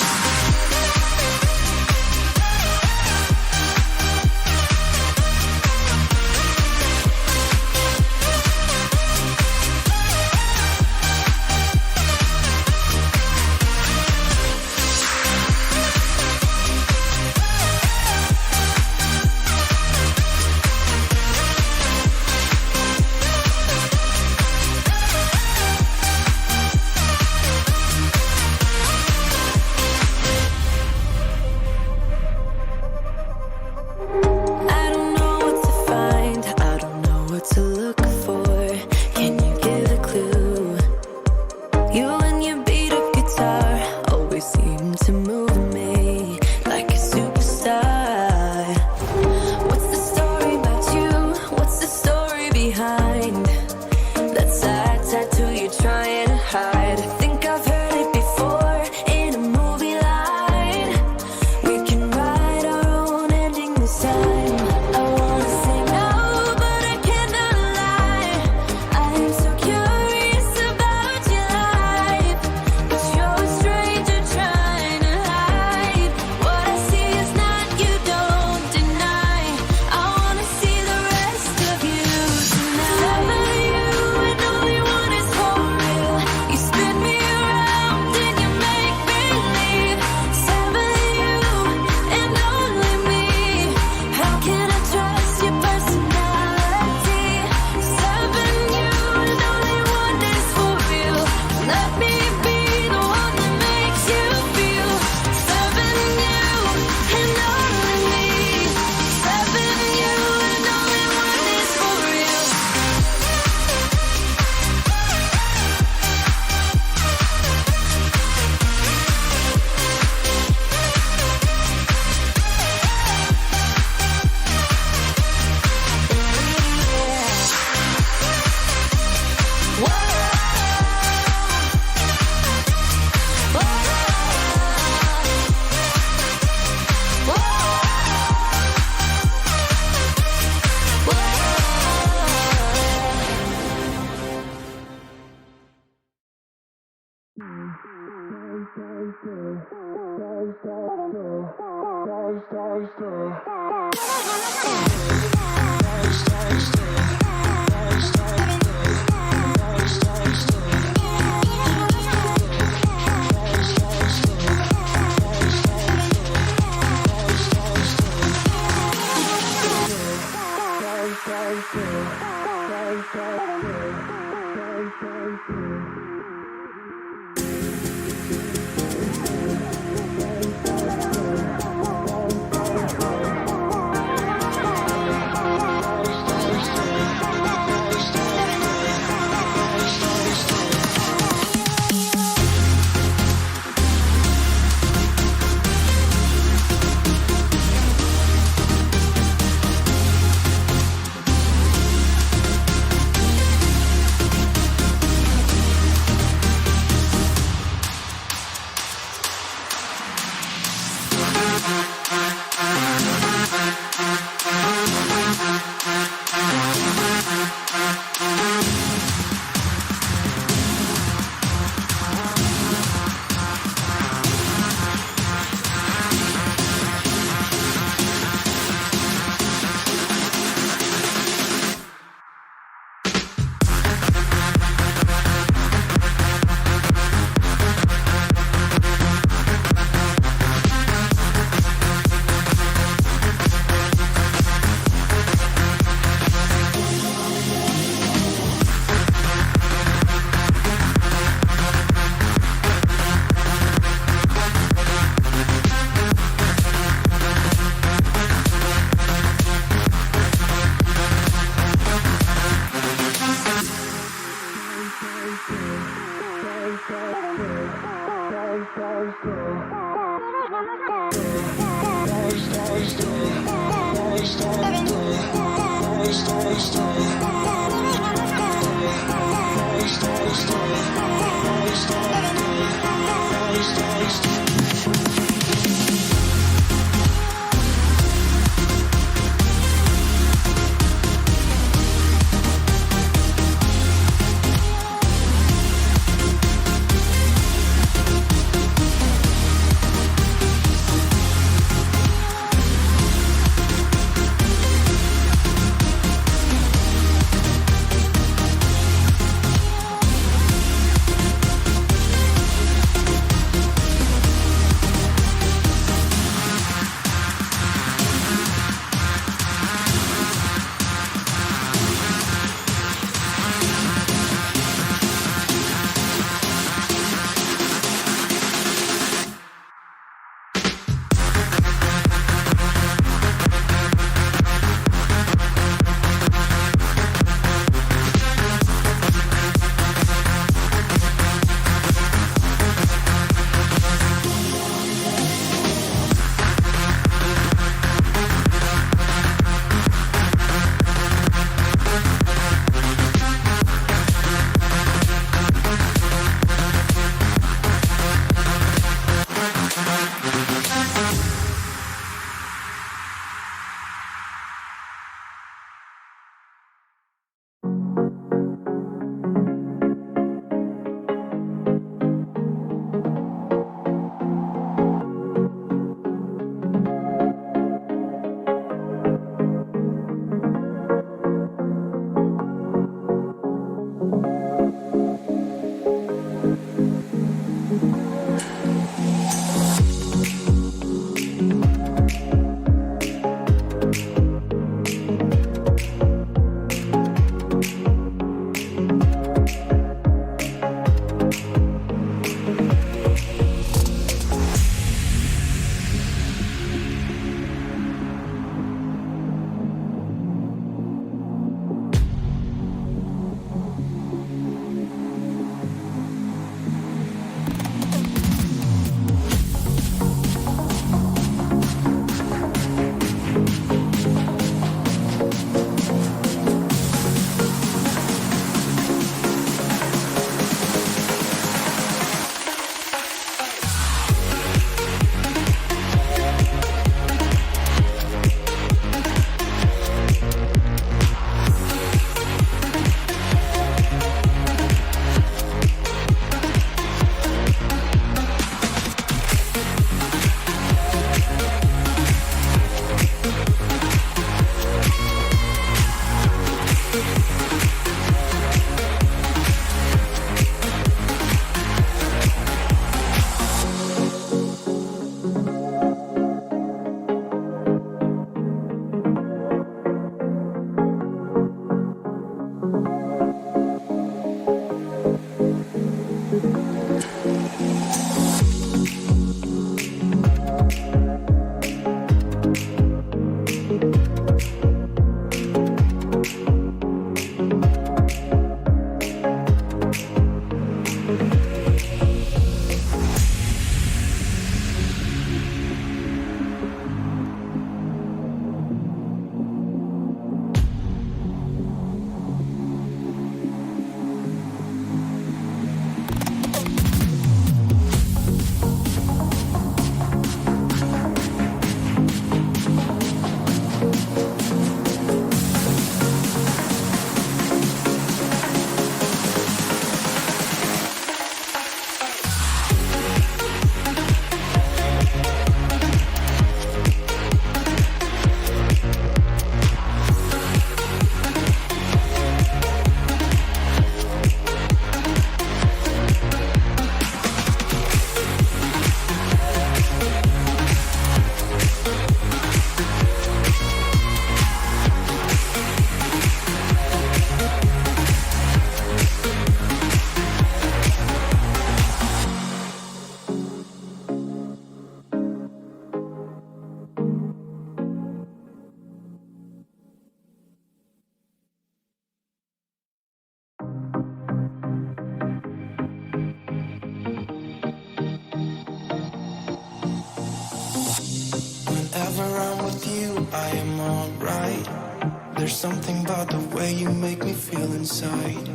[SPEAKER 14] Whenever I'm with you, I am alright. There's something about the way you make me feel inside.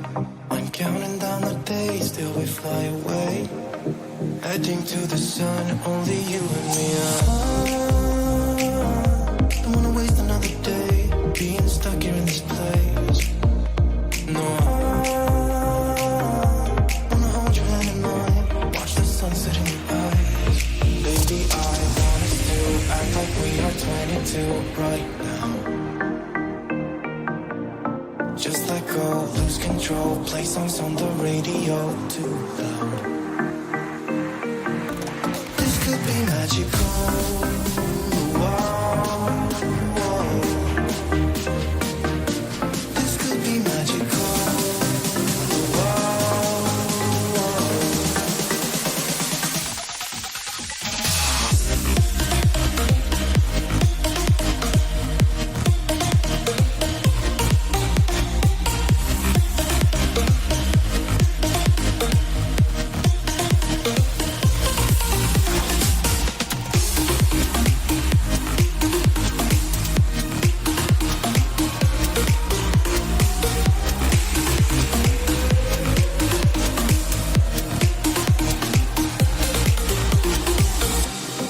[SPEAKER 14] I'm counting down the days till we fly away, heading to the sun, only you and me. Don't wanna waste another day being stuck here in this place. No, wanna hold your hand in mine, watch the sunset in your eyes. Baby, I want us to act like we are 22 right now. Just let go, lose control, play songs on the radio too loud. This could be magical. Whoa, whoa. This could be magical. Whoa, whoa.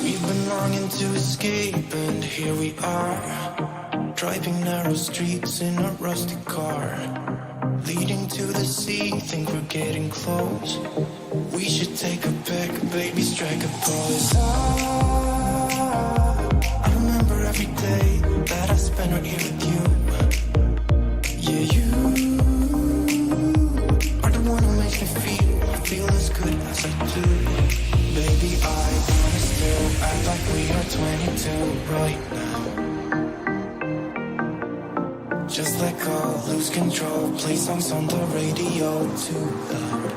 [SPEAKER 14] We've been longing to escape, and here we are, driving narrow streets in a rusty car, leading to the sea. Think we're getting close. We should take a pic, baby, strike a pose. I remember every day that I spent right here with you. Yeah, you are the one who makes me feel as good as I do. Baby, I wanna still act like we are 22 right now. Just let go, lose control, play songs on the radio too loud.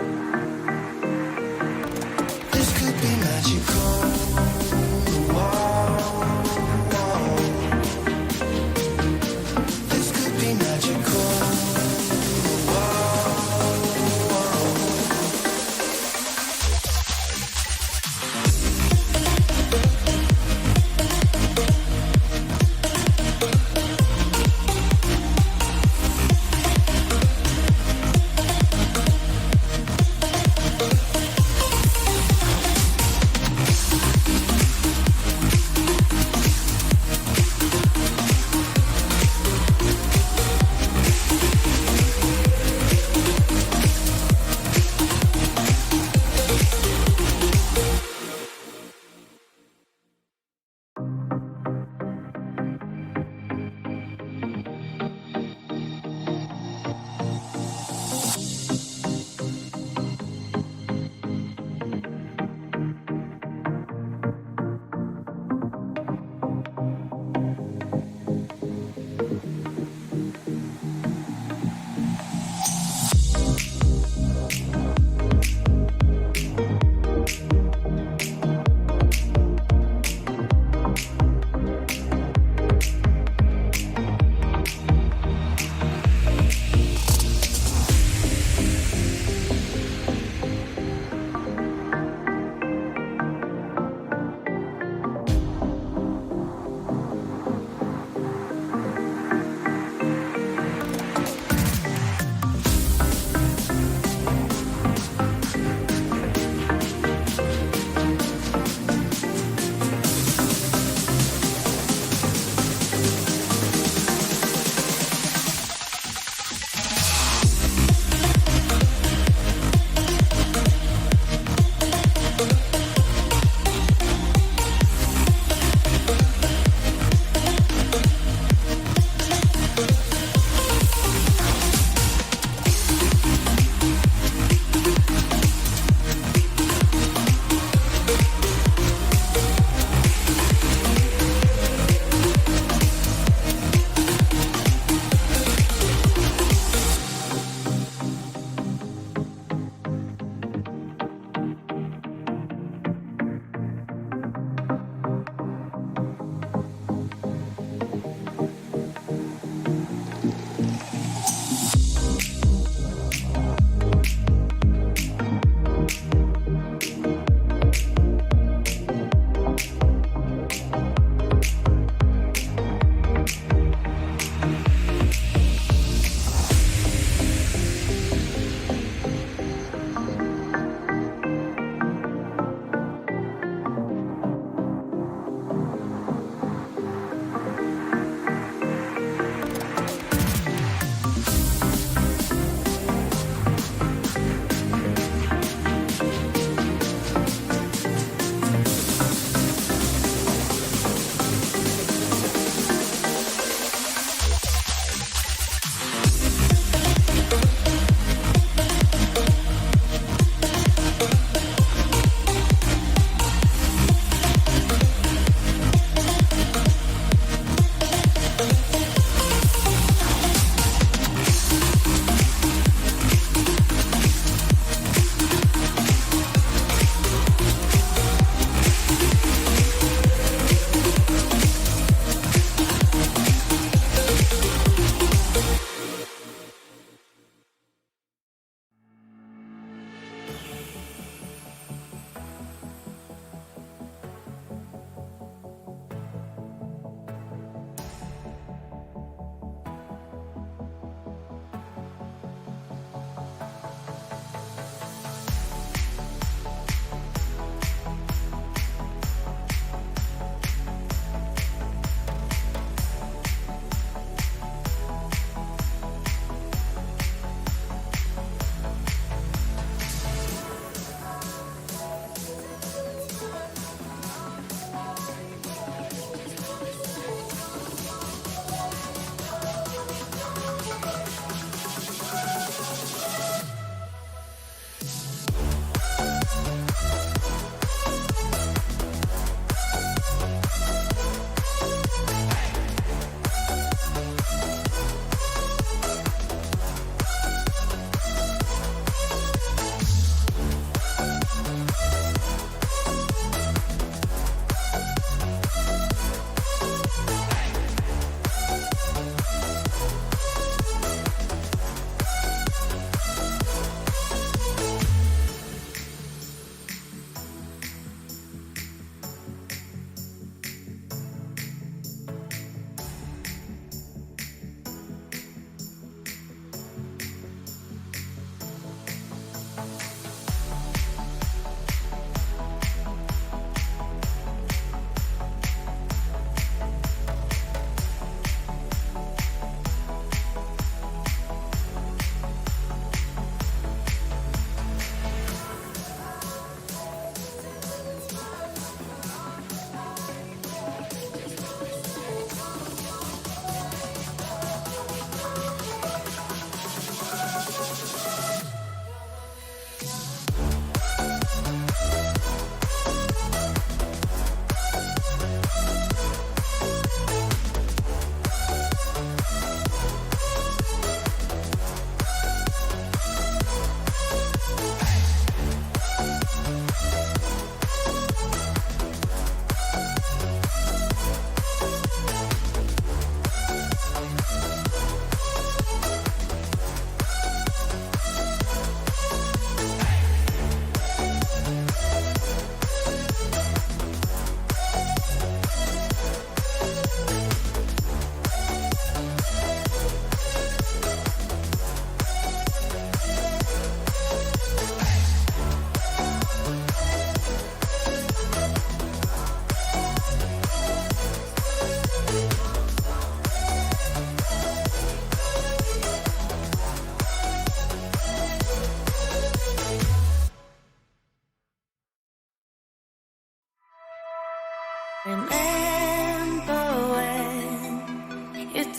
[SPEAKER 14] This could be magical. Whoa, whoa. This could be magical. Whoa, whoa.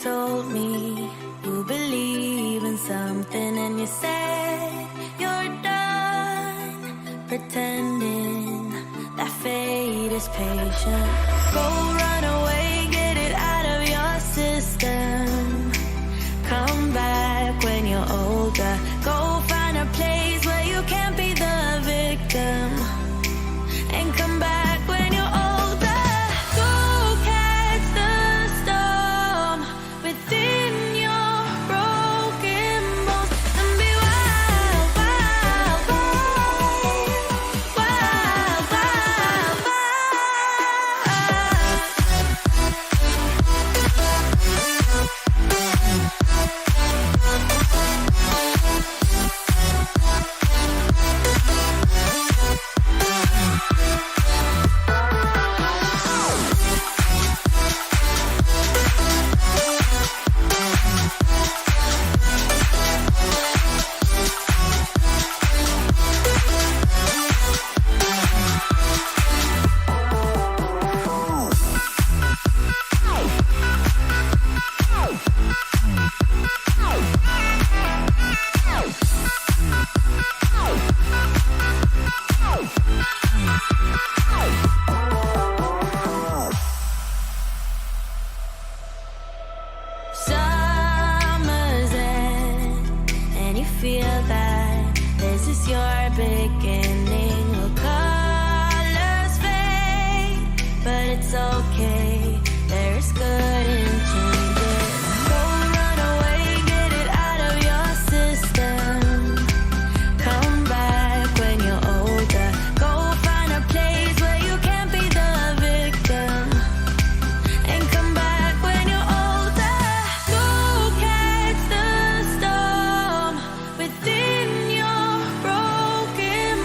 [SPEAKER 15] told me you believe in something and you said you're done pretending that fate is patient. Go run away, get it out of your system. Come back when you're older. Go find a place where you can't be the victim. And come back when you're older. Go catch the storm within your broken bones and be wild, wild, wild, wild, wild, wild. Summer's end, and you feel that this is your beginning. Well, colors fade, but it's okay. There's good in changes. Go run away, get it out of your system. Come back when you're older. Go find a place where you can't be the victim. And come back when you're older. Go catch the storm within your broken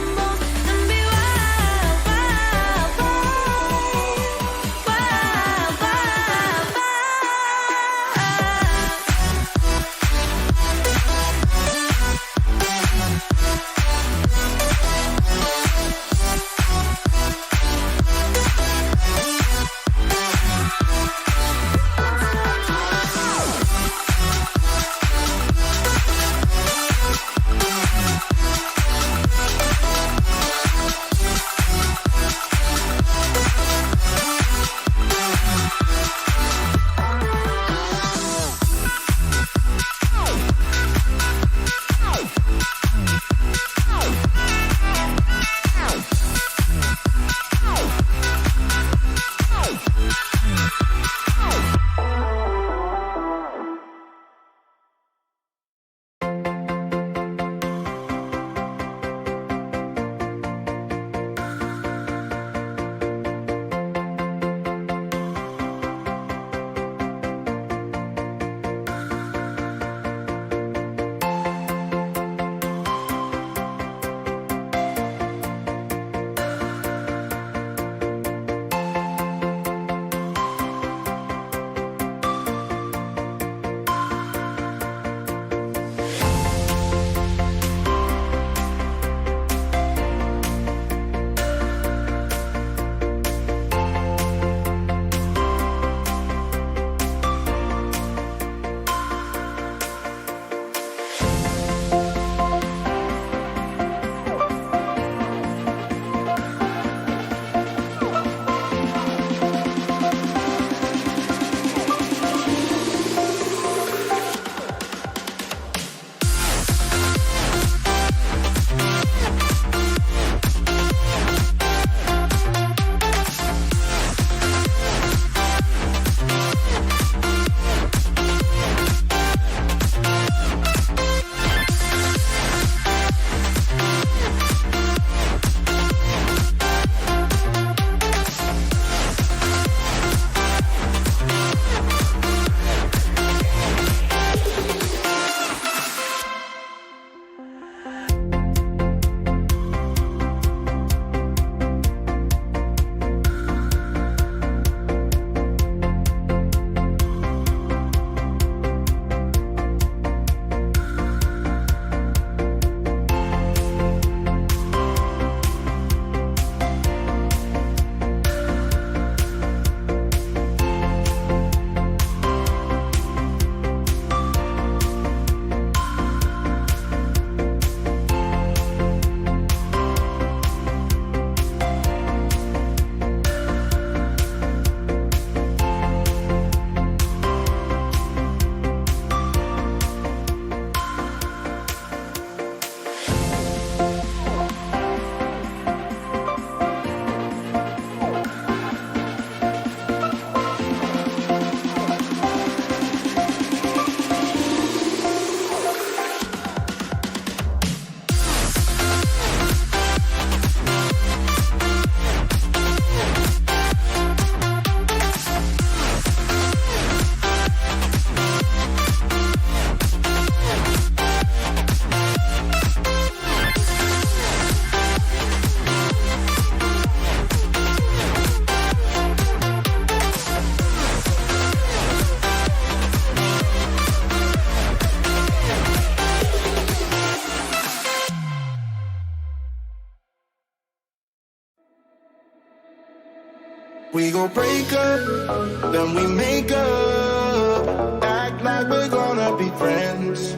[SPEAKER 2] We gon' break up, then we make up. Act like we're gonna be friends.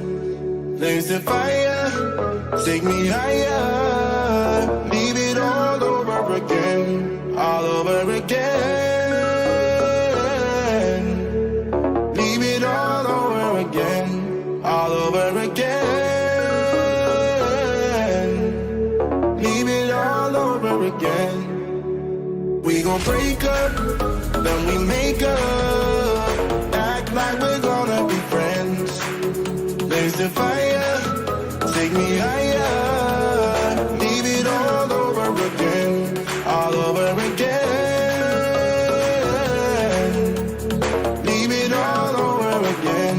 [SPEAKER 2] Blaze the fire, take me higher. Leave it all over again, all over again. Leave it all over again, all over again. Leave it all over again. We gon' break up, then we make up. Act like we're gonna be friends. Blaze the fire, take me higher. Leave it all over again, all over again. Leave it all over again,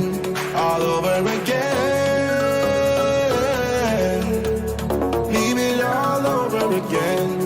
[SPEAKER 2] all over again. Leave it all over again.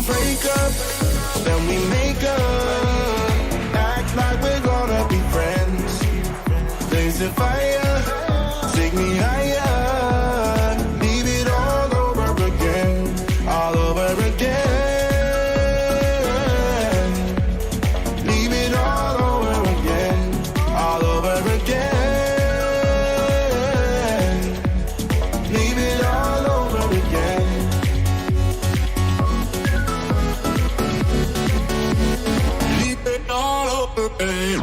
[SPEAKER 2] Break up, then we make up. Act like we're gonna be friends. Blaze the fire, take me higher. Leave it all over again, all over again. Leave it all over again, all over again. Leave it all over again. All over again.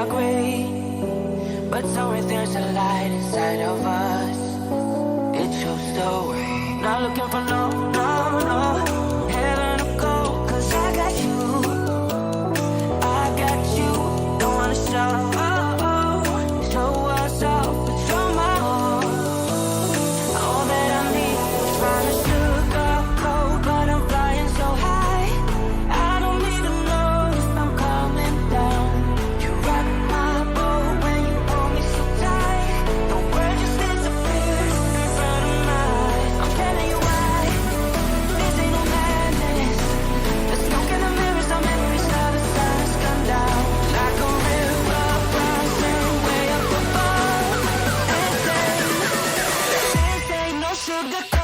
[SPEAKER 14] agree, but somewhere there's a light inside of us. It shows the way. Not looking for no heaven or gold, 'cause I got you. I got you. Don't wanna show us off, but you're my all. All that I need is find a sugar coat, but I'm flying so high. I don't even know if I'm coming down. You rock my boat when you hold me so tight. The world just disappears in front of my eyes. I'm telling you why. This ain't no madness. The smoke in the mirrors, our memories of the sun has come down like a river rising way up above. This ain't no sugar coat.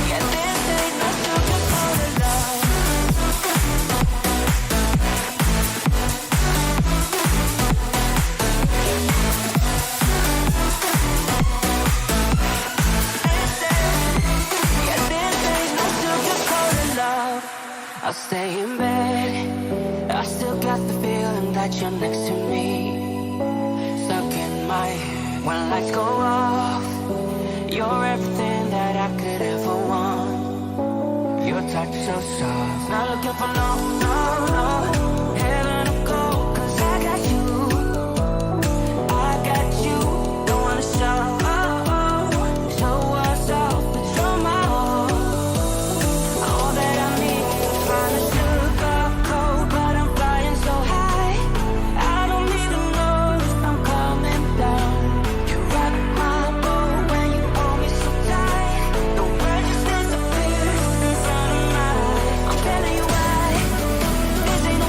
[SPEAKER 14] Yeah, this ain't no sugar coated love. Yeah, this ain't no sugar coated love. I'll stay in bed. I still got the feeling that you're next to me, stuck in my head. When lights go off, you're everything that I could ever want. Your touch so soft. Not looking for no heaven or gold, 'cause I got you. I got you. Don't wanna show us off, but you're my all. All that I need is find a sugar coat, but I'm flying so high. I don't even know if I'm coming down. You rock my boat when you hold me so tight. The world just disappears in front of my eyes. I'm telling you why. This ain't no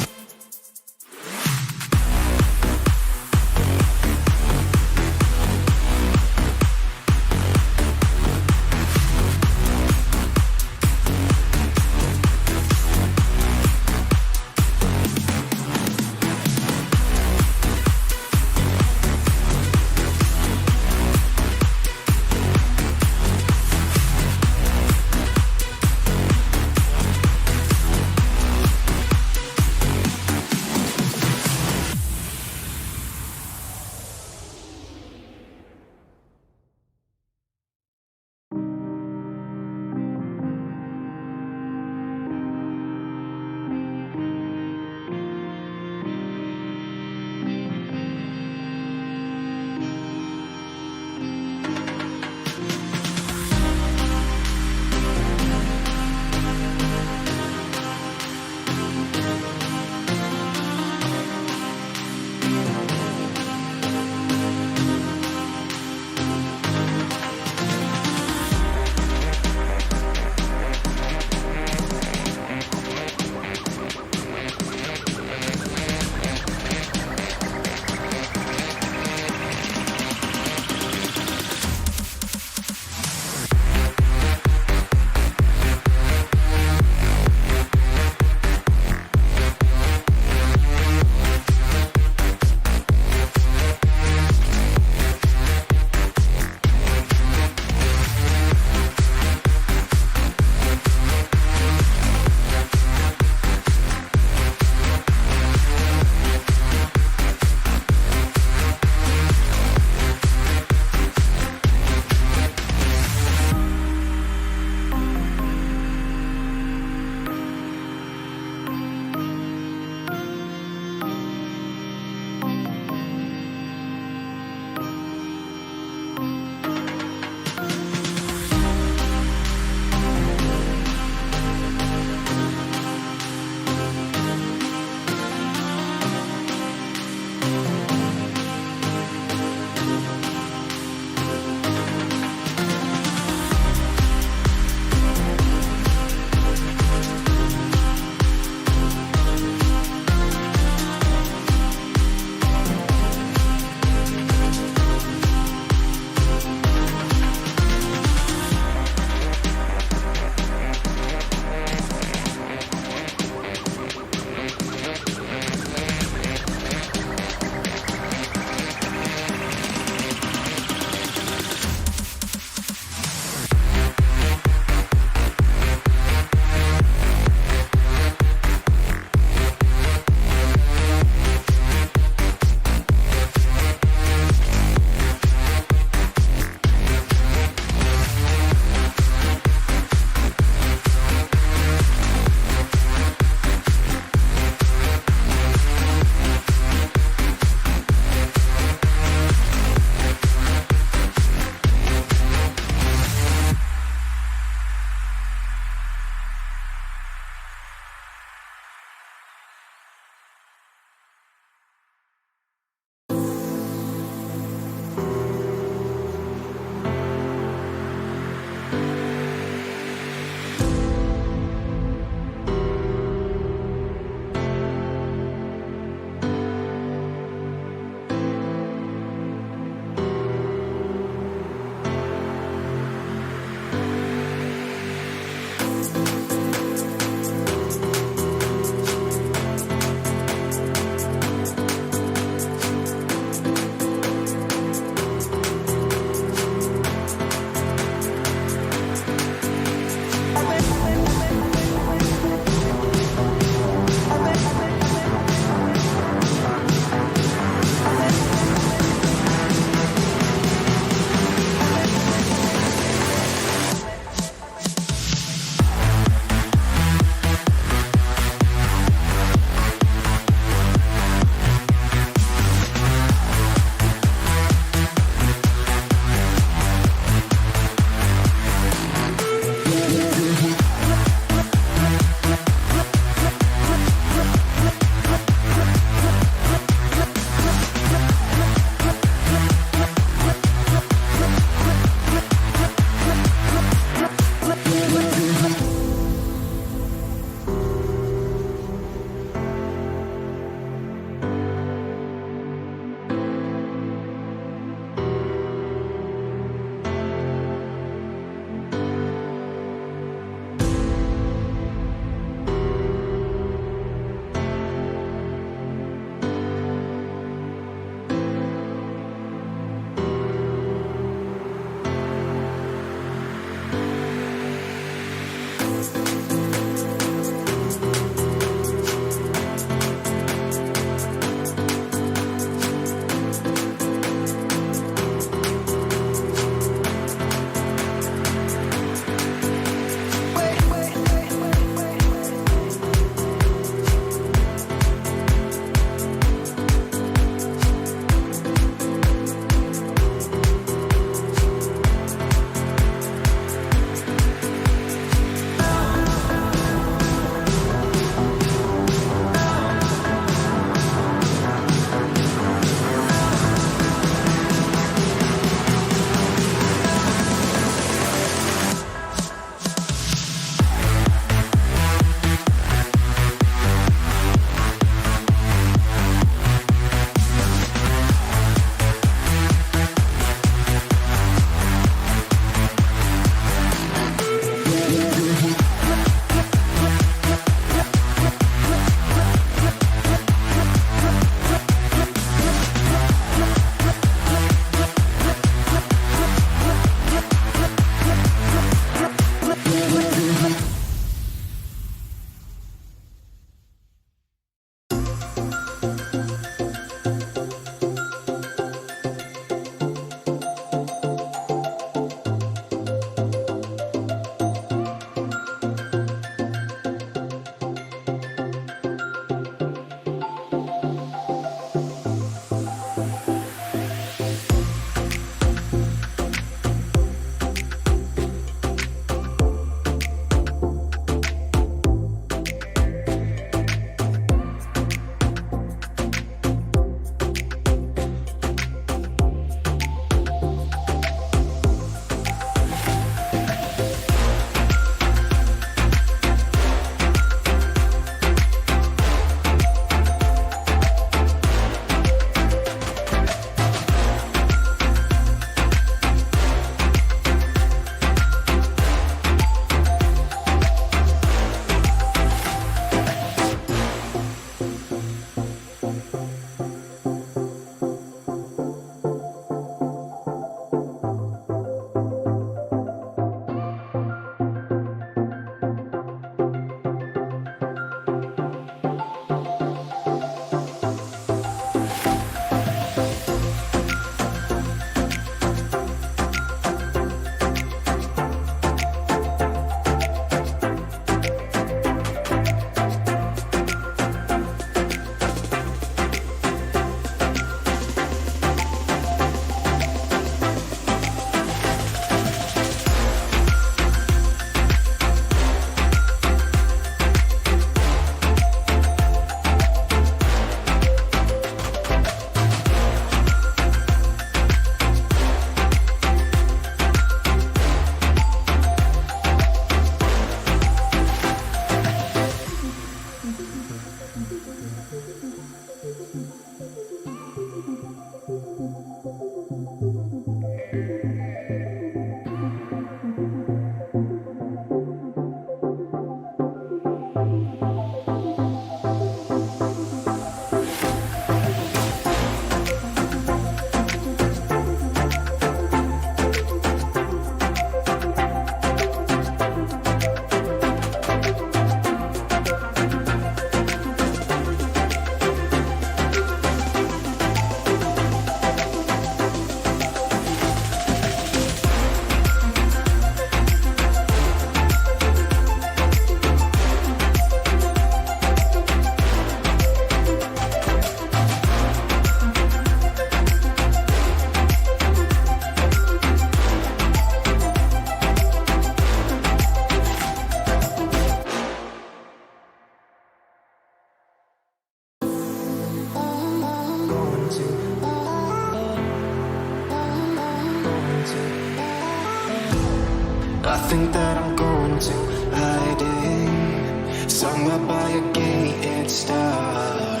[SPEAKER 14] I think that I'm going to hide it somewhere by a gated star.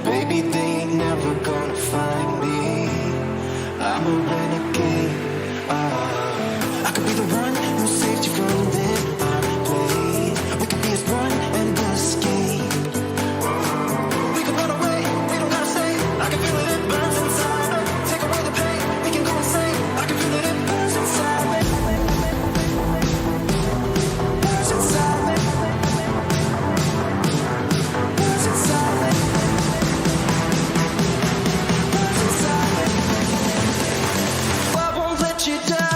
[SPEAKER 14] Baby, they ain't never gonna find me. I'm a renegade. I could be the one who saved you from this play. We could be as one and escape. We can run away, we don't gotta stay. I can feel it, it burns inside me. Take away the pain, we can go insane. I can feel it, it burns inside me. Burns inside me. Burns inside me. Burns inside me. I won't let you down.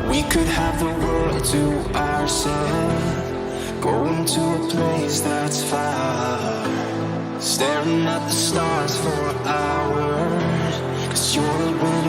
[SPEAKER 14] We could have the world to ourselves, going to a place that's far, staring at the stars for hours, 'cause you're the one